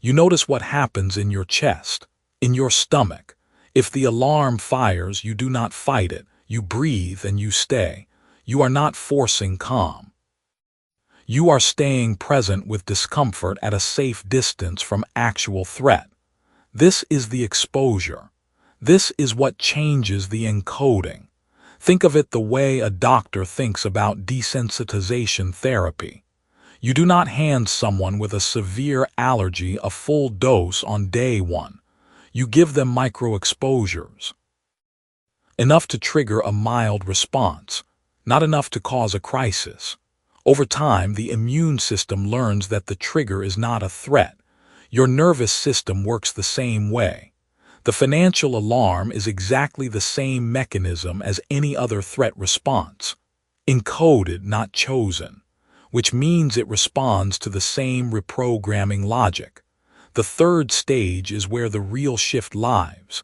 You notice what happens in your chest, in your stomach. If the alarm fires, you do not fight it, you breathe and you stay. You are not forcing calm. You are staying present with discomfort at a safe distance from actual threat. This is the exposure. This is what changes the encoding. Think of it the way a doctor thinks about desensitization therapy. You do not hand someone with a severe allergy a full dose on day one. You give them micro-exposures. Enough to trigger a mild response, not enough to cause a crisis. Over time, the immune system learns that the trigger is not a threat. Your nervous system works the same way. The financial alarm is exactly the same mechanism as any other threat response. Encoded, not chosen, which means it responds to the same reprogramming logic. The third stage is where the real shift lies.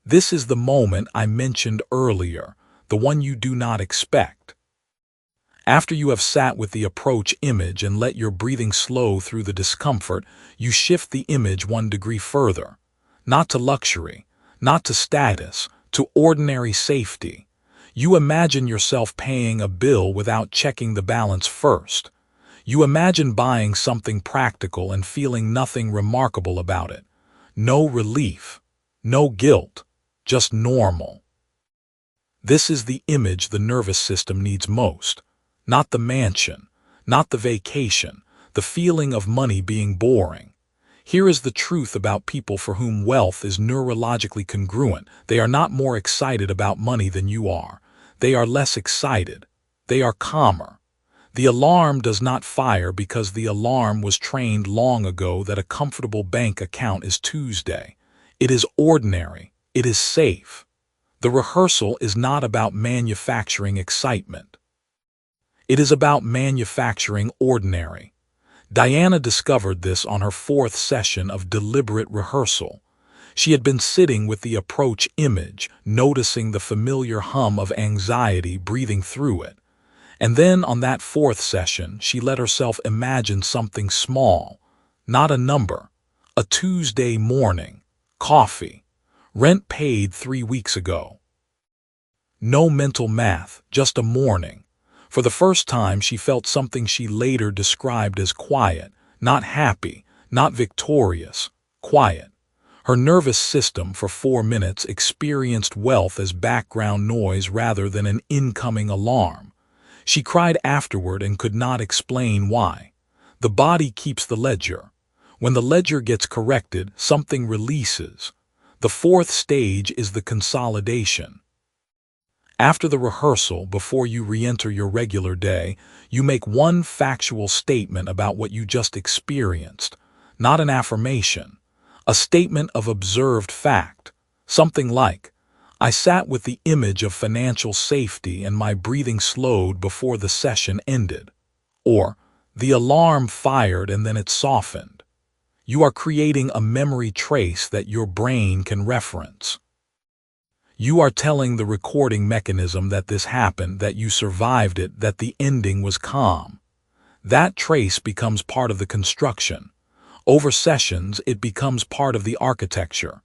This is the moment I mentioned earlier, the one you do not expect. After you have sat with the approach image and let your breathing slow through the discomfort, you shift the image 1 degree further. Not to luxury, not to status, to ordinary safety. You imagine yourself paying a bill without checking the balance first. You imagine buying something practical and feeling nothing remarkable about it. No relief, no guilt, just normal. This is the image the nervous system needs most. Not the mansion, not the vacation, the feeling of money being boring. Here is the truth about people for whom wealth is neurologically congruent. They are not more excited about money than you are. They are less excited. They are calmer. The alarm does not fire because the alarm was trained long ago that a comfortable bank account is Tuesday. It is ordinary. It is safe. The rehearsal is not about manufacturing excitement. It is about manufacturing ordinary. Diana discovered this on her 4th session of deliberate rehearsal. She had been sitting with the approach image, noticing the familiar hum of anxiety breathing through it. And then on that 4th session, she let herself imagine something small, not a number, a Tuesday morning, coffee, rent paid 3 weeks ago. No mental math, just a morning. For the first time, she felt something she later described as quiet, not happy, not victorious, quiet. Her nervous system for 4 minutes experienced wealth as background noise rather than an incoming alarm. She cried afterward and could not explain why. The body keeps the ledger. When the ledger gets corrected, something releases. The 4th stage is the consolidation. After the rehearsal, before you re-enter your regular day, you make one factual statement about what you just experienced, not an affirmation, a statement of observed fact, something like, I sat with the image of financial safety and my breathing slowed before the session ended. Or, the alarm fired and then it softened. You are creating a memory trace that your brain can reference. You are telling the recording mechanism that this happened, that you survived it, that the ending was calm. That trace becomes part of the construction. Over sessions, it becomes part of the architecture.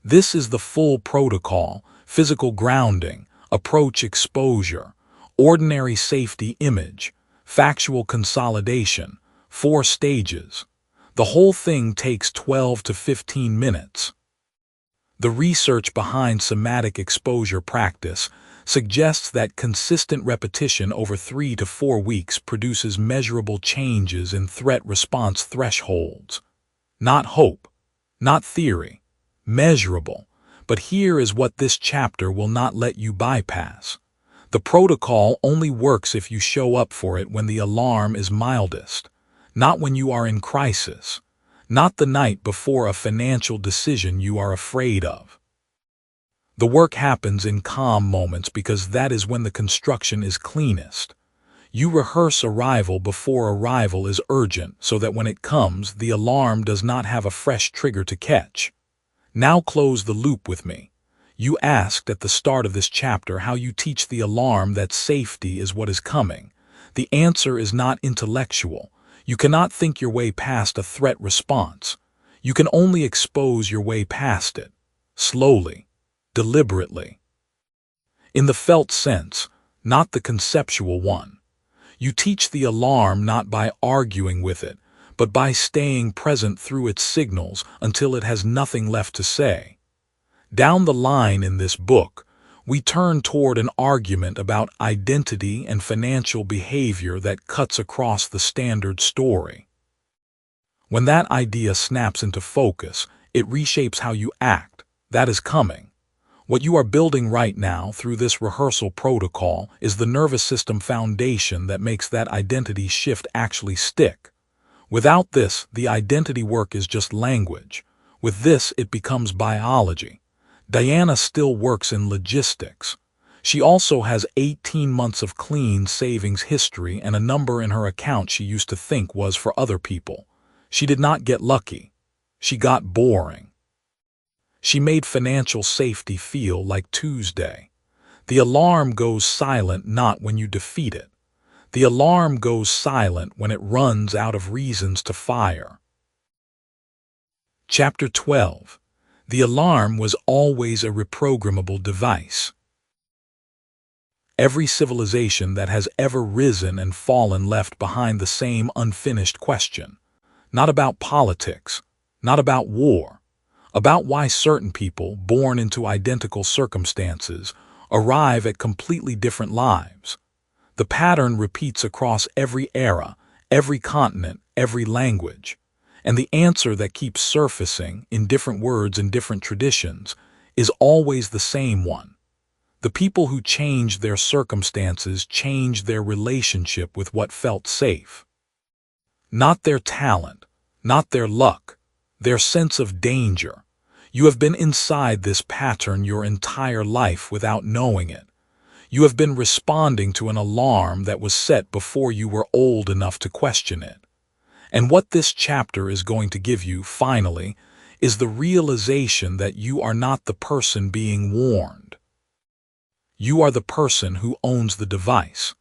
This is the full protocol: physical grounding, approach exposure, ordinary safety image, factual consolidation, 4 stages. The whole thing takes 12 to 15 minutes. The research behind somatic exposure practice suggests that consistent repetition over 3 to 4 weeks produces measurable changes in threat response thresholds. Not hope, not theory, measurable. But here is what this chapter will not let you bypass. The protocol only works if you show up for it when the alarm is mildest, not when you are in crisis, not the night before a financial decision you are afraid of. The work happens in calm moments because that is when the construction is cleanest. You rehearse arrival before arrival is urgent so that when it comes, the alarm does not have a fresh trigger to catch. Now close the loop with me. You asked at the start of this chapter how you teach the alarm that safety is what is coming. The answer is not intellectual. You cannot think your way past a threat response. You can only expose your way past it, slowly, deliberately. In the felt sense, not the conceptual one. You teach the alarm not by arguing with it, but by staying present through its signals until it has nothing left to say. Down the line in this book, we turn toward an argument about identity and financial behavior that cuts across the standard story. When that idea snaps into focus, it reshapes how you act. That is coming. What you are building right now through this rehearsal protocol is the nervous system foundation that makes that identity shift actually stick. Without this, the identity work is just language. With this, it becomes biology. Diana still works in logistics. She also has 18 months of clean savings history and a number in her account she used to think was for other people. She did not get lucky. She got boring. She made financial safety feel like Tuesday. The alarm goes silent not when you defeat it. The alarm goes silent when it runs out of reasons to fire. Chapter 12. The alarm was always a reprogrammable device. Every civilization that has ever risen and fallen left behind the same unfinished question. Not about politics, not about war, about why certain people, born into identical circumstances, arrive at completely different lives. The pattern repeats across every era, every continent, every language. And the answer that keeps surfacing, in different words and different traditions, is always the same one. The people who changed their circumstances changed their relationship with what felt safe. Not their talent, not their luck, their sense of danger. You have been inside this pattern your entire life without knowing it. You have been responding to an alarm that was set before you were old enough to question it. And what this chapter is going to give you, finally, is the realization that you are not the person being warned. You are the person who owns the device.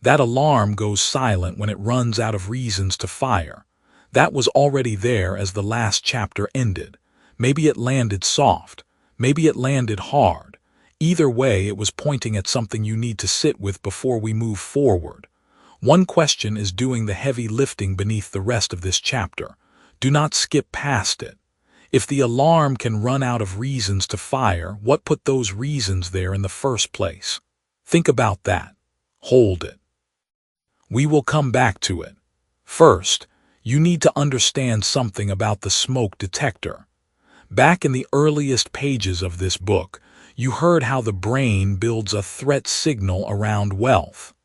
That alarm goes silent when it runs out of reasons to fire. That was already there as the last chapter ended. Maybe it landed soft. Maybe it landed hard. Either way, it was pointing at something you need to sit with before we move forward. One question is doing the heavy lifting beneath the rest of this chapter. Do not skip past it. If the alarm can run out of reasons to fire, what put those reasons there in the first place? Think about that. Hold it. We will come back to it. First, you need to understand something about the smoke detector. Back in the earliest pages of this book, you heard how the brain builds a threat signal around wealth.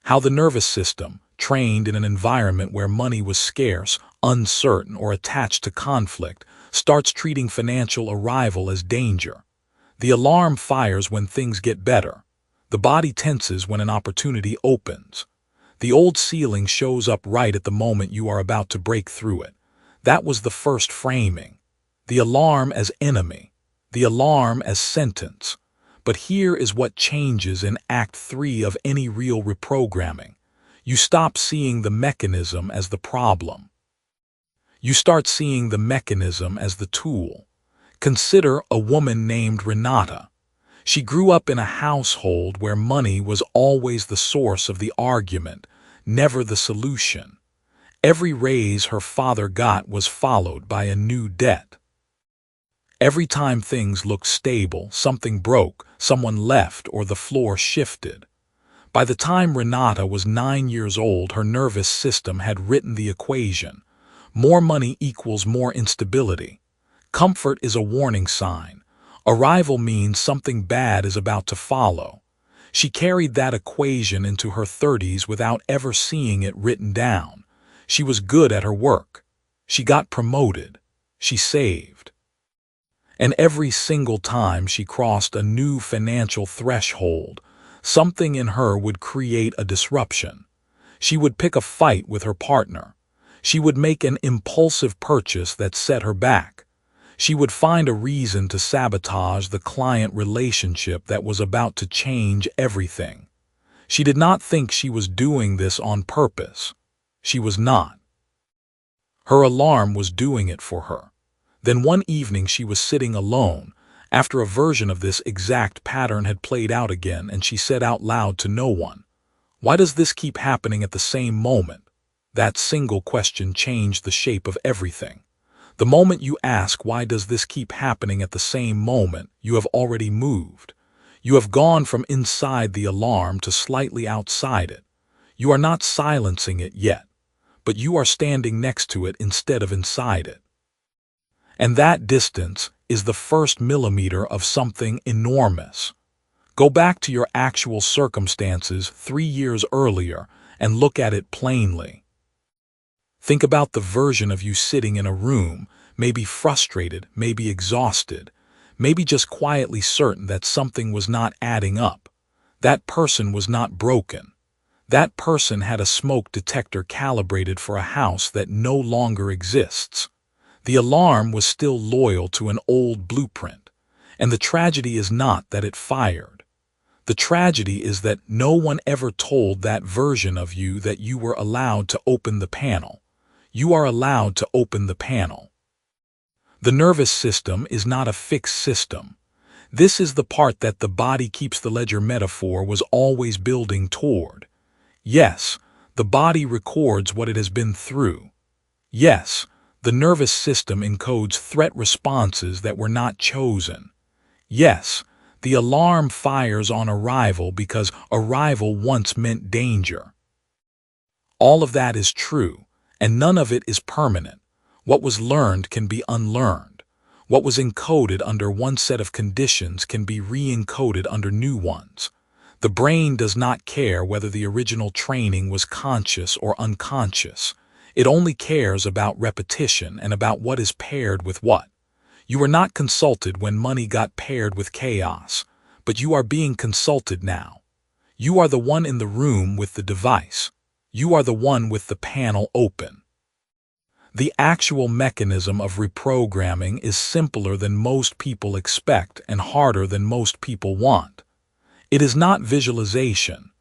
How the nervous system, trained in an environment where money was scarce, uncertain, or attached to conflict, starts treating financial arrival as danger. The alarm fires when things get better. The body tenses when an opportunity opens. The old ceiling shows up right at the moment you are about to break through it. That was the first framing. The alarm as enemy. The alarm as sentence. But here is what changes in Act 3 of any real reprogramming. You stop seeing the mechanism as the problem. You start seeing the mechanism as the tool. Consider a woman named Renata. She grew up in a household where money was always the source of the argument, never the solution. Every raise her father got was followed by a new debt. Every time things looked stable, something broke, someone left, or the floor shifted. By the time Renata was 9 years old, her nervous system had written the equation. More money equals more instability. Comfort is a warning sign. Arrival means something bad is about to follow. She carried that equation into her 30s without ever seeing it written down. She was good at her work. She got promoted. She saved. And every single time she crossed a new financial threshold, something in her would create a disruption. She would pick a fight with her partner. She would make an impulsive purchase that set her back. She would find a reason to sabotage the client relationship that was about to change everything. She did not think she was doing this on purpose. She was not. Her alarm was doing it for her. Then one evening she was sitting alone, after a version of this exact pattern had played out again, and she said out loud to no one, "Why does this keep happening at the same moment?" That single question changed the shape of everything. The moment you ask, "Why does this keep happening at the same moment?" you have already moved. You have gone from inside the alarm to slightly outside it. You are not silencing it yet, but you are standing next to it instead of inside it. And that distance is the first millimeter of something enormous. Go back to your actual circumstances 3 years earlier and look at it plainly. Think about the version of you sitting in a room, maybe frustrated, maybe exhausted, maybe just quietly certain that something was not adding up. That person was not broken. That person had a smoke detector calibrated for a house that no longer exists. The alarm was still loyal to an old blueprint, and the tragedy is not that it fired. The tragedy is that no one ever told that version of you that you were allowed to open the panel. You are allowed to open the panel. The nervous system is not a fixed system. This is the part that the body keeps the ledger metaphor was always building toward. Yes, the body records what it has been through. Yes, the nervous system encodes threat responses that were not chosen. Yes, the alarm fires on arrival because arrival once meant danger. All of that is true, and none of it is permanent. What was learned can be unlearned. What was encoded under one set of conditions can be re-encoded under new ones. The brain does not care whether the original training was conscious or unconscious. It only cares about repetition and about what is paired with what. You were not consulted when money got paired with chaos, but you are being consulted now. You are the one in the room with the device. You are the one with the panel open. The actual mechanism of reprogramming is simpler than most people expect and harder than most people want. It is not visualization.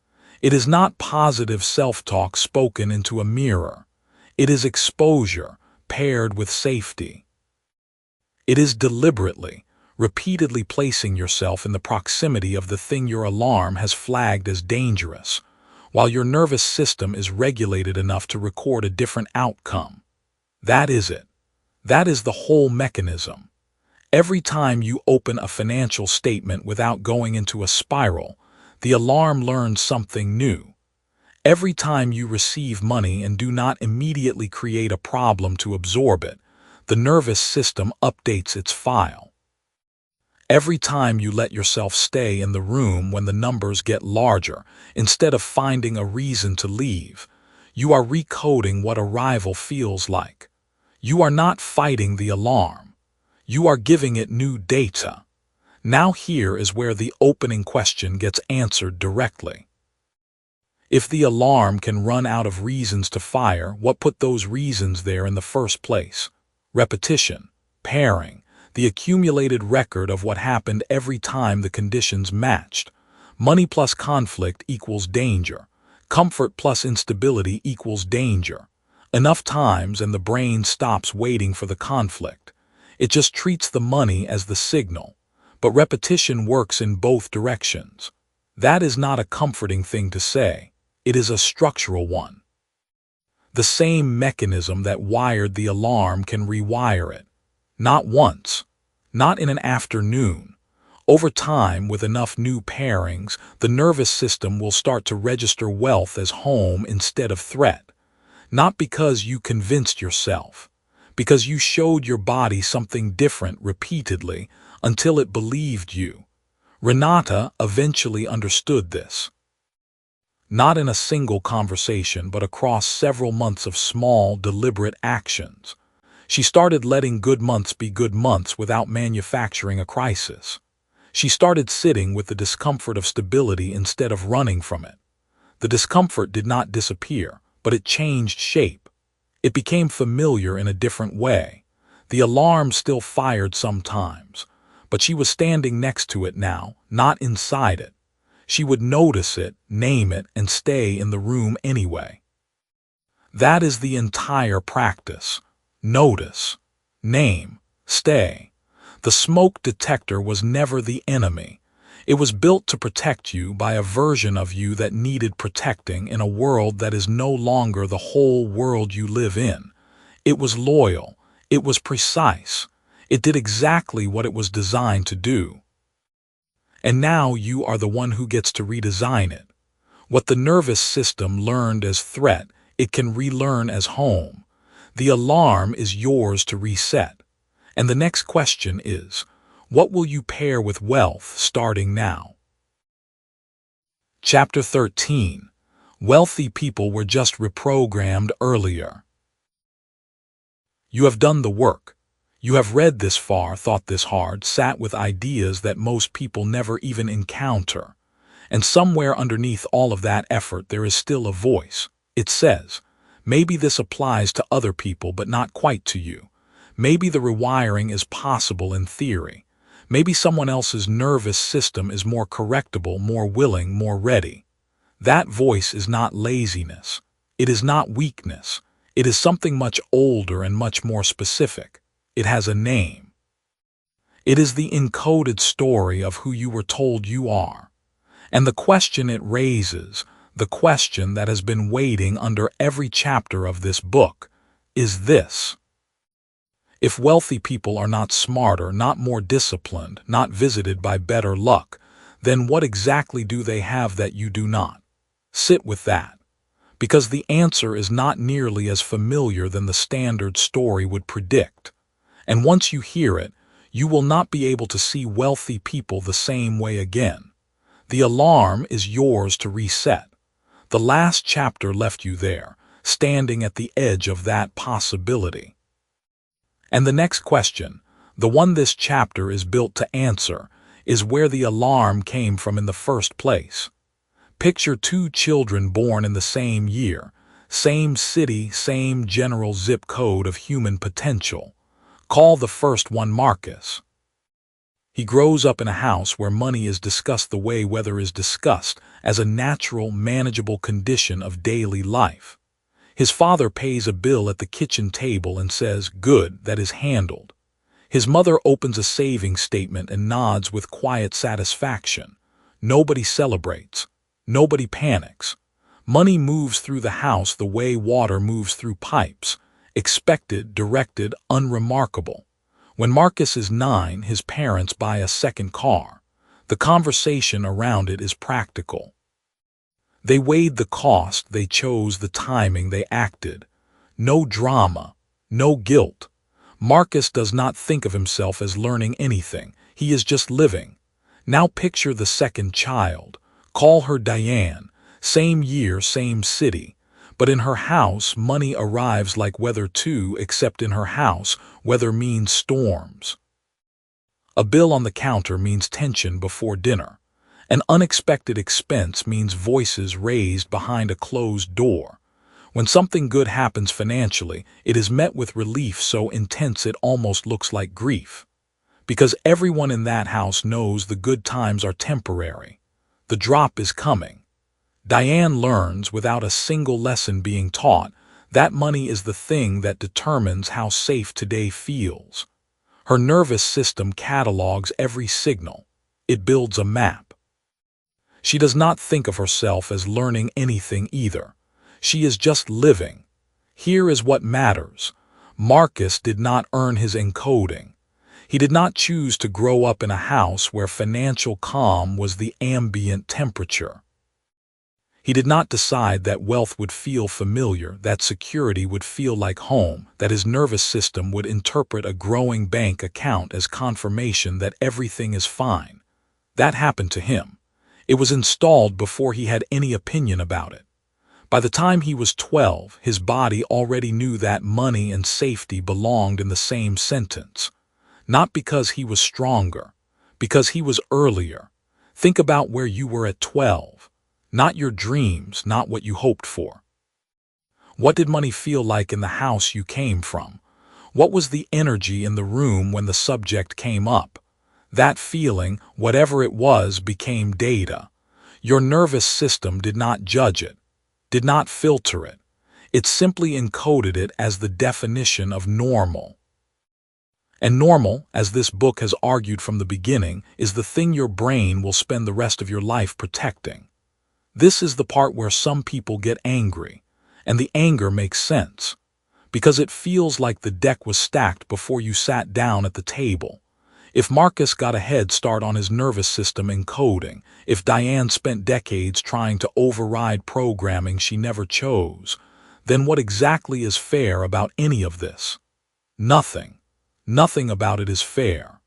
It is not positive self-talk spoken into a mirror. It is exposure paired with safety. It is deliberately, repeatedly placing yourself in the proximity of the thing your alarm has flagged as dangerous, while your nervous system is regulated enough to record a different outcome. That is it. That is the whole mechanism. Every time you open a financial statement without going into a spiral, the alarm learns something new. Every time you receive money and do not immediately create a problem to absorb it, the nervous system updates its file. Every time you let yourself stay in the room when the numbers get larger, instead of finding a reason to leave, you are recoding what arrival feels like. You are not fighting the alarm. You are giving it new data. Now here is where the opening question gets answered directly. If the alarm can run out of reasons to fire, what put those reasons there in the first place? Repetition, pairing, the accumulated record of what happened every time the conditions matched. Money plus conflict equals danger. Comfort plus instability equals danger. Enough times and the brain stops waiting for the conflict. It just treats the money as the signal. But repetition works in both directions. That is not a comforting thing to say. It is a structural one. The same mechanism that wired the alarm can rewire it. Not once. Not in an afternoon. Over time, with enough new pairings, the nervous system will start to register wealth as home instead of threat. Not because you convinced yourself. Because you showed your body something different repeatedly until it believed you. Renata eventually understood this. Not in a single conversation, but across several months of small, deliberate actions. She started letting good months be good months without manufacturing a crisis. She started sitting with the discomfort of stability instead of running from it. The discomfort did not disappear, but it changed shape. It became familiar in a different way. The alarm still fired sometimes, but she was standing next to it now, not inside it. She would notice it, name it, and stay in the room anyway. That is the entire practice. Notice, name, stay. The smoke detector was never the enemy. It was built to protect you by a version of you that needed protecting in a world that is no longer the whole world you live in. It was loyal. It was precise. It did exactly what it was designed to do. And now you are the one who gets to redesign it. What the nervous system learned as threat, it can relearn as home. The alarm is yours to reset. And the next question is, what will you pair with wealth starting now? Chapter 13. Wealthy people were just reprogrammed earlier. You have done the work. You have read this far, thought this hard, sat with ideas that most people never even encounter. And somewhere underneath all of that effort there is still a voice. It says, maybe this applies to other people but not quite to you. Maybe the rewiring is possible in theory. Maybe someone else's nervous system is more correctable, more willing, more ready. That voice is not laziness. It is not weakness. It is something much older and much more specific. It has a name. It is the encoded story of who you were told you are. And the question it raises, the question that has been waiting under every chapter of this book, is this. If wealthy people are not smarter, not more disciplined, not visited by better luck, then what exactly do they have that you do not? Sit with that. Because the answer is not nearly as familiar than the standard story would predict. And once you hear it, you will not be able to see wealthy people the same way again. The alarm is yours to reset. The last chapter left you there, standing at the edge of that possibility. And the next question, the one this chapter is built to answer, is where the alarm came from in the first place. Picture two children born in the same year, same city, same general zip code of human potential. Call the first one Marcus. He grows up in a house where money is discussed the way weather is discussed, as a natural, manageable condition of daily life. His father pays a bill at the kitchen table and says, "Good, that is handled." His mother opens a savings statement and nods with quiet satisfaction. Nobody celebrates. Nobody panics. Money moves through the house the way water moves through pipes. Expected, directed, unremarkable. When Marcus is 9, his parents buy a second car. The conversation around it is practical. They weighed the cost, they chose the timing, they acted. No drama, no guilt. Marcus does not think of himself as learning anything. He is just living. Now picture the second child. Call her Diane. Same year, same city. But in her house, money arrives like weather too, except in her house, weather means storms. A bill on the counter means tension before dinner. An unexpected expense means voices raised behind a closed door. When something good happens financially, it is met with relief so intense it almost looks like grief. Because everyone in that house knows the good times are temporary. The drop is coming. Diane learns, without a single lesson being taught, that money is the thing that determines how safe today feels. Her nervous system catalogs every signal. It builds a map. She does not think of herself as learning anything either. She is just living. Here is what matters. Marcus did not earn his encoding. He did not choose to grow up in a house where financial calm was the ambient temperature. He did not decide that wealth would feel familiar, that security would feel like home, that his nervous system would interpret a growing bank account as confirmation that everything is fine. That happened to him. It was installed before he had any opinion about it. By the time he was 12, his body already knew that money and safety belonged in the same sentence. Not because he was stronger, because he was earlier. Think about where you were at 12. Not your dreams, not what you hoped for. What did money feel like in the house you came from? What was the energy in the room when the subject came up? That feeling, whatever it was, became data. Your nervous system did not judge it, did not filter it. It simply encoded it as the definition of normal. And normal, as this book has argued from the beginning, is the thing your brain will spend the rest of your life protecting. This is the part where some people get angry, and the anger makes sense, because it feels like the deck was stacked before you sat down at the table. If Marcus got a head start on his nervous system encoding, if Diane spent decades trying to override programming she never chose, then what exactly is fair about any of this? Nothing. Nothing about it is fair.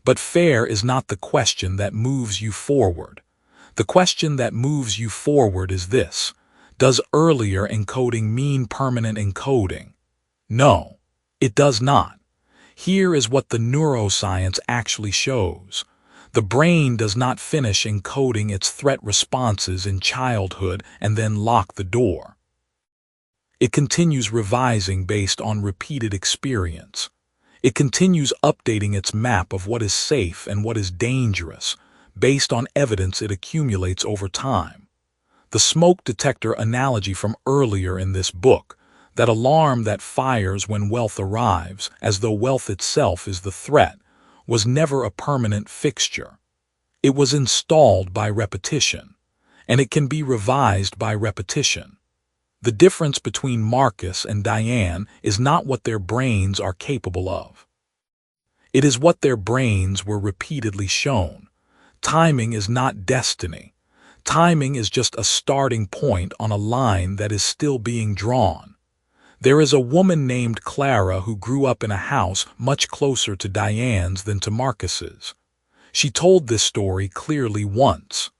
But fair is not the question that moves you forward. The question that moves you forward is this: does earlier encoding mean permanent encoding? No, it does not. Here is what the neuroscience actually shows. The brain does not finish encoding its threat responses in childhood and then lock the door. It continues revising based on repeated experience. It continues updating its map of what is safe and what is dangerous, based on evidence it accumulates over time. The smoke detector analogy from earlier in this book, that alarm that fires when wealth arrives, as though wealth itself is the threat, was never a permanent fixture. It was installed by repetition, and it can be revised by repetition. The difference between Marcus and Diane is not what their brains are capable of. It is what their brains were repeatedly shown. Timing is not destiny. Timing is just a starting point on a line that is still being drawn. There is a woman named Clara who grew up in a house much closer to Diane's than to Marcus's. She told this story clearly once.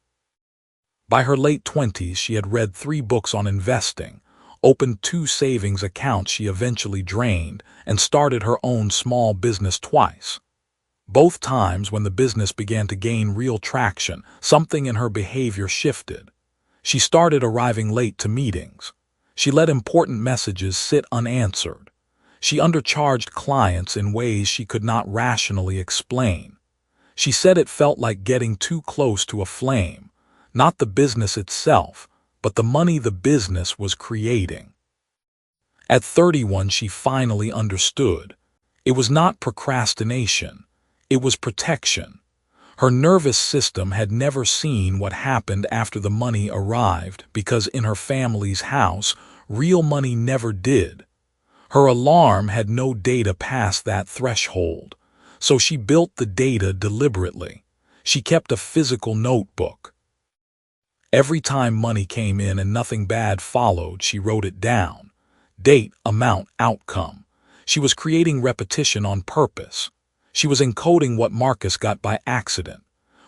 By her late 20s, she had read 3 books on investing, opened 2 savings accounts she eventually drained, and started her own small business twice. Both times, when the business began to gain real traction, something in her behavior shifted. She started arriving late to meetings. She let important messages sit unanswered. She undercharged clients in ways she could not rationally explain. She said it felt like getting too close to a flame, not the business itself, but the money the business was creating. At 31, she finally understood. It was not procrastination. It was protection. Her nervous system had never seen what happened after the money arrived because in her family's house, real money never did. Her alarm had no data past that threshold, so she built the data deliberately. She kept a physical notebook. Every time money came in and nothing bad followed, she wrote it down. Date, amount, outcome. She was creating repetition on purpose. She was encoding what Marcus got by accident.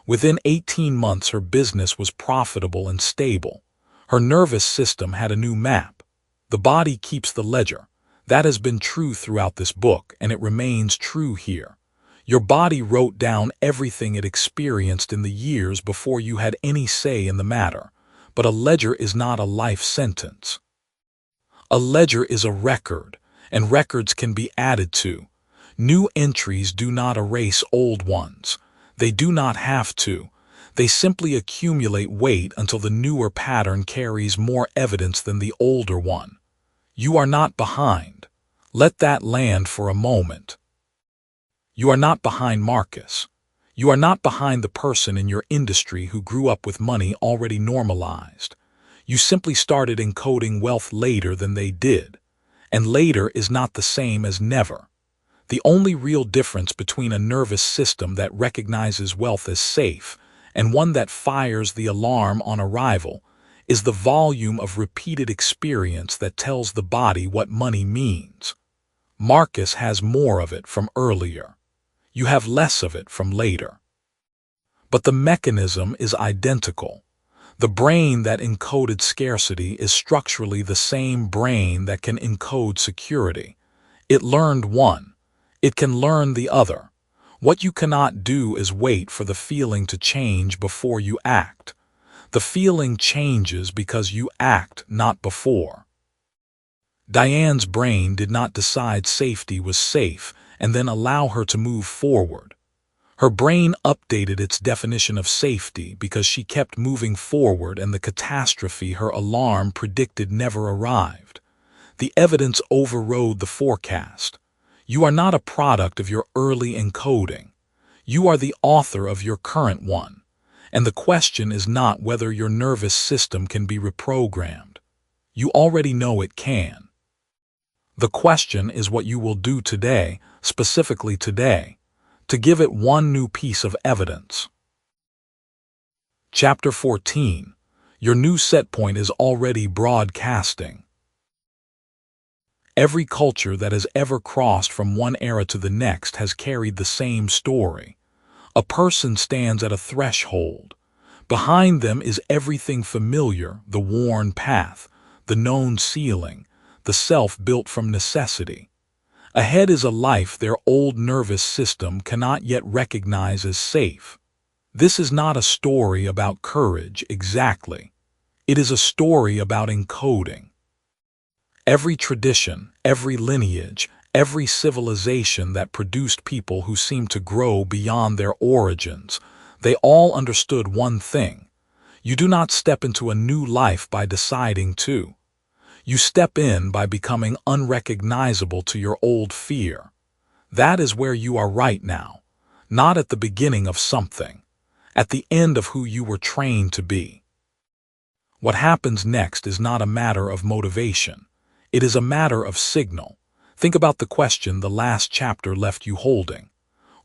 Within 18 months, her business was profitable and stable. Her nervous system had a new map. The body keeps the ledger. That has been true throughout this book, and it remains true here. Your body wrote down everything it experienced in the years before you had any say in the matter. But a ledger is not a life sentence. A ledger is a record, and records can be added to. New entries do not erase old ones. They do not have to. They simply accumulate weight until the newer pattern carries more evidence than the older one. You are not behind. Let that land for a moment. You are not behind Marcus. You are not behind the person in your industry who grew up with money already normalized. You simply started encoding wealth later than they did. And later is not the same as never. The only real difference between a nervous system that recognizes wealth as safe and one that fires the alarm on arrival is the volume of repeated experience that tells the body what money means. Marcus has more of it from earlier. You have less of it from later. But the mechanism is identical. The brain that encoded scarcity is structurally the same brain that can encode security. It learned one. It can learn the other. What you cannot do is wait for the feeling to change before you act. The feeling changes because you act, not before. Diane's brain did not decide safety was safe and then allow her to move forward. Her brain updated its definition of safety because she kept moving forward and the catastrophe her alarm predicted never arrived. The evidence overrode the forecast. You are not a product of your early encoding. You are the author of your current one. And the question is not whether your nervous system can be reprogrammed. You already know it can. The question is what you will do today, specifically today, to give it one new piece of evidence. Chapter 14. Your new set point is already broadcasting. Every culture that has ever crossed from one era to the next has carried the same story. A person stands at a threshold. Behind them is everything familiar, the worn path, the known ceiling, the self built from necessity. Ahead is a life their old nervous system cannot yet recognize as safe. This is not a story about courage exactly. It is a story about encoding. Every tradition, every lineage, every civilization that produced people who seemed to grow beyond their origins, they all understood one thing. You do not step into a new life by deciding to. You step in by becoming unrecognizable to your old fear. That is where you are right now, not at the beginning of something, at the end of who you were trained to be. What happens next is not a matter of motivation. It is a matter of signal. Think about the question the last chapter left you holding.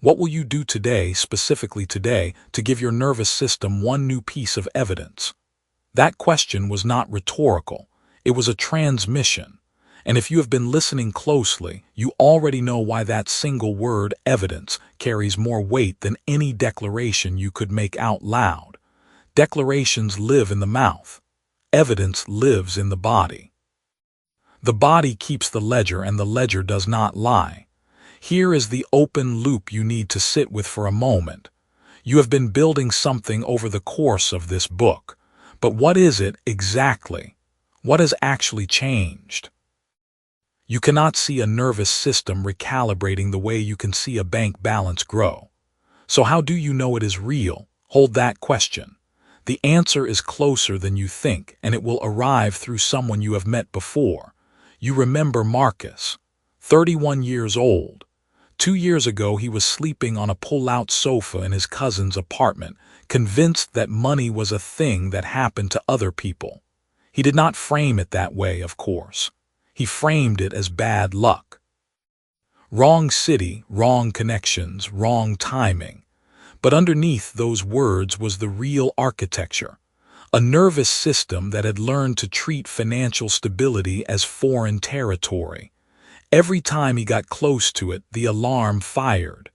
What will you do today, specifically today, to give your nervous system one new piece of evidence? That question was not rhetorical. It was a transmission. And if you have been listening closely, you already know why that single word, evidence, carries more weight than any declaration you could make out loud. Declarations live in the mouth. Evidence lives in the body. The body keeps the ledger and the ledger does not lie. Here is the open loop you need to sit with for a moment. You have been building something over the course of this book. But what is it exactly? What has actually changed? You cannot see a nervous system recalibrating the way you can see a bank balance grow. So how do you know it is real? Hold that question. The answer is closer than you think, and it will arrive through someone you have met before. You remember Marcus, 31 years old. 2 years ago he was sleeping on a pull-out sofa in his cousin's apartment, convinced that money was a thing that happened to other people. He did not frame it that way, of course. He framed it as bad luck. Wrong city, wrong connections, wrong timing. But underneath those words was the real architecture. A nervous system that had learned to treat financial stability as foreign territory. Every time he got close to it, the alarm fired.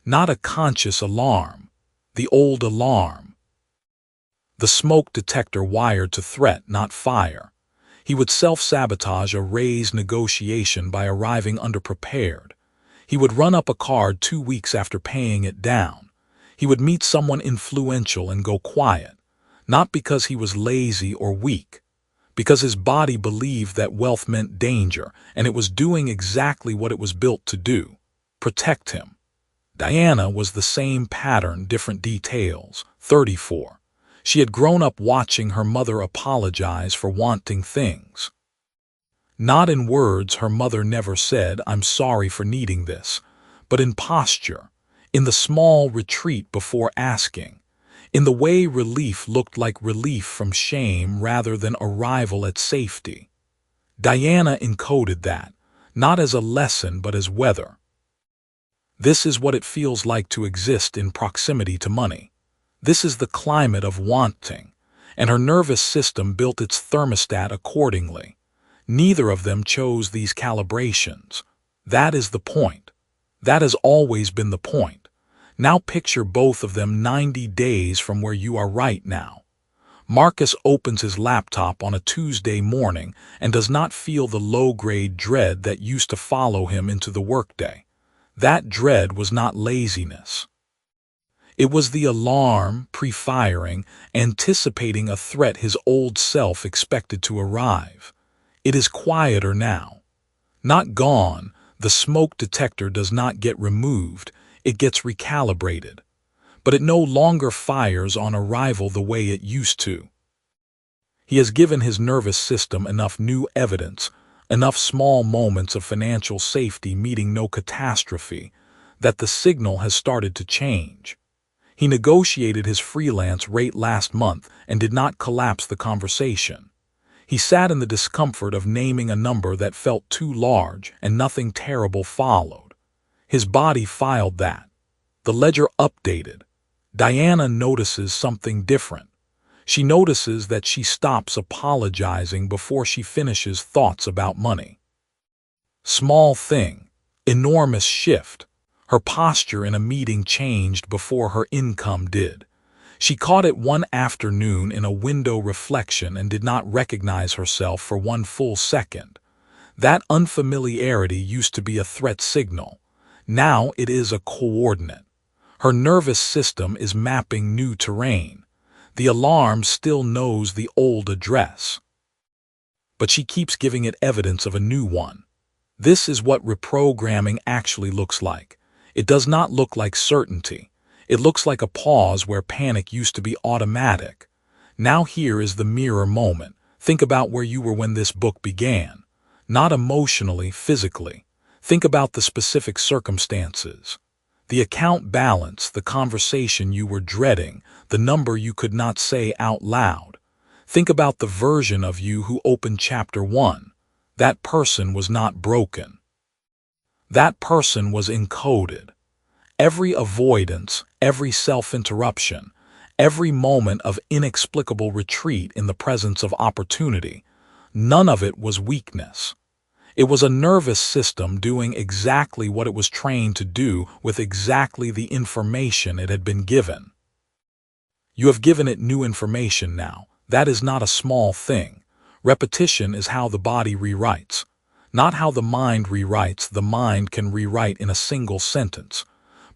Not a conscious alarm. The old alarm. The smoke detector wired to threat, not fire. He would self-sabotage a raised negotiation by arriving underprepared. He would run up a card 2 weeks after paying it down. He would meet someone influential and go quiet. Not because he was lazy or weak, because his body believed that wealth meant danger, and it was doing exactly what it was built to do, protect him. Diana was the same pattern, different details, 34. She had grown up watching her mother apologize for wanting things. Not in words, her mother never said, "I'm sorry for needing this," but in posture, in the small retreat before asking. In the way relief looked like relief from shame rather than arrival at safety. Diana encoded that, not as a lesson but as weather. This is what it feels like to exist in proximity to money. This is the climate of wanting, and her nervous system built its thermostat accordingly. Neither of them chose these calibrations. That is the point. That has always been the point. Now picture both of them 90 days from where you are right now. Marcus opens his laptop on a Tuesday morning and does not feel the low-grade dread that used to follow him into the workday. That dread was not laziness. It was the alarm, pre-firing, anticipating a threat his old self expected to arrive. It is quieter now. Not gone, the smoke detector does not get removed, it gets recalibrated. But it no longer fires on arrival the way it used to. He has given his nervous system enough new evidence, enough small moments of financial safety meeting no catastrophe, that the signal has started to change. He negotiated his freelance rate last month and did not collapse the conversation. He sat in the discomfort of naming a number that felt too large, and nothing terrible followed. His body filed that. The ledger updated. Diana notices something different. She notices that she stops apologizing before she finishes thoughts about money. Small thing, enormous shift. Her posture in a meeting changed before her income did. She caught it one afternoon in a window reflection and did not recognize herself for one full second. That unfamiliarity used to be a threat signal. Now it is a coordinate. Her nervous system is mapping new terrain. The alarm still knows the old address, but she keeps giving it evidence of a new one. This is what reprogramming actually looks like. It does not look like certainty. It looks like a pause where panic used to be automatic. Now here is the mirror moment. Think about where you were when this book began. Not emotionally, physically. Think about the specific circumstances. The account balance, the conversation you were dreading, the number you could not say out loud. Think about the version of you who opened chapter 1. That person was not broken. That person was encoded. Every avoidance, every self-interruption, every moment of inexplicable retreat in the presence of opportunity, none of it was weakness. It was a nervous system doing exactly what it was trained to do with exactly the information it had been given. You have given it new information now. That is not a small thing. Repetition is how the body rewrites. Not how the mind rewrites. The mind can rewrite in a single sentence.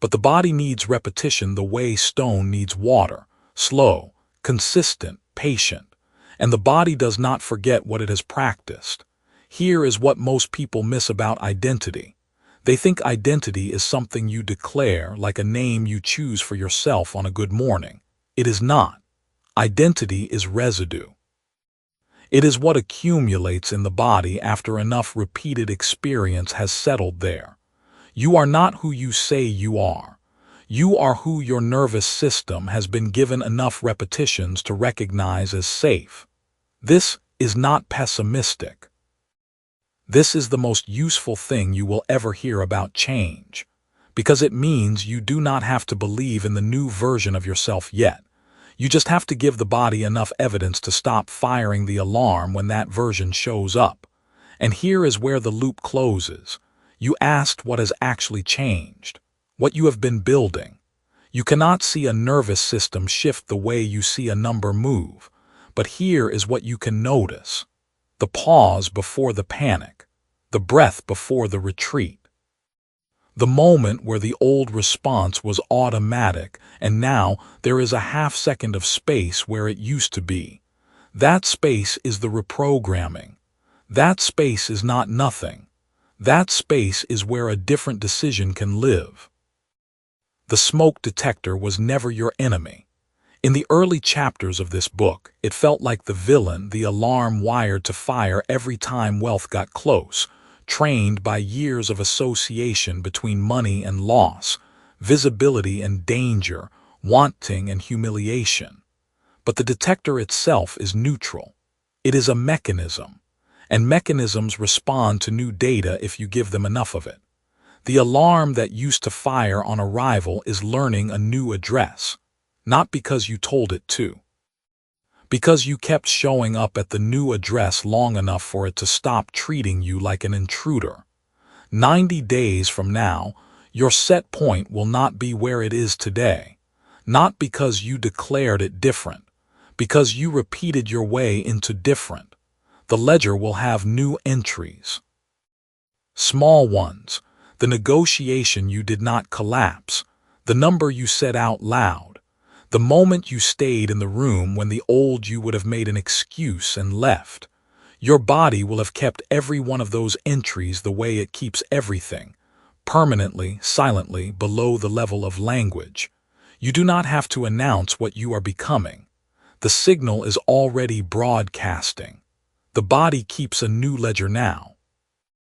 But the body needs repetition the way stone needs water. Slow, consistent, patient. And the body does not forget what it has practiced. Here is what most people miss about identity. They think identity is something you declare, like a name you choose for yourself on a good morning. It is not. Identity is residue. It is what accumulates in the body after enough repeated experience has settled there. You are not who you say you are. You are who your nervous system has been given enough repetitions to recognize as safe. This is not pessimistic. This is the most useful thing you will ever hear about change, because it means you do not have to believe in the new version of yourself yet. You just have to give the body enough evidence to stop firing the alarm when that version shows up. And here is where the loop closes. You asked what has actually changed, what you have been building. You cannot see a nervous system shift the way you see a number move, but here is what you can notice. The pause before the panic, the breath before the retreat. The moment where the old response was automatic and now there is a half-second of space where it used to be. That space is the reprogramming. That space is not nothing. That space is where a different decision can live. The smoke detector was never your enemy. In the early chapters of this book, it felt like the villain, the alarm wired to fire every time wealth got close, trained by years of association between money and loss, visibility and danger, wanting and humiliation. But the detector itself is neutral. It is a mechanism, and mechanisms respond to new data if you give them enough of it. The alarm that used to fire on arrival is learning a new address, not because you told it to. Because you kept showing up at the new address long enough for it to stop treating you like an intruder. 90 days from now, your set point will not be where it is today. Not because you declared it different, because you repeated your way into different. The ledger will have new entries. Small ones, the negotiation you did not collapse, the number you said out loud, the moment you stayed in the room when the old you would have made an excuse and left. Your body will have kept every one of those entries the way it keeps everything, permanently, silently, below the level of language. You do not have to announce what you are becoming. The signal is already broadcasting. The body keeps a new ledger now.